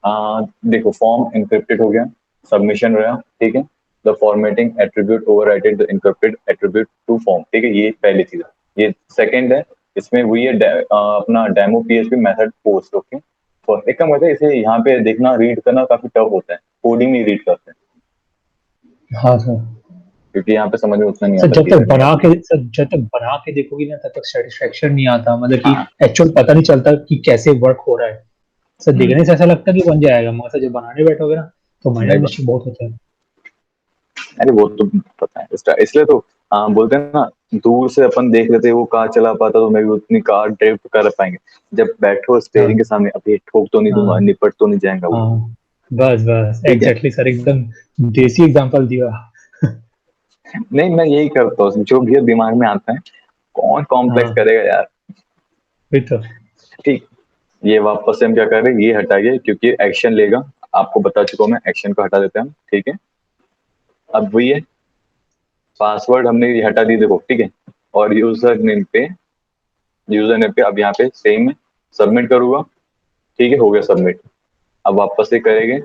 देखो फॉर्म इनक्रिप्टेड हो गया, सबमिशन रहा, ठीक है। The formatting attribute overwrited the encrypted attribute to form, ठीक है, ये पहली चीज है। ये सेकंड है, इसमें वही है अपना demo PHP method post, okay. तो एक काम करते हैं, इसे यहाँ पे देखना रीड करना काफी टफ होता है, कोडिंग नहीं रीड करते हैं, हाँ सर। क्योंकि यहाँ पे समझ में उतना नहीं सर आता जब तक क्लियर नहीं बना आता। के सर जब तक बना के देखोगे ना तब तक सेटिस्फेक्शन नहीं आता, मतलब कि हाँ। एक्चुअल पता नहीं चलता कि कैसे वर्क हो रहा है। सर हम्म, देखने से ऐसा लगता है कि बन जाएगा, मगर सर जब बनाने बैठोगे ना तो माइनर नहीं बा- मिस्टेक बहुत होता है। अरे वो तो पता है इसलिए तो बोलते हैं ना, दूर से अपन देख लेते हैं वो कार चला पाता तो मैं भी उतनी कार ड्राइव कर पाएंगे, जब बैठो स्टेयरिंग के हाँ सामने अभी ठोक तो नहीं दूंगा, हाँ निपट तो नहीं जाएगा वो। हाँ, बस बस ठीक है। एग्जैक्टली सर, एकदम देसी एग्जांपल दिया। नहीं मैं यही करता हूँ, जो भी दिमाग में आता है, कौन कॉम्प्लेक्स हाँ करेगा यार। वही तो। ठीक। ये वापस से हम क्या कर रहे हैं, ये हटाइए क्योंकि एक्शन लेगा, आपको बता चुका हूं मैं, एक्शन को हटा देते हैं हम, ठीक है। अब वही है, पासवर्ड हमने ये हटा दी देखो, ठीक है। और यूजर नेम पे अब यहाँ पे सेम है, सबमिट करूंगा, ठीक है, हो गया सबमिट। अब वापस से करेंगे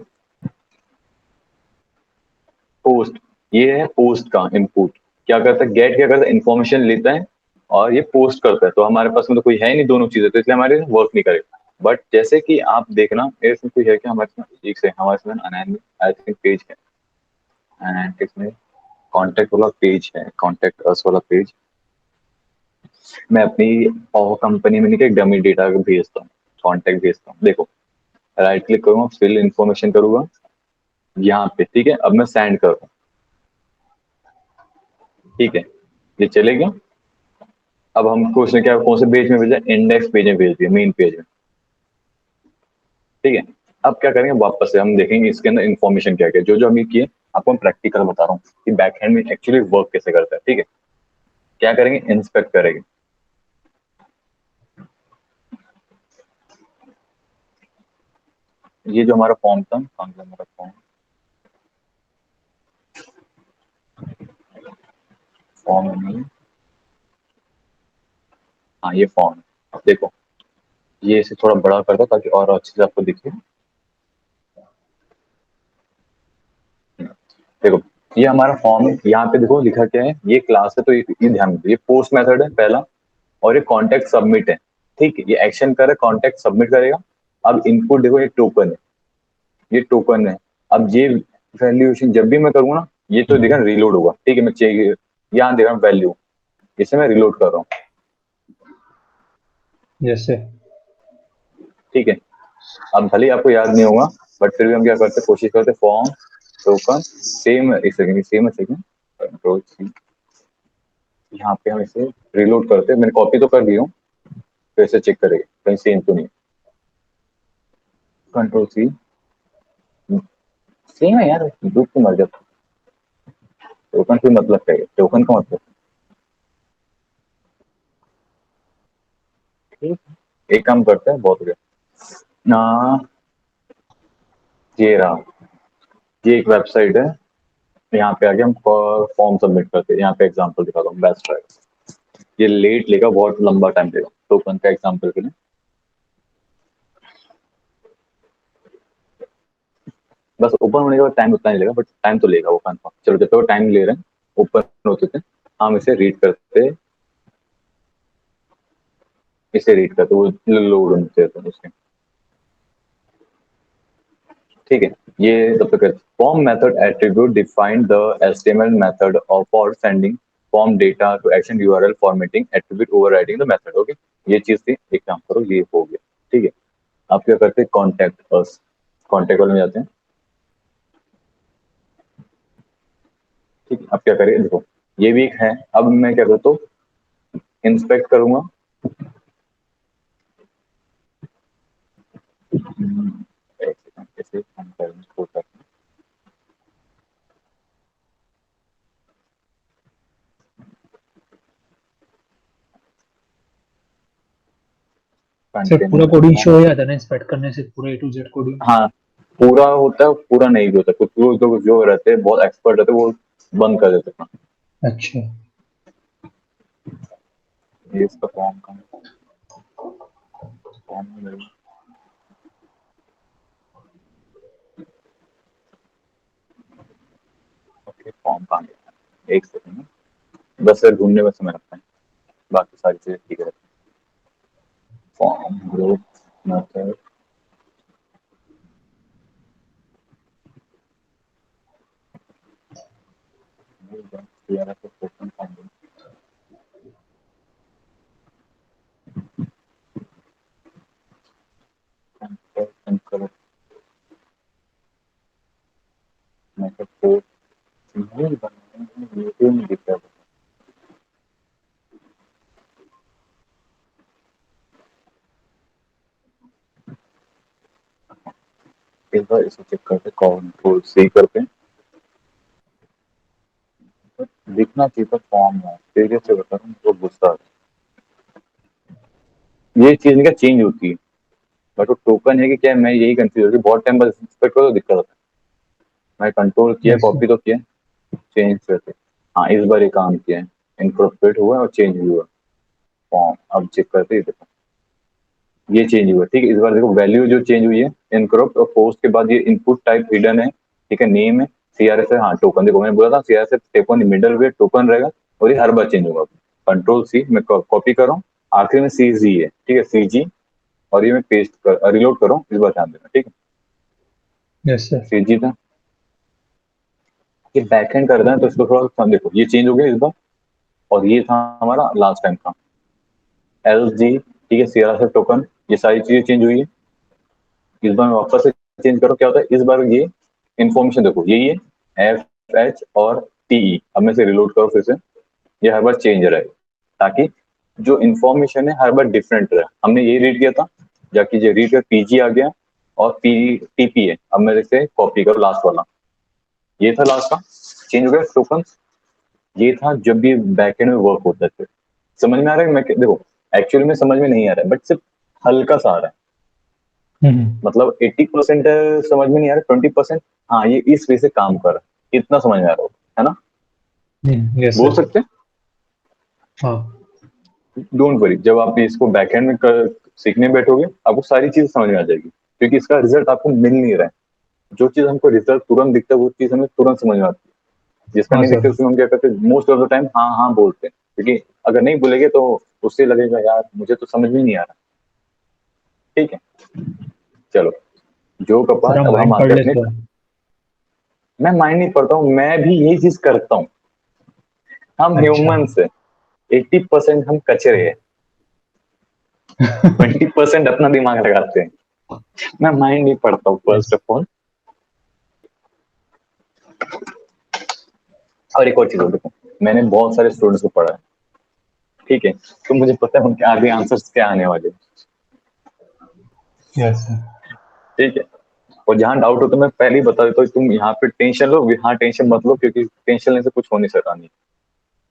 पोस्ट, ये है पोस्ट का इनपुट। क्या करता है, गेट क्या करता है, इन्फॉर्मेशन लेता है और ये पोस्ट करता है, तो हमारे पास में तो कोई है नहीं दोनों चीजें, तो इसलिए हमारे वर्क नहीं करेगा। बट जैसे कि आप देखना, इसमें कोई है कि हमारे पास एक से हमारे पास अनैन में आई थिंक पेज है, एंड इसमें कॉन्टेक्ट वाला पेज है, कॉन्टेक्ट अस वाला पेज। मैं अपनी और कंपनी में नहीं, एक डमी डेटा भेजता हूँ, कॉन्टेक्ट भेजता हूँ, देखो राइट क्लिक करूंगा, फिल इन्फॉर्मेशन करूंगा यहाँ पे, ठीक है। अब मैं सेंड कर रहा हूँ, ठीक है, ये चलेगा। अब हमको उसने क्या कौन से पेज में भेजा, इंडेक्स पेज में भेज दिया, मेन पेज में, ठीक है। अब क्या करेंगे, वापस से हम देखेंगे इसके अंदर इन्फॉर्मेशन क्या क्या जो जो हमने किए, आपको मैं प्रैक्टिकल बता रहा हूँ कि बैकएंड में एक्चुअली वर्क कैसे करता है, ठीक है। क्या करेंगे, इंस्पेक्ट करेंगे, ये जो हमारा फॉर्म था, कौन सा हमारा फॉर्म, फॉर्म नहीं, हाँ ये फॉर्म। अब देखो, ये इसे थोड़ा बड़ा कर दो ताकि और अच्छे से आपको दिखे। देखो ये हमारा फॉर्म है, यहाँ पे देखो लिखा क्या है, ये क्लास है, तो ये ध्यान दो, ये पोस्ट मेथड है पहला, और ये कॉन्टेक्ट सबमिट है, ठीक है। ये एक्शन करे, कॉन्टेक्ट सबमिट करेगा। अब इनपुट देखो, ये टोकन है, ये टोकन है। अब ये वैल्यूएशन जब भी मैं करूंगा ना, ये तो देखा रिलोड होगा, ठीक है। मैं चेक यहाँ दे रहा हूँ वैल्यू, इसे मैं रिलोड कर रहा हूँ, जैसे ठीक है। अब भले ही आपको याद नहीं होगा, बट फिर भी हम क्या करते हैं, कोशिश करते हैं, फॉर्म टोकन सेम, एक सेकंड सेम है, सेकंड कंट्रोल सी, यहाँ पे हम इसे रिलोड करते हैं, मैंने कॉपी तो कर दी हूँ, फिर से चेक करेंगे कहीं सेम तो नहीं। कंट्रोल सी, सेम है यार, ग्रुप तो मर जाता। टोकन फिर मतलब क्या है, टोकन का मतलब, ठीक है। एक काम करते हैं, बहुत हो गया ना, ये रहा, ये एक वेबसाइट है, यहाँ पे आके हम फॉर्म सबमिट करते हैं, यहाँ पे एग्जांपल दिखाता हूँ, बेस्ट रहेगा। ये लेट लेगा, बहुत लंबा टाइम लेगा, टोकन का एग्जांपल के लिए। बस ओपन होने के बाद टाइम उतना नहीं लेगा, बट टाइम तो लेगा वो कंफर्म। चलो जब तक वो टाइम ले रहे हैं, ओपन होते थे, हम इसे रीड करते, इसे रीड करते, वो लोड होते थे उसके, ठीक है। ये तब तक form method attribute define the HTML method of for sending form data to action URL formatting attribute overriding the method, okay. ये चीज थी, एक काम करो, ये हो गया, ठीक है। आप क्या करते हैं, कॉन्टेक्ट अस, कॉन्टेक्ट वाले में जाते हैं, ठीक है। अब क्या करें, देखो ये भी एक है। अब मैं क्या करता हूँ, इंस्पेक्ट करूंगा, एक सेकंड, कैसे हम करेंगे, होता है सर पूरा कोडिंग कंटेनर, शो हो जाता है ना इंस्पेक्ट करने से, पूरा A to Z कोडिंग। हाँ पूरा होता है, पूरा नहीं भी होता, कुछ लोग जो रहते हैं बहुत एक्सपर्ट रहते हैं, वो बंद कर देते हैं अपना। अच्छा ये इसका फॉर्म का फॉर्म एक सेकंड, बस सर ढूंढने में समय लगता है, बाकी सारी चीजें ठीक रहती हैं। Form, group, method, method code नहीं बनाना है, वीडियो में दिख रहा है। एक बार इसे चेक करते, कंट्रोल सी करते हैं, दिखना चाहिए था फॉर्म में, तेजी से बता रहा हूँ तो गुस्सा आता है। ये चीज क्या चेंज होती है, बट वो टोकन है कि क्या, मैं यही कंफ्यूज हो गया, बहुत टाइम बाद इंस्पेक्ट करो तो दिक्कत होता है। मैं कंट्रोल किया, Yes, sir. कॉपी तो किया, चेंज करते, हाँ इस बार ये काम किया है, इनकॉर्पोरेट हुआ और चेंज भी हुआ फॉर्म। अब चेक करते हैं, देखो ये चेंज हुआ, ठीक है। इस बार देखो वैल्यू जो चेंज हुई है इनकॉर्पोरेट और पोस्ट के बाद ये इनपुट टाइप हिडन है, ठीक है, नेम है, सीआरएस है, हाँ टोकन, देखो मैंने बोला था CRS token middle wait token रहेगा और ये हर बार चेंज होगा। कंट्रोल सी मैं कॉपी कर रहा हूँ, आखिर में सीजी है, ठीक है, सीजी, और ये मैं पेस्ट कर रिलोड कर रहा हूँ, इस बार ध्यान देना, ठीक है। Yes, sir. सीजी था, ये बैकएंड कर रहे हैं तो इसको थोड़ा सा देखो, ये चेंज हो गया इस बार, और ये था हमारा लास्ट टाइम का एल जी, ठीक है, सीआरएस टोकन, ये सारी चीजें चेंज हुई है। इस बार मैं वापस से चेंज करो, क्या होता है इस बार ये इन्फॉर्मेशन देखो यही है, एफ एच और टीई, अब मैं से रिलोड करो फिर से, ये हर बार चेंज रहे, ताकि जो इन्फॉर्मेशन है हर बार डिफरेंट रहे। हमने ये रीड किया था, जाके जो रीड कर पीजी आ गया और पी टीपी है, अब मेरे से कॉपी करो लास्ट वाला, ये था लास्ट का चेंज हो गया टोकन। ये था जब भी बैकएंड में वर्क होता है। समझ में आ रहा है, मैं देखो एक्चुअली में समझ में नहीं आ रहा है, बट सिर्फ हल्का सा आ रहा है, मतलब 80% समझ में नहीं आ रहा, 20% हाँ ये इस वे से काम कर रहा है, इतना समझ में आ रहा है ना, Yes, बोल sir. सकते हैं। हाँ. डोंट वरी, जब आप इसको बैकएंड में सीखने बैठोगे आपको सारी चीज समझ में आ जाएगी, क्योंकि इसका रिजल्ट आपको मिल नहीं रहा है। जो चीज हमको रिजल्ट तुरंत दिखता है वो चीज हमें तुरंत समझ में आती है, जिसका हाँ नहीं सर. दिखता उसमें हम क्या करते हैं, मोस्ट ऑफ द टाइम हाँ हाँ बोलते हैं, क्योंकि अगर नहीं बोलेंगे तो उससे लगेगा यार मुझे तो समझ में नहीं आ रहा, ठीक है। चलो जो सर कपाट, हम अब हम माइंड आते पढ़ हैं अपने, लेते हैं. मैं माइंड नहीं पढ़ता हूँ, मैं भी यही चीज करता हूँ, हम अच्छा. ह्यूमंस है, 80% हम कचरे हैं, 20% अपना दिमाग लगाते हैं। मैं माइंड नहीं पढ़ता हूँ फर्स्ट Yes. Of all. और एक और चीज और देखो, मैंने बहुत सारे स्टूडेंट्स को पढ़ा है, ठीक है, तो मुझे पता है उनके आगे आंसर्स क्या आने वाले हैं, Yes, sir. ठीक है। और जहाँ डाउट हो तो मैं पहले ही बता देता हूँ, तुम यहाँ पे टेंशन लो, यहाँ टेंशन मत लो, क्योंकि टेंशन लेने से कुछ हो नहीं सकता, नहीं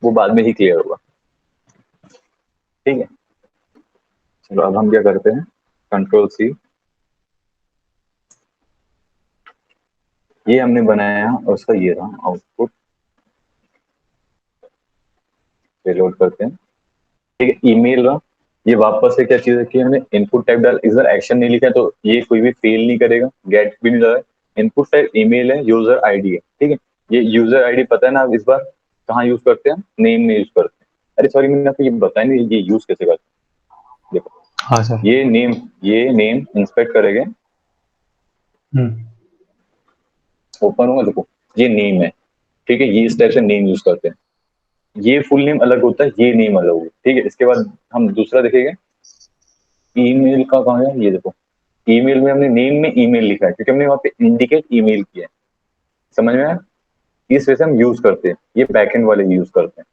वो बाद में ही क्लियर होगा, ठीक है। चलो अब हम क्या करते हैं, कंट्रोल सी, ये हमने बनाया और उसका ये रहा आउटपुट, लोड करते हैं, ठीक है। ईमेल रहा, ये वापस से क्या चीज है कि हमने इनपुट टाइप डाल, इधर एक्शन नहीं लिखा है तो ये कोई भी फेल नहीं करेगा, गेट भी नहीं लगा, इनपुट टाइप ईमेल है, यूजर आईडी है, ठीक है। ये यूजर आईडी पता है ना, अब इस बार कहाँ यूज करते हैं, नेम में यूज करते हैं। अरे सॉरी मैंने आपको ये बताया नहीं, ये यूज कैसे करते हैं, देखो हाँ सर. ये नेम इंस्पेक्ट करेंगे, ओपन होगा, देखो ये नेम है, ठीक है, ये इस टाइप से नेम यूज करते हैं, ये फुल नेम अलग होता है, ये नेम अलग होगा, ठीक है। इसके बाद हम दूसरा देखेंगे, ईमेल का कहाँ है, ये देखो ईमेल में हमने नेम में ईमेल लिखा है, क्योंकि हमने वहाँ पे इंडिकेट ईमेल किया है, समझ में आया, इस वजह से हम यूज करते हैं, ये बैकएंड वाले यूज करते हैं।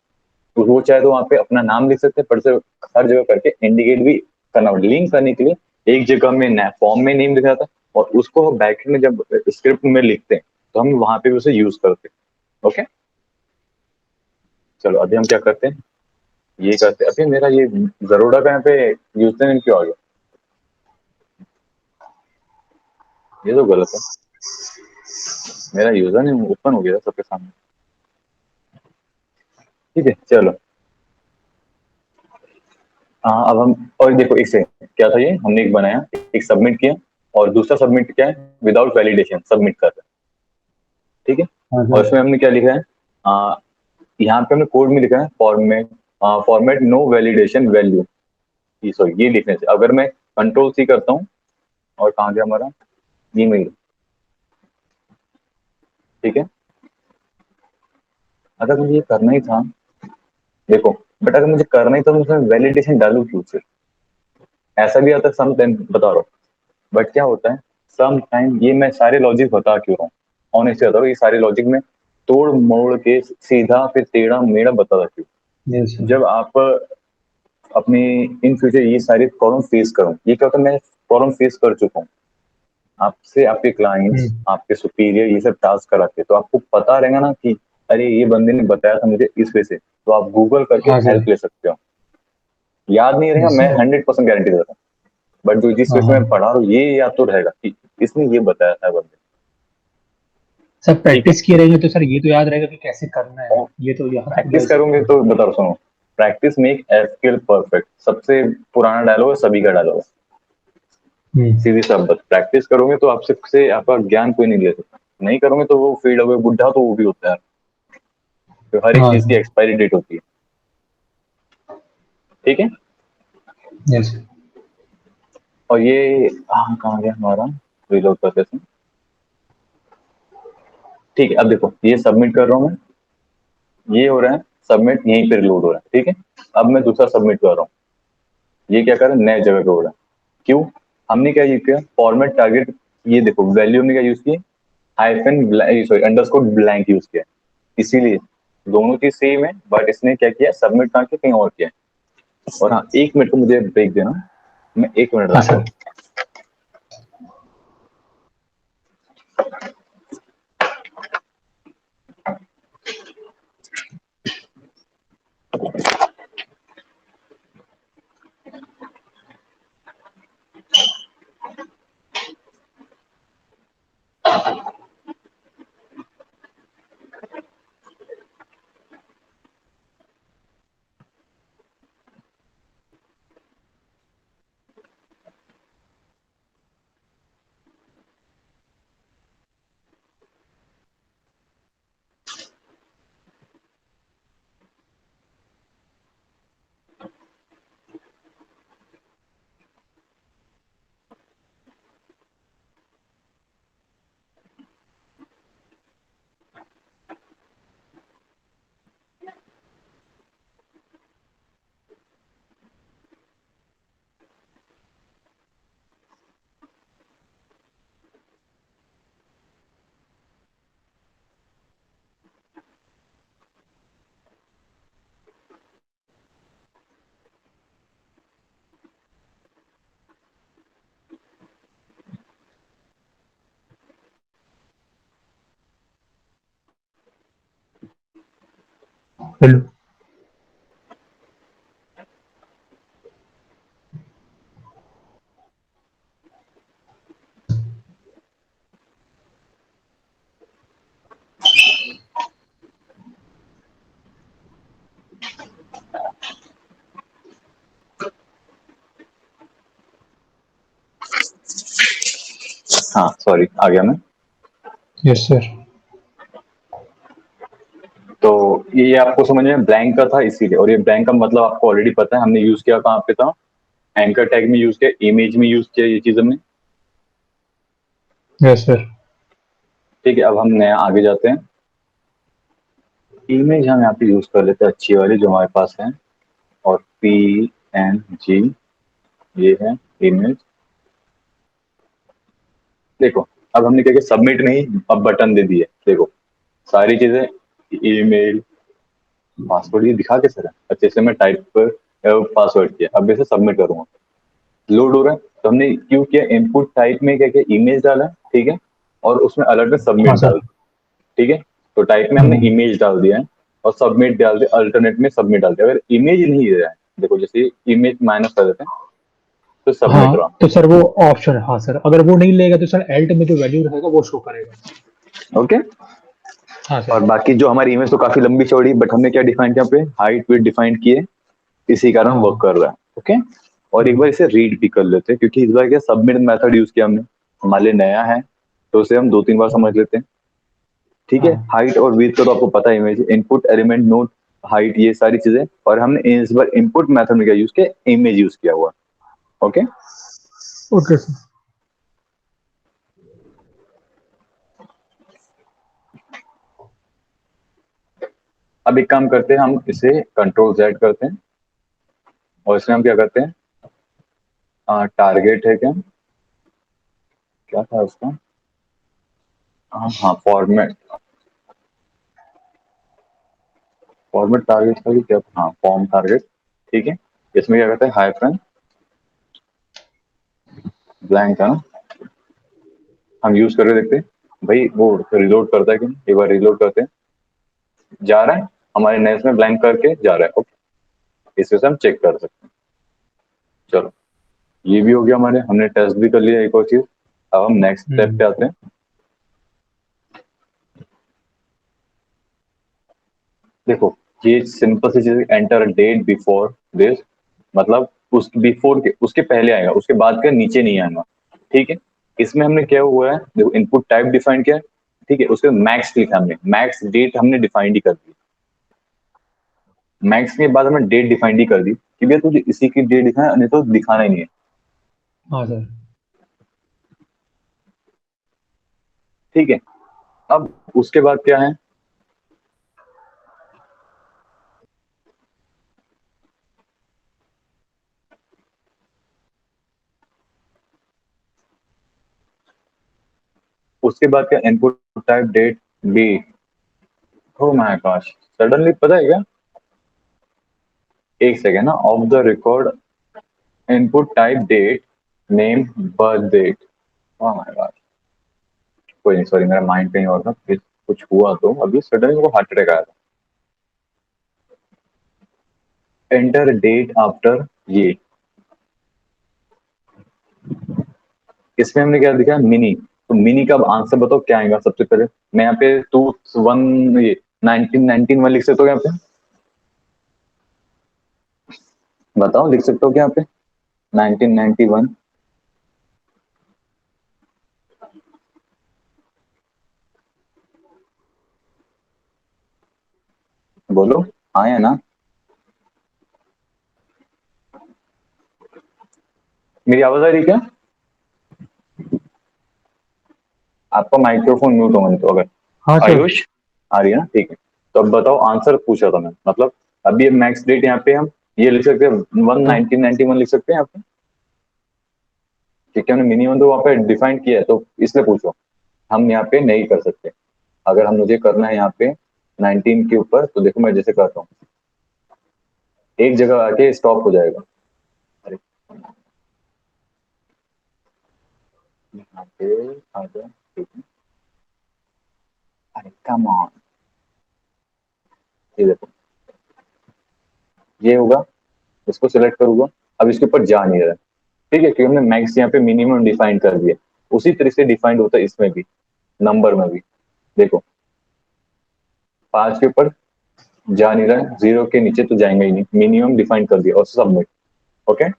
तो वो चाहे तो वहाँ पे अपना नाम लिख सकते हैं, पर से हर जगह करके इंडिकेट भी करना पड़ता, लिंक करने के लिए एक जगह में फॉर्म में नेम लिखा था, और उसको बैकएंड में जब स्क्रिप्ट में लिखते हैं तो हम वहां पे भी उसे यूज करते हैं, ओके। चलो अभी हम क्या करते हैं, ये करते हैं, अभी मेरा ये जरोडा का यहाँ पे यूजर नेम क्यों आ गया, ये तो गलत है, मेरा यूजर नेम ओपन हो गया था सबके सामने, ठीक है। चलो हाँ अब हम, और देखो इससे क्या था, ये हमने एक बनाया, एक सबमिट किया, और दूसरा सबमिट क्या है, विदाउट वैलिडेशन सबमिट कर रहे हैं, ठीक है। हाँ और सर. इसमें हमने क्या लिखा है, यहाँ पे हमने कोड में लिखा है format no validation value, sorry ये लिखने से। अगर मैं कंट्रोल सी करता हूँ और कहाँ गया हमारा ईमेल, ठीक है, अगर मुझे ये करना ही था, देखो, बट अगर मुझे करना ही था तो उसमें वैलिडेशन डालू क्यों फिर? ऐसा भी आता है सम टाइम, बता रहा हूँ, बट क्या होता है सम टाइम, ये मैं सारे लॉजिक बता क्यों रहा हूँ, ऑनेस्टली बता रहा हूँ, ये सारे लॉजिक में तोड़ मोड़ के सीधा फिर टेढ़ा मेढ़ा बता रहा क्यों। Yes sir. जब आप अपनी इन फ्यूचर ये सारी प्रॉब्लम फेस करो, ये क्या होता है, मैं प्रॉब्लम फेस कर चुका हूँ, आपसे आपके क्लाइंट्स आपके सुपीरियर ये सब टास्क कराते, तो आपको पता रहेगा ना कि अरे ये बंदे ने बताया था मुझे इस वजह से, तो आप गूगल करके हाँ सर। हेल्प ले सकते हो। याद नहीं रहेगा, यस मैं सर। 100% गारंटी देता हूँ, बट जो जिस वजह से हाँ मैं पढ़ा रहा हूँ ये याद तो रहेगा कि इसने ये बताया था बंदे, सर, ठीक है। प्रैक्टिस किए रहेंगे तो सर ये तो याद रहेगा कि कैसे करना है, ये तो यहाँ तक प्रैक्टिस बोल सकते करोगे हैं। तो बता रहा हूँ, सुनो, प्रैक्टिस मेक स्किल परफेक्ट, सबसे पुराना डायलॉग है, सभी का डायलॉग है, सीधी सा बात। प्रैक्टिस करोगे तो आपसे से आपका ज्ञान कोई नहीं ले सकता, नहीं करोगे तो वो फील्ड अवे बुढ़ा तो वो भी होता है, तो हर एक हाँ चीज की सर। एक्सपायरी डेट होती है, ठीक है। यस। और ये कहाँ गया हमारा, रिलोड करते थे, ठीक है। अब देखो ये सबमिट कर रहा हूँ मैं, ये हो रहा है सबमिट, यहीं पे रिलोड हो रहा है, ठीक है। अब मैं दूसरा सबमिट कर रहा हूँ, ये क्या कर रहा है, नए जगह पे हो रहा है, क्यों? हमने क्या यूज किया, फॉर्मेट टारगेट, ये देखो वैल्यू हमने क्या यूज की, hyphen sorry underscore blank use किया, इसीलिए दोनों चीज सेम है, बट इसने क्या किया, सबमिट कहाँ किया, कहीं और किया। और हाँ, 1 मिनट को मुझे ब्रेक देना, मैं 1 मिनट हाँ आता सर। हूँ। हेलो। हाँ सॉरी, आ गया मैं। Yes sir. तो ये आपको समझ में ब्लैंक का था इसीलिए, और ये ब्लैंक का मतलब आपको ऑलरेडी पता है, हमने यूज किया कहाँ पे था, एंकर टैग में यूज किया, इमेज में यूज किया, ये चीज हमने, यस सर। ठीक है। अब हम नया आगे जाते हैं, इमेज हम यहाँ पे यूज कर लेते हैं अच्छी वाली जो हमारे पास है, और PNG ये है इमेज। देखो अब हमने क्या किया, सबमिट नहीं, अब बटन दे दिए, देखो सारी चीजें, ईमेल, पासवर्ड ये दिखा के सर, अच्छे से मैं टाइप पर पासवर्ड किया, अब इसे सबमिट करूंगा, लोड हो रहा है। तो हमने क्यों किया, इनपुट टाइप में क्या किया, इमेज डाला, ठीक है, और उसमें अलर्ट में हाँ सबमिट सर। डाल, ठीक है। तो टाइप में हमने इमेज डाल दिया है, और सबमिट डाल दिया, अल्टरनेट में सबमिट डाल दिया। अगर इमेज नहीं दे रहा है, देखो जैसे इमेज माइनस कर देते हैं, तो सबमिट हाँ रहा, तो सर वो ऑप्शन है, हाँ सर, अगर वो नहीं लेगा तो सर एल्ट में जो वैल्यू रहेगा वो शो करेगा। ओके। हाँ और सर। बाकी जो हमारी इमेज तो काफी लंबी चौड़ी, बट हमने क्या डिफाइन किया पे, हाइट वेट डिफाइन किए, इसी कारण हाँ। वर्क कर रहा है, ओके। और एक बार इसे रीड भी कर लेते हैं, क्योंकि इस बार क्या सबमिट मेथड यूज किया हमने, हमारे लिए नया है, तो उसे हम 2-3 बार समझ लेते हैं। ठीक है। हाँ। हाइट और विड्थ का तो आपको पता है, image input element note height, ये सारी चीजें। और हमने इस बार इनपुट मेथड में क्या यूज किया, इमेज यूज किया हुआ। Okay, okay sir. अब एक काम करते हैं, हम इसे कंट्रोल Z करते हैं और इसमें हम क्या करते हैं, टारगेट है क्या, क्या था उसका, हाँ फॉर्मेट, फॉर्मेट टारगेट था कि क्या, हाँ फॉर्म टारगेट। ठीक है, इसमें क्या करते हैं, हाइफन ब्लैंक है ना, हम यूज करके देखते हैं भाई वो रिलोड करता है कि नहीं। एक बार रिलोड करते हैं, जा रहा है हमारे नए में ब्लैंक करके जा रहा है। ओके, इससे हम चेक कर सकते हैं। चलो, ये भी हो गया हमारे, हमने टेस्ट भी कर लिया एक और चीज। अब हम नेक्स्ट स्टेप पे आते हैं। देखो, ये सिंपल सी चीज, एंटर डेट बिफोर दिस, मतलब उस बिफोर के, उसके पहले आएगा, उसके बाद का नीचे नहीं आएगा। ठीक है, इसमें हमने क्या हुआ है, देखो इनपुट टाइप डिफाइन किया है, ठीक है, उसके मैक्स लिखा हमने, मैक्स डेट हमने डिफाइंड ही कर दी। मैक्स के बाद हमने डेट डिफाइंड ही कर दी कि भैया तुझे इसी की डेट दिखाना है, नहीं तो दिखाना ही नहीं है। हाँ सर। ठीक है, अब उसके बाद क्या है, उसके बाद क्या, input type date B. Oh my gosh, suddenly पता है क्या, एक सेकेंड ना, off the record input type date name birth date. Oh my god, कोई नहीं, सॉरी, मेरा माइंड कहीं और था, फिर कुछ हुआ तो अभी सडनली वो हार्ट अटैक आया था। एंटर डेट आफ्टर ये, इसमें हमने क्या दिखा, मिनी। तो मिनी का आंसर बताओ क्या आएगा सबसे पहले। मैं यहाँ पे 21 ये 1991 लिख सकता हूँ यहाँ पे, बताओ लिख सकते हो क्या यहाँ पे 1991। बोलो हाँ या ना, मेरी आवाज आ रही है क्या, आपका माइक्रोफोन म्यूट होगा नहीं तो, अगर हाँ सर। आयुष आ रही है ना, ठीक है। तो अब बताओ, आंसर पूछा था मैं, मतलब अभी ये मैक्स डेट यहाँ पे हम ये लिख सकते हैं, 1991 लिख सकते हैं यहाँ पे, क्योंकि हमने मिनिमम तो वहाँ पे डिफाइन किया है, तो इसलिए पूछो। हम यहाँ पे नहीं कर सकते, अगर हम मुझे करना है यहाँ पे 19 के ऊपर, तो देखो मैं जैसे करता हूँ, एक जगह आके स्टॉप हो जाएगा। अरे यहाँ पे आ जाओ, ठीक है। अरे कम ऑन, ये देखो, ये होगा, इसको सिलेक्ट करूंगा, अब इसके ऊपर जा नहीं रहा है। ठीक है, क्योंकि हमने मैक्स यहाँ पे मिनिमम डिफाइन कर दिया, उसी तरह से डिफाइंड होता है इसमें भी, नंबर में भी। देखो 5 के ऊपर जा नहीं रहा है, 0 के नीचे तो जाएंगे ही नहीं, मिनिमम डिफाइन कर दिया और सबमिट। ओके,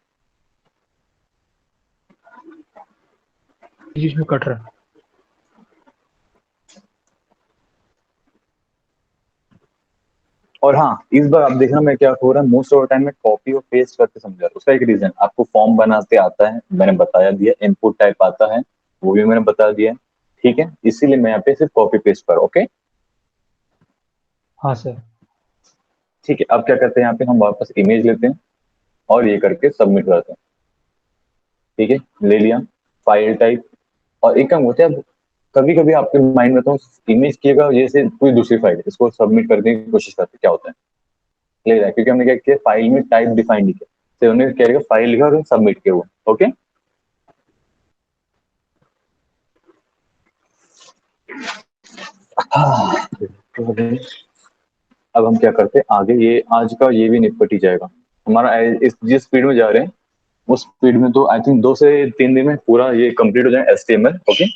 बीच में कट रहा है। और हाँ, इस बार आप देखना मैं क्या हो रहा है, मोस्ट ऑफ टाइम में कॉपी और पेस्ट करके समझा रहा हूँ। उसका एक रीजन, आपको फॉर्म बनाते आता है, मैंने बता दिया, इनपुट टाइप आता है, वो भी मैंने बता दिया है। ठीक है, इसीलिए मैं यहाँ पे सिर्फ कॉपी पेस्ट कर, ओके। हाँ सर। ठीक है, अब क्या करते हैं, यहाँ पे हम वापस इमेज लेते हैं और ये करके सबमिट करते हैं। ठीक है, ले लिया फाइल टाइप। और एक काम होता है, अब कभी कभी आपके माइंड में तो इमेज किएगा जैसे कोई दूसरी फाइल, इसको सबमिट करने की कोशिश करते, क्या होता है, ले रहा है, क्योंकि हमने क्या किया, फाइल में टाइप डिफाइन नहीं किया, तो उन्होंने क्या किया, फाइल लिखा और सबमिट किया हुआ। ओके, अब हम क्या करते हैं आगे, ये आज का ये भी निपट ही जाएगा हमारा। इस जिस स्पीड में जा रहे हैं उस स्पीड में तो आई थिंक 2 से 3 दिन में पूरा ये कंप्लीट हो जाए, HTML। ओके,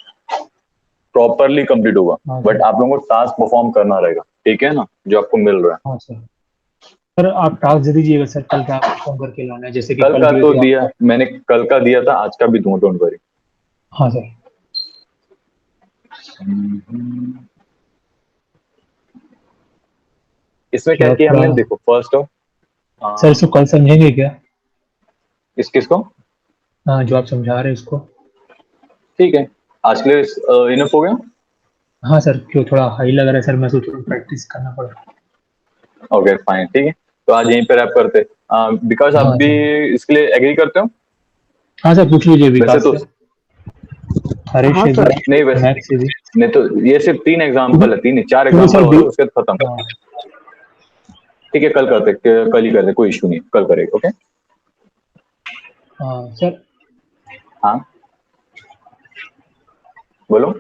प्रॉपरली कंप्लीट होगा, हाँ बट सर। आप लोगों को टास्क परफॉर्म करना रहेगा, ठीक है ना, जो आपको मिल रहा है। हाँ सर। सर आप टास्क दे दीजिएगा सर, कल क्या परफॉर्म करके लाना है, जैसे कि कल कल का दिए तो थे दिया आप। मैंने, कल का दिया था, आज का भी दूंगा, डोंट वरी। हाँ सर। इसमें क्या क्या किया हमने, थोड़ा- देखो फर्स्ट ऑफ सर इसको कल समझेंगे क्या? इस किसको, हाँ, जो आप समझा रहे हैं उसको। ठीक है आज के लिए इनफ हो गया। हाँ सर, क्यों थोड़ा हाई लग रहा है सर, मैं सोच रहा हूँ प्रैक्टिस करना पड़ा। ओके फाइन, ठीक है तो आज यहीं पे रैप करते। विकास आप हाँ भी सर। इसके लिए एग्री करते हो? हाँ सर, पूछ लीजिए वैसे विकास तो से, हरीश हाँ से सर। भी, नहीं, वैसे मैक्स से भी। नहीं तो ये सिर्फ 3 एग्जाम्पल है, 4 क्योंकि एग्जाम्पल सर और है, उसके बाद खत्म। हाँ, ठीक है कल करते, कल ही करते, कोई इशू नहीं, कल करेंगे। ओके हाँ सर। हाँ बोलो।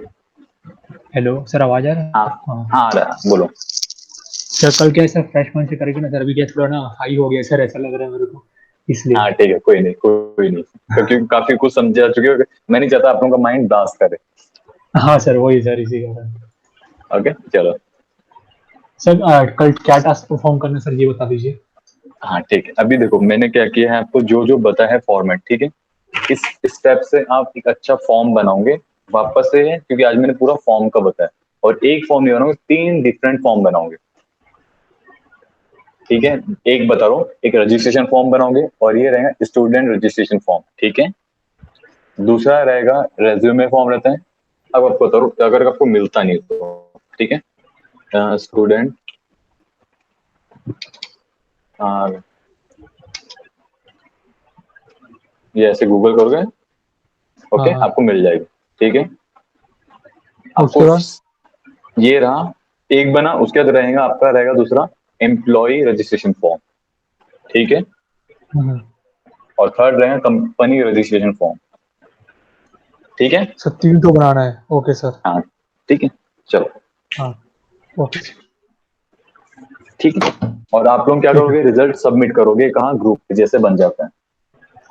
हेलो सर, आवाज आ रहा है? हाँ हाँ हाँ आ रहा है, बोलो। सर, कल क्या है सर, फ्रेश मन से करेंगे ना सर, अभी क्या थोड़ा ना हाई हो गया सर, ऐसा लग रहा है मेरे को, इसलिए। हाँ ठीक है, कोई नहीं क्योंकि काफी कुछ समझा चुके हो, मैं नहीं चाहता आप लोगों का माइंड दास करे। हाँ सर, वही सर, इसी कारण। ओके चलो। सर कल क्या टास्क परफॉर्म करना है सर, ये बता दीजिए। हाँ ठीक है, अभी देखो मैंने क्या किया है आपको, जो जो बताया है फॉर्मेट, ठीक है इस स्टेप से आप एक अच्छा फॉर्म बनाओगे वापस से, क्योंकि आज मैंने पूरा फॉर्म का बताया, और एक फॉर्म नहीं बनाओगे, 3 डिफरेंट फॉर्म बनाओगे। ठीक है, एक बता रहा हूँ, एक रजिस्ट्रेशन फॉर्म बनाओगे और ये रहेगा स्टूडेंट रजिस्ट्रेशन फॉर्म, ठीक है। दूसरा रहेगा रेज्यूमे फॉर्म रहता है, अब आपको बता रहा हूँ, अगर आपको मिलता नहीं तो, ठीक है स्टूडेंट ये ऐसे गूगल करोगे, ओके हाँ हाँ। आपको मिल जाएगी, ठीक है। उसके आपको बाद ये रहा एक बना, उसके बाद रहेगा आपका, रहेगा दूसरा एम्प्लॉय रजिस्ट्रेशन फॉर्म, ठीक है। हम्म, और थर्ड रहेगा कंपनी रजिस्ट्रेशन फॉर्म, ठीक है। सर 3 तो बनाना है। Okay sir. हाँ ठीक है चलो, हाँ ओके ठीक है। और आप लोग क्या ठीक है। करोगे, रिजल्ट सबमिट करोगे कहाँ, ग्रुप पे जैसे बन जाता है।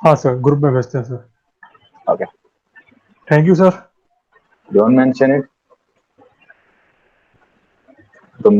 हाँ सर, ग्रुप में भेजते हैं sir. Okay thank you sir. Don't mention it, तो